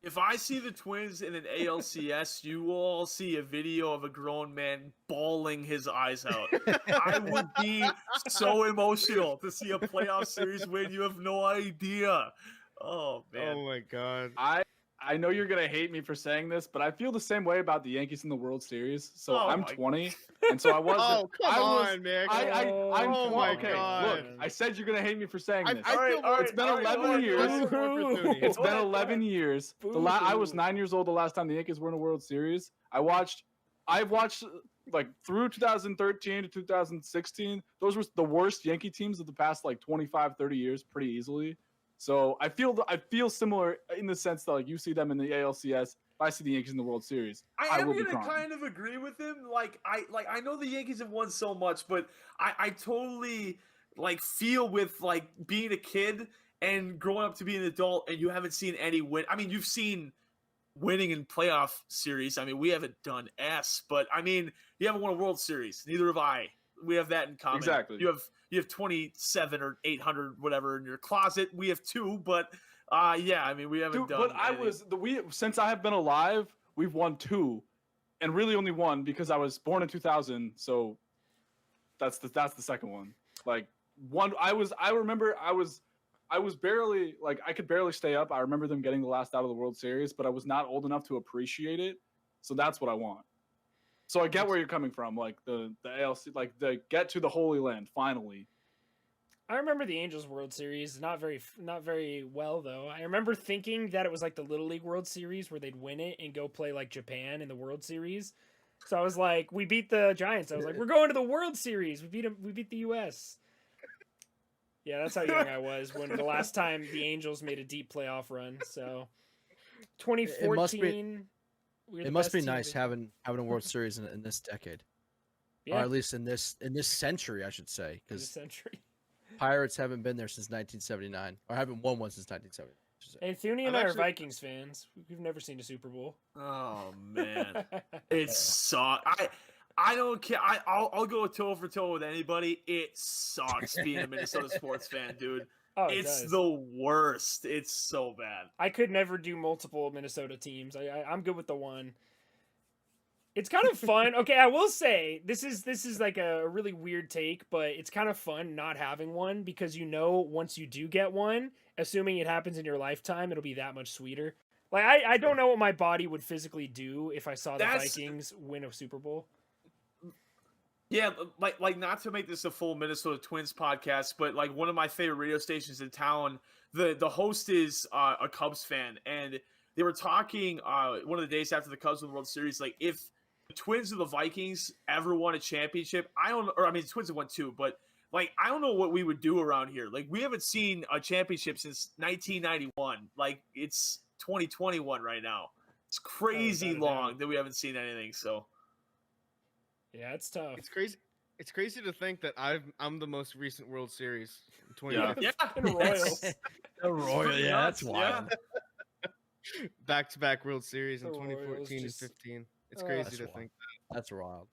If I see the Twins in an ALCS, you will all see a video of a grown man bawling his eyes out. I would be so emotional to see a playoff series win. You have no idea. Oh, man. Oh, my God. I know you're gonna hate me for saying this, but I feel the same way about the Yankees in the World Series. So I'm 20, and so I was. Oh, come on, Nick! I'm oh my okay, God! Look, I said you're gonna hate me for saying this. It's been 11 years. It's been 11 years. I was 9 years old the last time the Yankees were in a World Series. I've watched like through 2013 to 2016. Those were the worst Yankee teams of the past like 25, 30 years, pretty easily. So I feel similar in the sense that like you see them in the ALCS. If I see the Yankees in the World Series, I am will be gonna crying. kind of agree with him. I know the Yankees have won so much, but I totally like feel with like being a kid and growing up to be an adult, and you haven't seen any win. I mean, you've seen winning in playoff series. I mean, we haven't done S, but I mean, you haven't won a World Series. Neither have I. We have that in common. Exactly. You have 27 or 800 whatever in your closet. We have 2, but yeah, I mean, we haven't done. But since I have been alive, we've won 2, and really only 1 because I was born in 2000. So that's the second one. Like one, I remember I was barely like I could barely stay up. I remember them getting the last out of the World Series, but I was not old enough to appreciate it. So that's what I want. So I get where you're coming from, like the ALC, like the get to the Holy Land finally. I remember the Angels World Series, not very well though. I remember thinking that it was like the Little League World Series where they'd win it and go play like Japan in the World Series. So I was like, we beat the Giants. I was like, we're going to the World Series. We beat them. We beat the U.S. Yeah, that's how young I was when the last time the Angels made a deep playoff run. So 2014. It must be nice having a World Series in this decade, or at least in this century, I should say, because century. Pirates haven't been there since 1979, or haven't won one since 1979. And Thuuuuney and I are Vikings fans. We've never seen a Super Bowl. Oh man, it sucks. I don't care. I'll go toe for toe with anybody. It sucks being a Minnesota sports fan, dude. Oh, it's the worst. It's so bad. I could never do multiple Minnesota teams. I'm good with the one. It's kind of fun. Okay, I will say this is like a really weird take, but it's kind of fun not having one because once you do get one, assuming it happens in your lifetime, it'll be that much sweeter. Like I don't know what my body would physically do if I saw the Vikings win a Super Bowl. Yeah, like not to make this a full Minnesota Twins podcast, but like one of my favorite radio stations in town, the host is a Cubs fan, and they were talking one of the days after the Cubs won the World Series, like if the Twins or the Vikings ever won a championship, the Twins have won 2, but like I don't know what we would do around here. Like we haven't seen a championship since 1991. Like it's 2021 right now. It's crazy long that we haven't seen anything. So. Yeah, it's tough. It's crazy. It's crazy to think that I'm the most recent World Series in 2015. Yeah. Royals. The Royals. Yeah, that's wild. Back-to-back World Series in 2014 and 15. It's crazy to think that. That's wild.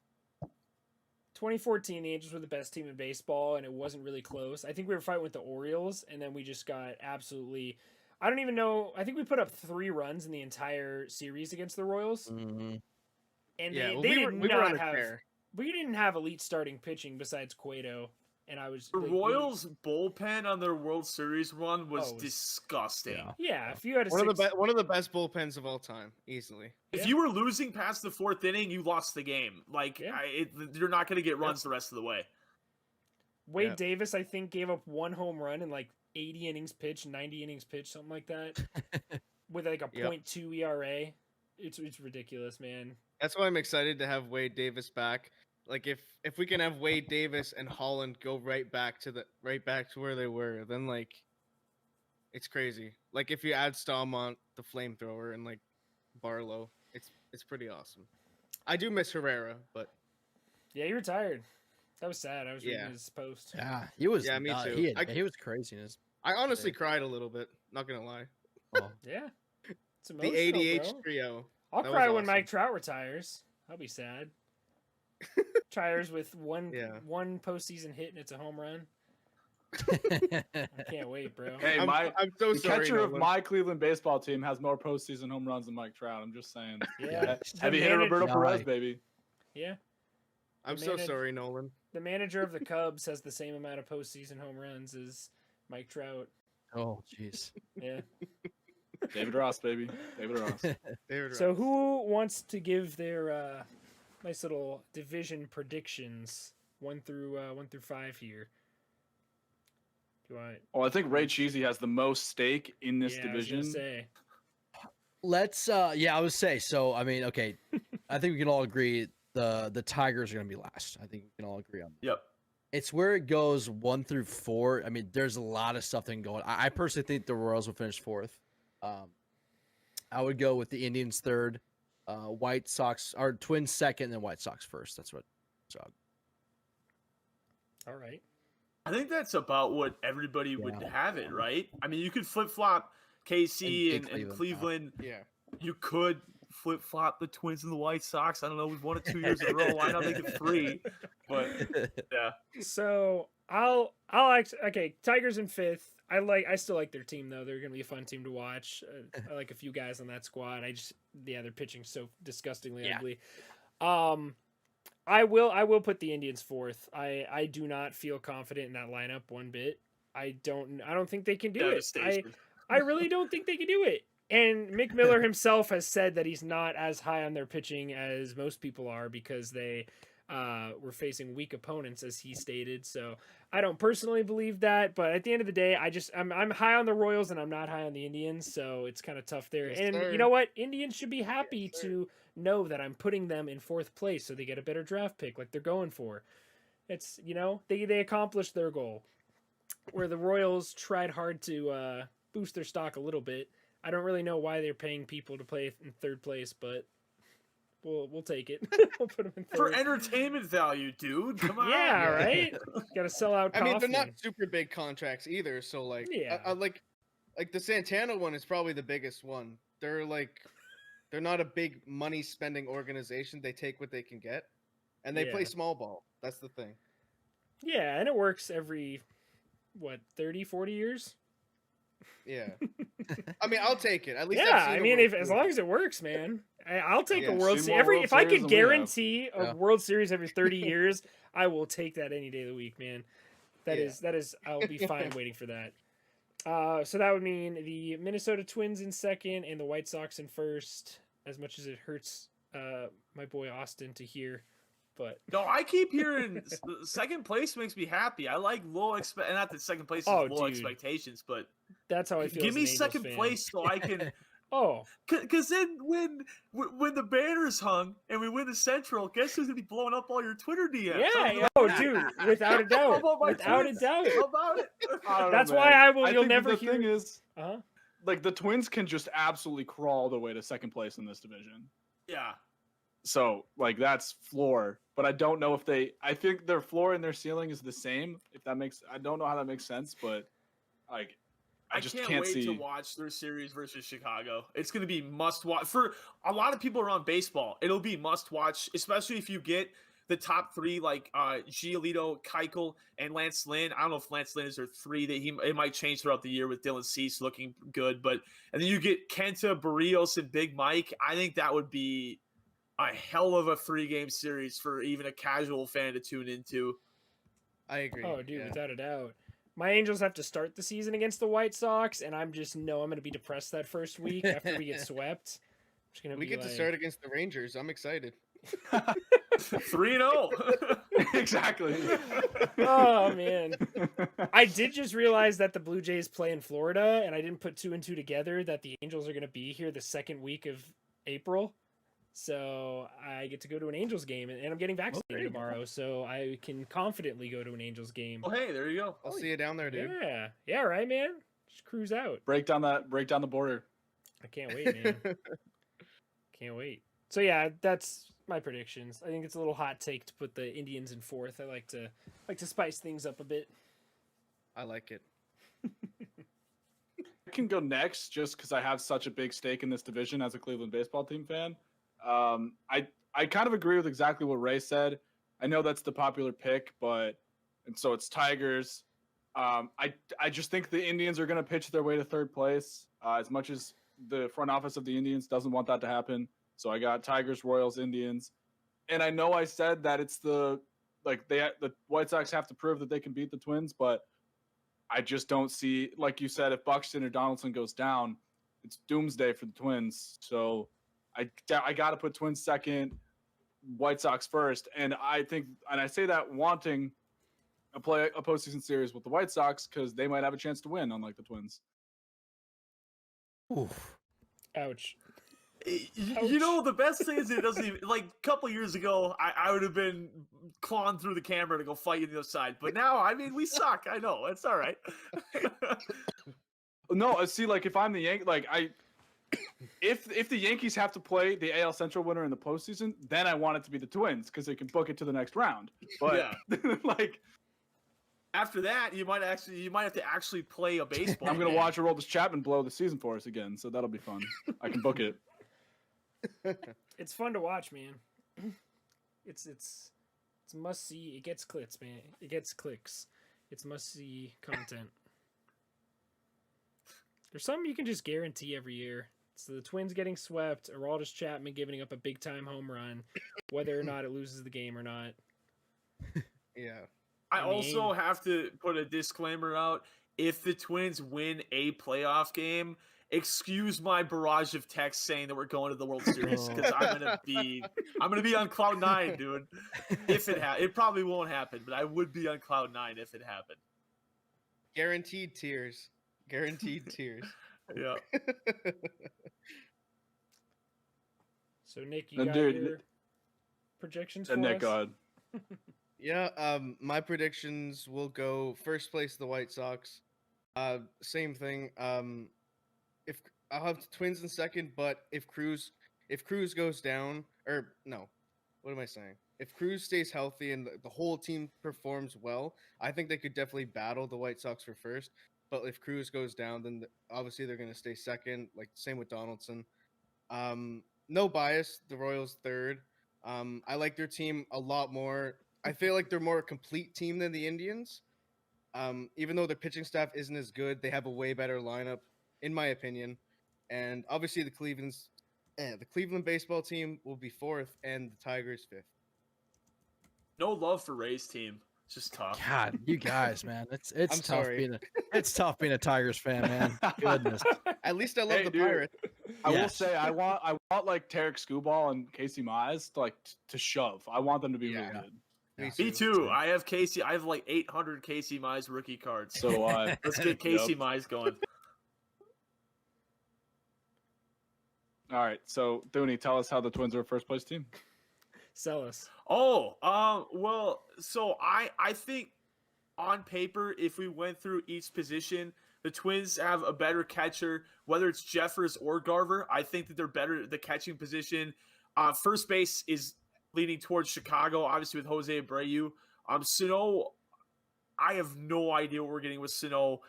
2014, the Angels were the best team in baseball, and it wasn't really close. I think we were fighting with the Orioles, and then we just got absolutely. I don't even know. I think we put up 3 runs in the entire series against the Royals. Mm-hmm. And we didn't have elite starting pitching besides Cueto, and I was the Royals bullpen on their World Series run was disgusting. Yeah, if you had one of the best bullpens of all time, easily. If you were losing past the 4th inning, you lost the game. Like you're not going to get runs the rest of the way. Wade Davis, I think, gave up 1 home run in like 80 innings pitched, 90 innings pitched, something like that, with like a .2 ERA. It's ridiculous, man. That's why I'm excited to have Wade Davis back. Like if we can have Wade Davis and Holland go right back to where they were, then like it's crazy. Like if you add Stallmont, the flamethrower, and like Barlow, it's pretty awesome. I do miss Herrera, but yeah, he retired. That was sad. I was reading his post. Yeah, he was. Yeah, me too. He was craziness. I honestly cried a little bit. Not gonna lie. Oh. Yeah, it's emotional, the ADH bro. trio. I'll cry when Mike Trout retires. I'll be sad. Retires with one postseason hit and it's a home run. I can't wait, bro. Hey, I'm so the sorry, catcher of Nolan. my Cleveland baseball team has more postseason home runs than Mike Trout. I'm just saying. Yeah. Heavy hitter Roberto Perez, baby. Yeah. I'm so sorry, Nolan. The manager of the Cubs has the same amount of postseason home runs as Mike Trout. Oh, jeez. Yeah. David Ross, baby. David Ross. So who wants to give their nice little division predictions 1 through 5 here? Do I? Well, I think RayCheesy has the most stake in this division. I was gonna say. Let's I would say so. I mean, okay, I think we can all agree the Tigers are going to be last. I think we can all agree on that. Yep. It's where it goes 1 through 4. I mean, there's a lot of stuff that can go on. I personally think the Royals will finish 4th. I would go with the Indians 3rd, White Sox or Twins 2nd, and then White Sox 1st. That's what. So. All right. I think that's about what everybody would have it, right? I mean, you could flip flop KC and Cleveland. Yeah. You could flip flop the Twins and the White Sox. I don't know. We've won it 2 years in a row. Why not make it 3? But yeah. So I'll okay. Tigers in 5th. I still like their team though. They're gonna be a fun team to watch. I like a few guys on that squad. They're pitching so disgustingly ugly. I will put the Indians 4th. I do not feel confident in that lineup one bit. I don't think they can do it. I really don't think they can do it. And Mick Miller himself has said that he's not as high on their pitching as most people are because they were facing weak opponents, as he stated. So I don't personally believe that, but at the end of the day, I'm high on the Royals and I'm not high on the Indians, so it's kind of tough there. Yes, and sir. You know what? Indians should be happy to know that I'm putting them in 4th place so they get a better draft pick like they're going for. It's, they accomplished their goal. Where the Royals tried hard to boost their stock a little bit. I don't really know why they're paying people to play in 3rd place, but we'll take it. We'll put them in 3rd. For entertainment value, dude. Come on. Yeah, right? Got to sell out coffee. I mean, they're not super big contracts either, so like like the Santana one is probably the biggest one. They're not a big money spending organization. They take what they can get and they play small ball. That's the thing. Yeah, and it works every 30, 40 years? Yeah. I mean, I'll take it. At least as long as it works, man. I'll take a World Series. If I could guarantee a World Series every 30 years, I will take that any day of the week, man. That is I'll be fine waiting for that. So that would mean the Minnesota Twins in 2nd and the White Sox in 1st, as much as it hurts my boy Austin to hear. But no, I keep hearing 2nd place makes me happy. I like low not that 2nd place is low expectations, but that's how I feel. Give me 2nd place so I can. Because then when the banner's hung and we win the Central, guess who's gonna be blowing up all your Twitter DMs? Yeah, dude, without a doubt, without a doubt. How about it? That's why I will. You'll never hear. The thing is, like the Twins can just absolutely crawl their way to 2nd place in this division. Yeah. So like that's floor, but I don't know if I think their floor and their ceiling is the same. I don't know how that makes sense, but like. I just can't wait to watch their series versus Chicago. It's going to be must watch for a lot of people around baseball. It'll be must watch, especially if you get the top 3 like Giolito, Keuchel, and Lance Lynn. I don't know if Lance Lynn is their 3 that it might change throughout the year with Dylan Cease looking good, and then you get Kenta, Barrios, and Big Mike. I think that would be a hell of a 3-game series for even a casual fan to tune into. I agree. Oh, dude, without a doubt. My Angels have to start the season against the White Sox, and I'm going to be depressed that first week after we get swept. We get to start against the Rangers. I'm excited. 3-0. Exactly. Oh, man. I did just realize that the Blue Jays play in Florida, and I didn't put 2 and 2 together that the Angels are going to be here the 2nd week of April. So I get to go to an Angels game, and I'm getting vaccinated tomorrow, so I can confidently go to an Angels game. Oh, hey, there you go. I'll see you down there, dude. Yeah, right, man. Just cruise out. Break down the border. I can't wait, man. Can't wait. So yeah, that's my predictions. I think it's a little hot take to put the Indians in 4th. I like to spice things up a bit. I like it. I can go next just because I have such a big stake in this division as a Cleveland baseball team fan. I kind of agree with exactly what Ray said. I know that's the popular pick, and so it's Tigers. I just think the Indians are going to pitch their way to 3rd place. As much as the front office of the Indians doesn't want that to happen, so I got Tigers, Royals, Indians, and I know I said that it's the White Sox have to prove that they can beat the Twins, but I just don't see, like you said, if Buxton or Donaldson goes down, it's doomsday for the Twins. So I got to put Twins 2nd, White Sox 1st, and I say that wanting a postseason series with the White Sox because they might have a chance to win, unlike the Twins. Oof. Ouch. You know, the best thing is it doesn't even, like, a couple years ago, I would have been clawing through the camera to go fight on the other side. But now, I mean, we suck. I know. It's all right. No, see, like, if I'm the Yankees, like, if the Yankees have to play the AL Central winner in the postseason, then I want it to be the Twins because they can book it to the next round. But, like... After that, you might have to actually play a baseball. I'm gonna watch Aroldis Chapman blow the season for us again, so that'll be fun. I can book it. It's fun to watch, man. It's must see. It gets clicks, man. It gets clicks. It's must see content. There's something you can just guarantee every year. It's the Twins getting swept, Aroldis Chapman giving up a big time home run, whether or not it loses the game or not. Yeah. I also have to put a disclaimer out. If the Twins win a playoff game, excuse my barrage of texts saying that we're going to the World Series because I'm gonna be on cloud 9, dude. If it probably won't happen, but I would be on cloud 9 if it happened. Guaranteed tears. Guaranteed tears. Yeah. So Nick, you got your projections for Nick, us? go ahead. Yeah, my predictions will go first place the White Sox. Same thing. If I'll have the Twins in second, but if Cruz goes down, or no, what am I saying? If Cruz stays healthy and the whole team performs well, I think they could definitely battle the White Sox for first. But if Cruz goes down, then obviously they're going to stay second. Like same with Donaldson. No bias. The Royals third. I like their team a lot more. I feel like they're more a complete team than the Indians. Even though their pitching staff isn't as good, they have a way better lineup, in my opinion. And obviously the Cleveland baseball team will be fourth and the Tigers fifth. No love for Ray's team. It's just tough. God, you guys, man, it's I'm tough sorry. it's tough being a Tigers fan, man. Goodness. At least I love the dude. Pirates. I will Yes. say I want like Tarek Skubal and Casey Mize to shove. I want them to be really Yeah. good. Me too. I have Casey. I have like 800 Casey Mize rookie cards. So let's get Casey Mize going. All right. So Thuuuuney, tell us how the Twins are a first place team. Sell us. Oh, well, so I think on paper, if we went through each position, the Twins have a better catcher, whether it's Jeffers or Garver. I think that they're better at the catching position. First base is leaning towards Chicago, obviously with Jose Abreu. Sano, I have no idea what we're getting with Sano.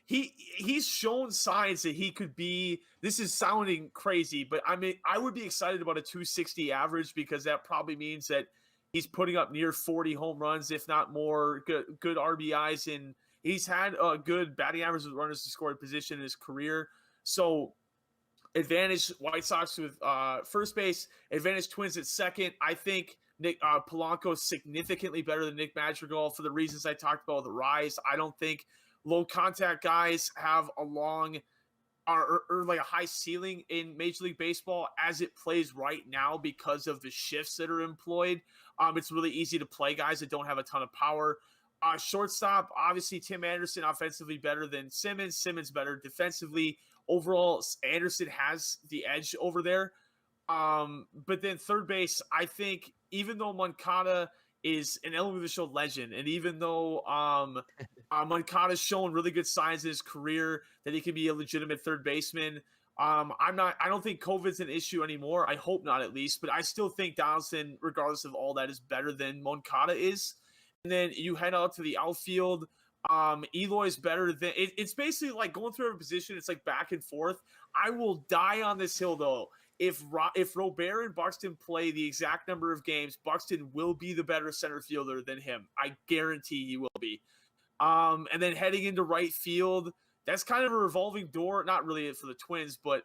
He's shown signs that he could be. This is sounding crazy, but I mean, I would be excited about a 260 average because that probably means that he's putting up near 40 home runs, if not more, good RBIs, and he's had a good batting average with runners to scoring position in his career. So advantage White Sox with first base, advantage Twins at second. I think Nick Polanco is significantly better than Nick Madrigal for the reasons I talked about with the rise. I don't think low contact guys have a long or like a high ceiling in Major League Baseball as it plays right now because of the shifts that are employed. It's really easy to play guys that don't have a ton of power. Shortstop, obviously Tim Anderson offensively better than Simmons. Simmons better defensively. Overall, Anderson has the edge over there. But then third base, I think even though Moncada is an element of the show legend, and even though Moncada's shown really good signs in his career that he can be a legitimate third baseman, I don't think COVID's an issue anymore. I hope not, at least, but I still think Donaldson, regardless of all that, is better than Moncada is. And then you head out to the outfield. Eloy is better than it's basically like going through every position. It's like back and forth. I will die on this hill though. If Robert and Buxton play the exact number of games, Buxton will be the better center fielder than him. I guarantee he will be. And then heading into right field, that's kind of a revolving door. Not really for the Twins, but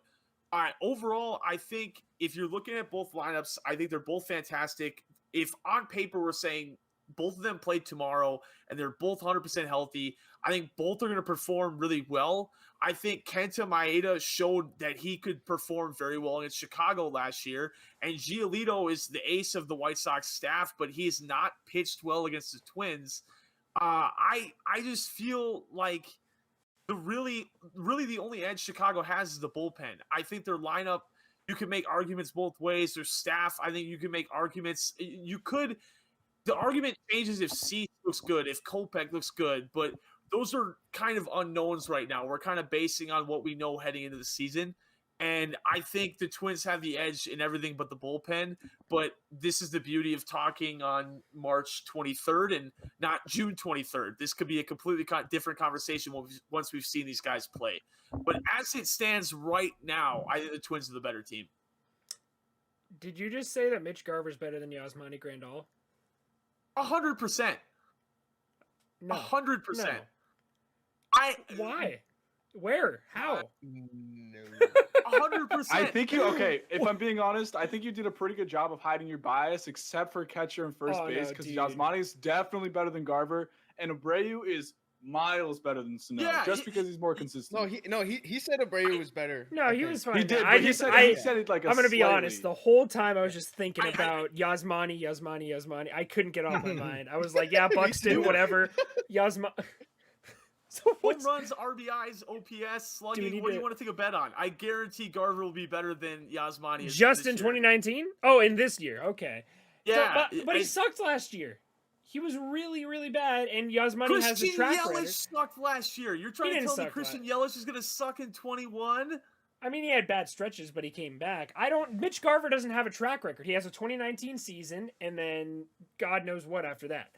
all right. Overall, I think if you're looking at both lineups, I think they're both fantastic. If on paper we're saying both of them played tomorrow and they're both 100% healthy, I think both are going to perform really well. I think Kenta Maeda showed that he could perform very well against Chicago last year, and Giolito is the ace of the White Sox staff, but he has not pitched well against the Twins. I just feel like really the only edge Chicago has is the bullpen. I think their lineup you can make arguments both ways. Their staff, I think you can make arguments. The argument changes if Cease looks good, if Kopech looks good, but those are kind of unknowns right now. We're kind of basing on what we know heading into the season. And I think the Twins have the edge in everything but the bullpen. But this is the beauty of talking on March 23rd and not June 23rd. This could be a completely different conversation once we've seen these guys play. But as it stands right now, I think the Twins are the better team. Did you just say that Mitch Garver's better than Yasmani Grandal? 100%. No. 100%. No. Why? Where? How? No. 100%. I think if I'm being honest, I think you did a pretty good job of hiding your bias, except for catcher and first base, because Yasmani is definitely better than Garver, and Abreu is miles better than Sano, just because he's more consistent. He said Abreu was better. No, he was fine. He did. He said it like I'm going to be honest. The whole time I was just thinking I- about Yasmani. I couldn't get off my mind. I was like, yeah, Buxton, whatever. Yasmani. So Home what's runs, RBIs, OPS, slugging. What do you want to take a bet on? I guarantee Garver will be better than Yasmani. just in 2019? Oh, in this year. Okay. Yeah, but he sucked last year. He was really, really bad, and Yasmani has the Christian track Yelich record. sucked last year. You're trying to tell me Christian Yelich is going to suck in 21? I mean, he had bad stretches, but he came back. Mitch Garver doesn't have a track record. He has a 2019 season, and then God knows what after that.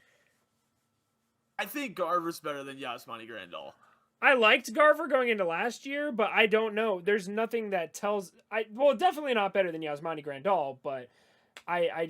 I think Garver's better than Yasmani Grandal. I liked Garver going into last year, but I don't know. There's nothing that tells. Definitely not better than Yasmani Grandal, but I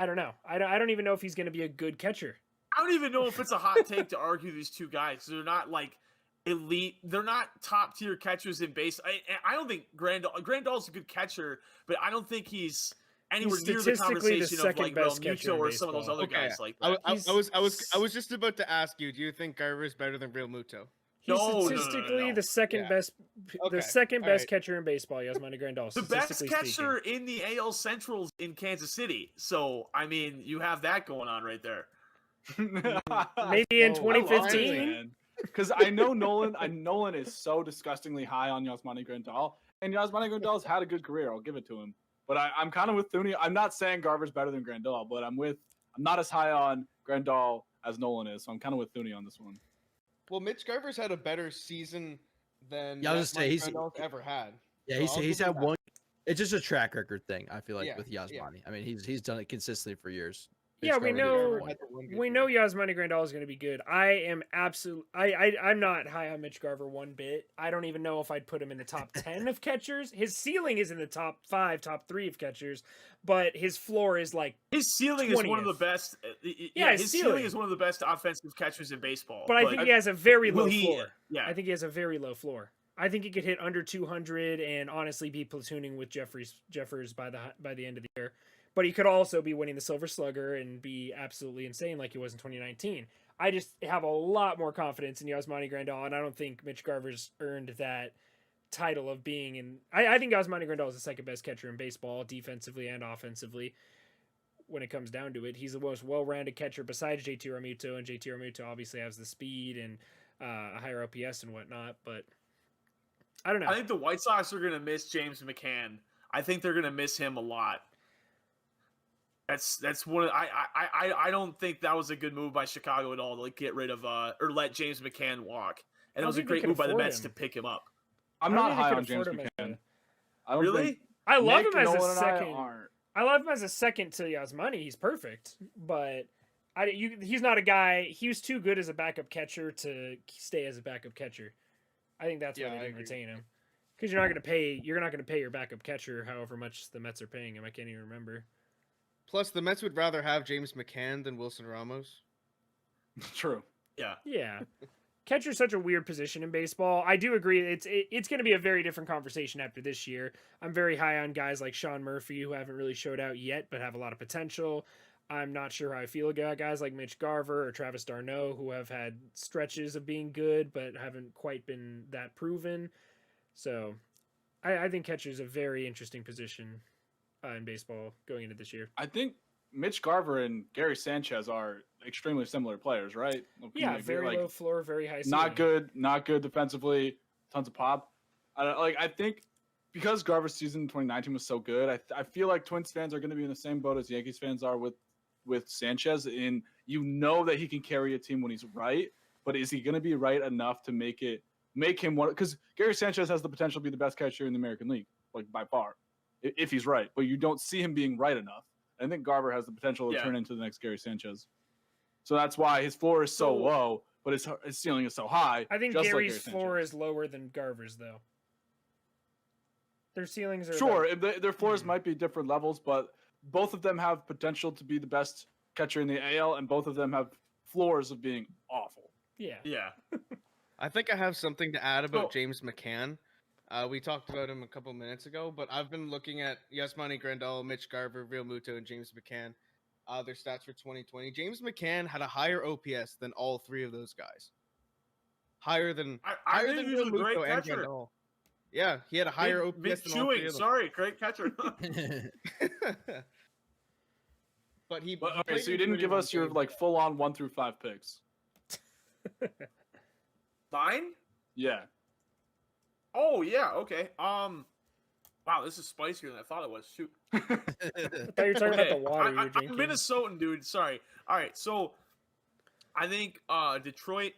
don't know. I don't even know if he's going to be a good catcher. I don't even know if it's a hot take to argue these two guys. They're not like elite. They're not top tier catchers in base. I don't think Grandal's a good catcher, but I don't think he's anywhere near the conversation of like Realmuto or some of those other guys like that. I was just about to ask you, do you think Garver is better than Realmuto? He's statistically the second best, best catcher in baseball. Yasmani Grandal. The best catcher in the AL Central's in Kansas City. So I mean, you have that going on right there. Maybe in 2015. Because I know Nolan is so disgustingly high on Yasmani Grandal, and Yasmani Grandal's had a good career. I'll give it to him. But I'm kind of with Thuuuuney. I'm not saying Garver's better than Grandal, but I'm not as high on Grandal as Nolan is, so I'm kind of with Thuuuuney on this one. Well, Mitch Garver's had a better season than Grandal's ever had. Yeah, so he's had one. It's just a track record thing. I feel like with Yasmani. Yeah. I mean, he's done it consistently for years. Yeah, we know Yasmani Grandal is going to be good. I'm not high on Mitch Garver one bit. I don't even know if I'd put him in the top 10 of catchers. His ceiling is in the top 5, top 3 of catchers, but his floor is like his ceiling 20th. is one of the best. His ceiling is one of the best offensive catchers in baseball. But I think he has a very low floor. Yeah, I think he has a very low floor. I think he could hit under 200 and honestly be platooning with Jeffers by the end of the year. But he could also be winning the Silver Slugger and be absolutely insane like he was in 2019. I just have a lot more confidence in Yasmani Grandal, and I don't think Mitch Garver's earned that title of being in. I think Yasmani Grandal is the second best catcher in baseball, defensively and offensively. When it comes down to it, he's the most well-rounded catcher besides JT Realmuto, and JT Realmuto obviously has the speed and a higher OPS and whatnot. But I don't know. I think the White Sox are going to miss James McCann. I think they're going to miss him a lot. That's one. I don't think that was a good move by Chicago at all to get rid of or let James McCann walk. And it was a great move by the Mets to pick him up. I'm not high on James McCann. I love him as a second. I love him as a second to Yasmani. He's perfect, but he's not a guy. He was too good as a backup catcher to stay as a backup catcher. I think that's why they didn't retain him. Because you're not going to pay your backup catcher however much the Mets are paying him. I can't even remember. Plus, the Mets would rather have James McCann than Wilson Ramos. True. Yeah. Yeah. Catcher's such a weird position in baseball. I do agree. It's going to be a very different conversation after this year. I'm very high on guys like Sean Murphy who haven't really showed out yet but have a lot of potential. I'm not sure how I feel about guys like Mitch Garver or Travis d'Arnaud who have had stretches of being good but haven't quite been that proven. So I think catcher's a very interesting position in baseball going into this year. I think Mitch Garver and Gary Sanchez are extremely similar players, right? Yeah, very low floor, very high ceiling. Not good defensively, tons of pop. I think because Garver's season in 2019 was so good, I feel like Twins fans are going to be in the same boat as Yankees fans are with Sanchez. And you know that he can carry a team when he's right, but is he going to be right enough to make him one? Because Gary Sanchez has the potential to be the best catcher in the American League, like by far, if he's right. But you don't see him being right enough. I think Garver has the potential to turn into the next Gary Sanchez. So that's why his floor is so low, but his ceiling is so high. I think Gary's floor is lower than Garver's, though. Their ceilings are sure. Their floors might be different levels, but both of them have potential to be the best catcher in the AL, and both of them have floors of being awful. Yeah. Yeah. I think I have something to add about James McCann. We talked about him a couple minutes ago, but I've been looking at Yasmani Grandal, Mitch Garver, Real Muto, and James McCann. Their stats for 2020. James McCann had a higher OPS than all three of those guys. Higher than Real Muto and Grandal. Yeah, he had a higher OPS than all three of them. Sorry, great catcher. But okay, so you didn't give us your like full on 1 through 5 picks. Mine? Yeah. Oh yeah, okay. Wow, this is spicier than I thought it was. Shoot. I thought you were talking about the water you're drinking. I'm Minnesotan, dude. Sorry. All right, so I think Detroit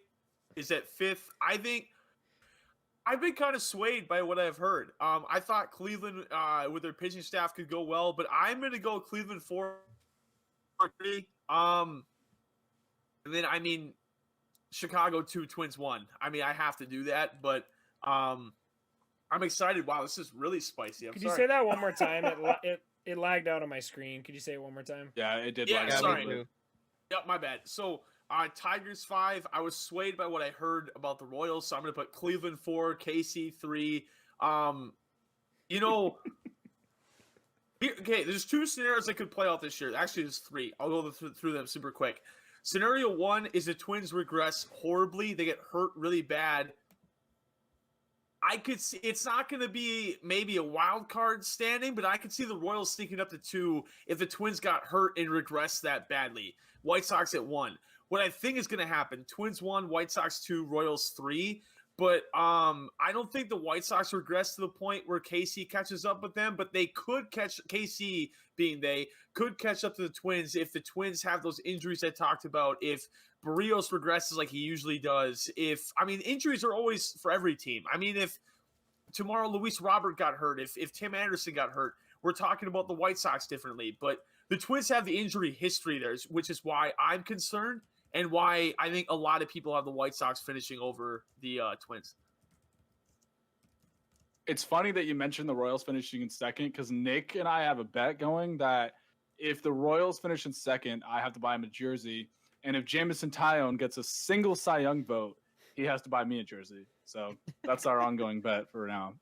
is at 5th. I think I've been kind of swayed by what I've heard. I thought Cleveland with their pitching staff could go well, but I'm going to go Cleveland 4. And then I mean Chicago 2, Twins 1. I mean I have to do that, but I'm excited. Wow, this is really spicy. Could you say that one more time? It lagged out on my screen. Could you say it one more time? Yeah, it did. Yeah, sorry. Yep, my bad. So, Tigers 5. I was swayed by what I heard about the Royals, so I'm going to put Cleveland 4, KC 3. You know, okay, there's 2 scenarios that could play out this year. Actually, there's 3. I'll go through them super quick. Scenario 1 is the Twins regress horribly. They get hurt really bad. I could see it's not going to be maybe a wild card standing, but I could see the Royals sneaking up to 2 if the Twins got hurt and regressed that badly. White Sox at 1. What I think is going to happen: Twins 1, White Sox 2, Royals 3. But I don't think the White Sox regress to the point where KC catches up with them. But they could catch KC, being they could catch up to the Twins if the Twins have those injuries I talked about. If Barrios regresses like he usually does. Injuries are always for every team. I mean, if tomorrow Luis Robert got hurt, if Tim Anderson got hurt, we're talking about the White Sox differently. But the Twins have the injury history there, which is why I'm concerned and why I think a lot of people have the White Sox finishing over the Twins. It's funny that you mentioned the Royals finishing in second because Nick and I have a bet going that if the Royals finish in second, I have to buy him a jersey. And if Jameson Taillon gets a single Cy Young vote, he has to buy me a jersey. So that's our ongoing bet for now.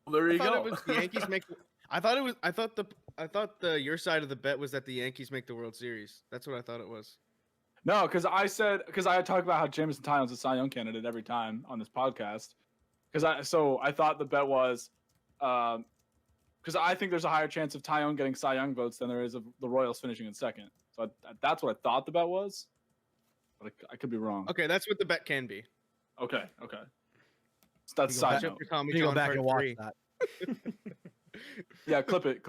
Well, there you go. It was the Yankees make. I thought your side of the bet was that the Yankees make the World Series. That's what I thought it was. No, because I talk about how Jameson Taillon's a Cy Young candidate every time on this podcast. So I thought the bet was, because I think there's a higher chance of Taillon getting Cy Young votes than there is of the Royals finishing in second. So that's what I thought the bet was, but I could be wrong. Okay, that's what the bet can be. Okay. So that's side note. You go back and watch that. Yeah, clip it.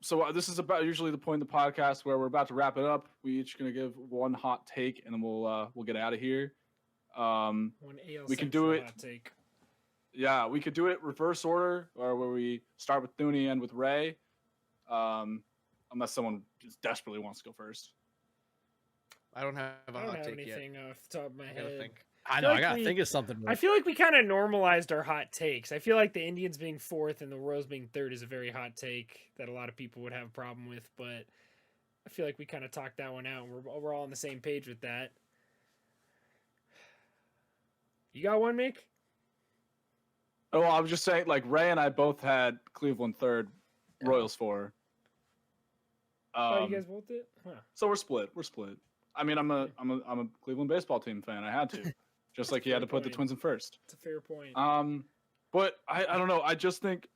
So this is about usually the point in the podcast where we're about to wrap it up. We each gonna give one hot take, and then we'll get out of here. We can do it. Hot take. Yeah, we could do it reverse order, or where we start with Thuuuuney, end with Ray. Unless someone just desperately wants to go first. I don't have a hot take anything yet. off the top of my head. I know. I gotta think of something. I feel like we kind of normalized our hot takes. I feel like the Indians being 4th and the Royals being 3rd is a very hot take that a lot of people would have a problem with. But I feel like we kind of talked that one out. We're all on the same page with that. You got one, Mick? Oh, I was just saying, like Ray and I both had Cleveland 3rd, Royals 4. You guys both did? Huh. So we're split. I mean, I'm a Cleveland baseball team fan. I had to, just like you had to put the Twins in first. It's a fair point. But I don't know. I just think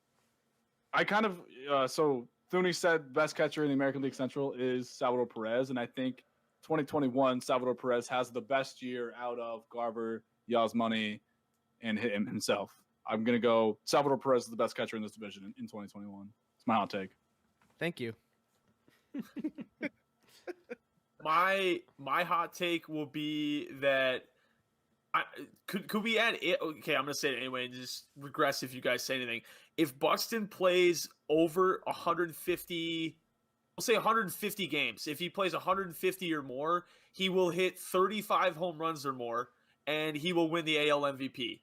I kind of so Thuuuuney said best catcher in the American League Central is Salvador Perez, and I think 2021 Salvador Perez has the best year out of Garver, Yasmani, and hit him himself. I'm going to go Salvador Perez is the best catcher in this division in 2021. It's my hot take. Thank you. My hot take will be that could we add it? Okay, I'm gonna say it anyway and just regress if you guys say anything. If Buxton plays over 150, we'll say 150 games. If he plays 150 or more, he will hit 35 home runs or more, and he will win the AL MVP.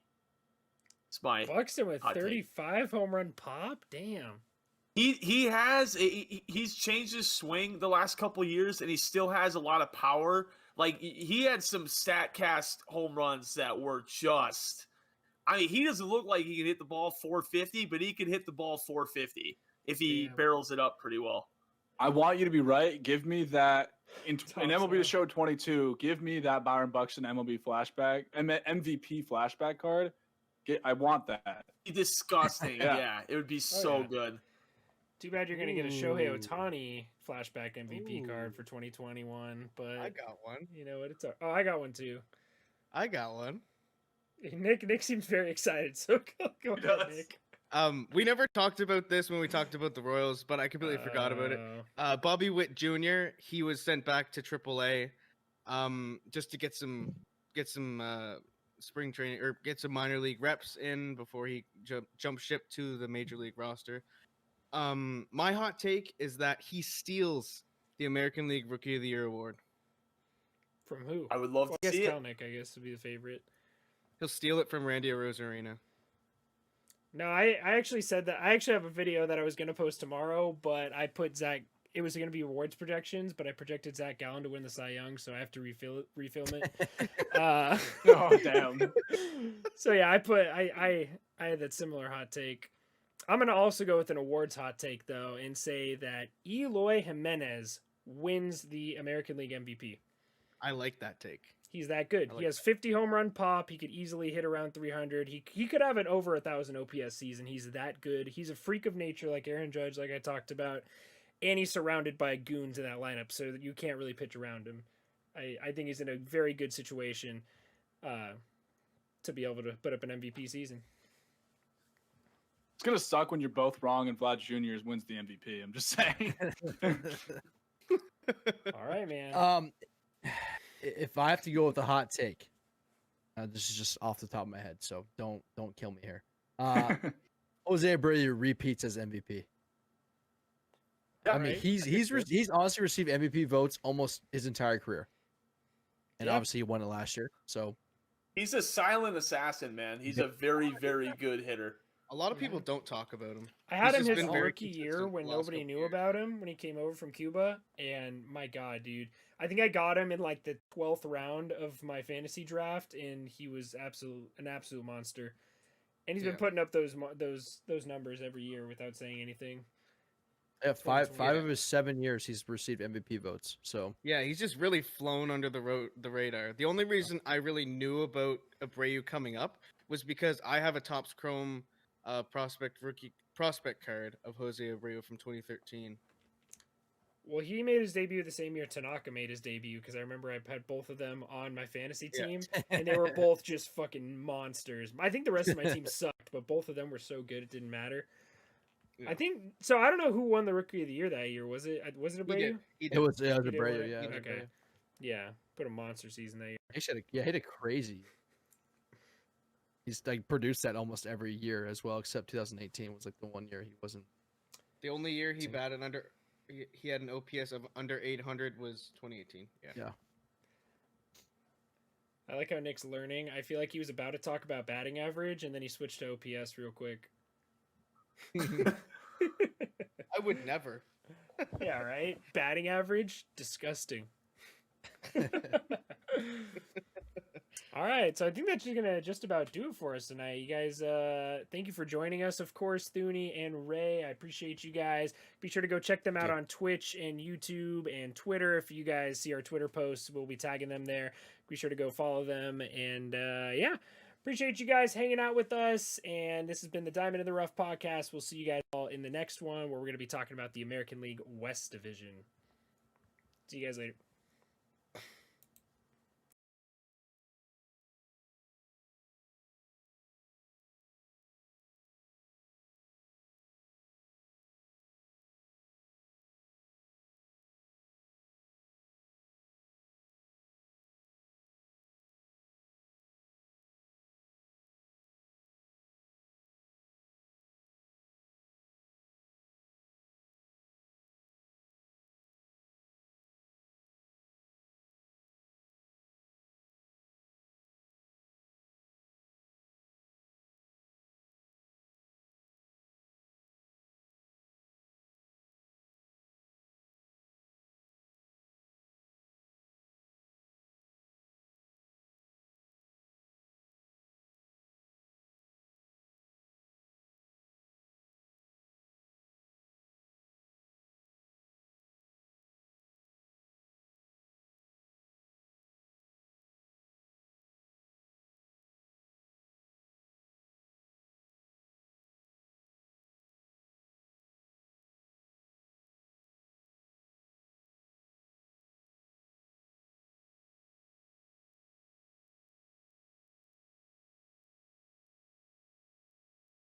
It's my Buxton with 35 home run pop. Damn. He's changed his swing the last couple of years, and he still has a lot of power. Like, he had some StatCast home runs that were just, I mean, he doesn't look like he can hit the ball 450, but he can hit the ball 450 if he barrels it up pretty well. I want you to be right. Give me that in MLB The Show 22. Give me that Byron Buxton MLB flashback, MVP flashback card. I want that. Disgusting. Yeah, it would be good. Too bad you're going to get a Shohei Ohtani flashback MVP card for 2021, but I got one. You know what? I got one too. I got one. Nick seems very excited, so go ahead, Nick. We never talked about this when we talked about the Royals, but I completely forgot about it. Bobby Witt Jr. He was sent back to AAA, just to get some spring training or get some minor league reps in before he jump ship to the major league roster. My hot take is that he steals the American League Rookie of the Year award. From who? I would love to see it. Kelnick, I guess, would be the favorite. He'll steal it from Randy Arozarena. No, I actually said that. I actually have a video that I was going to post tomorrow, but I put Zach. It was going to be awards projections, but I projected Zach Gallen to win the Cy Young, so I have to refilm it. Oh damn! So yeah, I had that similar hot take. I'm going to also go with an awards hot take, though, and say that Eloy Jimenez wins the American League MVP. I like that take. He's that good. He has 50 home run pop. He could easily hit around 300. He could have an over 1,000 OPS season. He's that good. He's a freak of nature like Aaron Judge, like I talked about. And he's surrounded by goons in that lineup, so that you can't really pitch around him. I think he's in a very good situation to be able to put up an MVP season. It's going to suck when you're both wrong and Vlad Jr. wins the MVP. I'm just saying. All right, man. If I have to go with a hot take, this is just off the top of my head, so don't kill me here. Jose Abreu repeats as MVP. I mean, he's honestly received MVP votes almost his entire career, and obviously he won it last year. So he's a silent assassin, man. He's a very, very good hitter. A lot of people don't talk about him. I had him his rookie year when nobody knew about him when he came over from Cuba, and my God, dude, I think I got him in like the 12th round of my fantasy draft, and he was an absolute monster. And he's been putting up those numbers every year without saying anything. Yeah, five of his 7 years he's received MVP votes. So yeah, he's just really flown under the radar. The only reason I really knew about Abreu coming up was because I have a Topps Chrome prospect card of Jose Abreu from 2013. Well, he made his debut the same year Tanaka made his debut, because I remember I had both of them on my fantasy team, and they were both just fucking monsters. I think the rest of my team sucked, but both of them were so good it didn't matter. Yeah. I think so. I don't know who won the Rookie of the Year that year. Was it Abreu? It was Abreu. Yeah. Okay. Yeah, put a monster season that year. He hit it crazy. He's like produced that almost every year as well, except 2018 was like the one year he wasn't. The only year he batted under, he had an OPS of under 800 was 2018. Yeah. I like how Nick's learning. I feel like he was about to talk about batting average, and then he switched to OPS real quick. I would never. Yeah, right? Batting average? Disgusting. All right, so I think that's going to just about do it for us tonight. You guys, thank you for joining us, of course, Thuuuuney and Ray. I appreciate you guys. Be sure to go check them out on Twitch and YouTube and Twitter. If you guys see our Twitter posts, we'll be tagging them there. Be sure to go follow them. And, appreciate you guys hanging out with us. And this has been the Diamond in the Rough podcast. We'll see you guys all in the next one, where we're going to be talking about the American League West Division. See you guys later.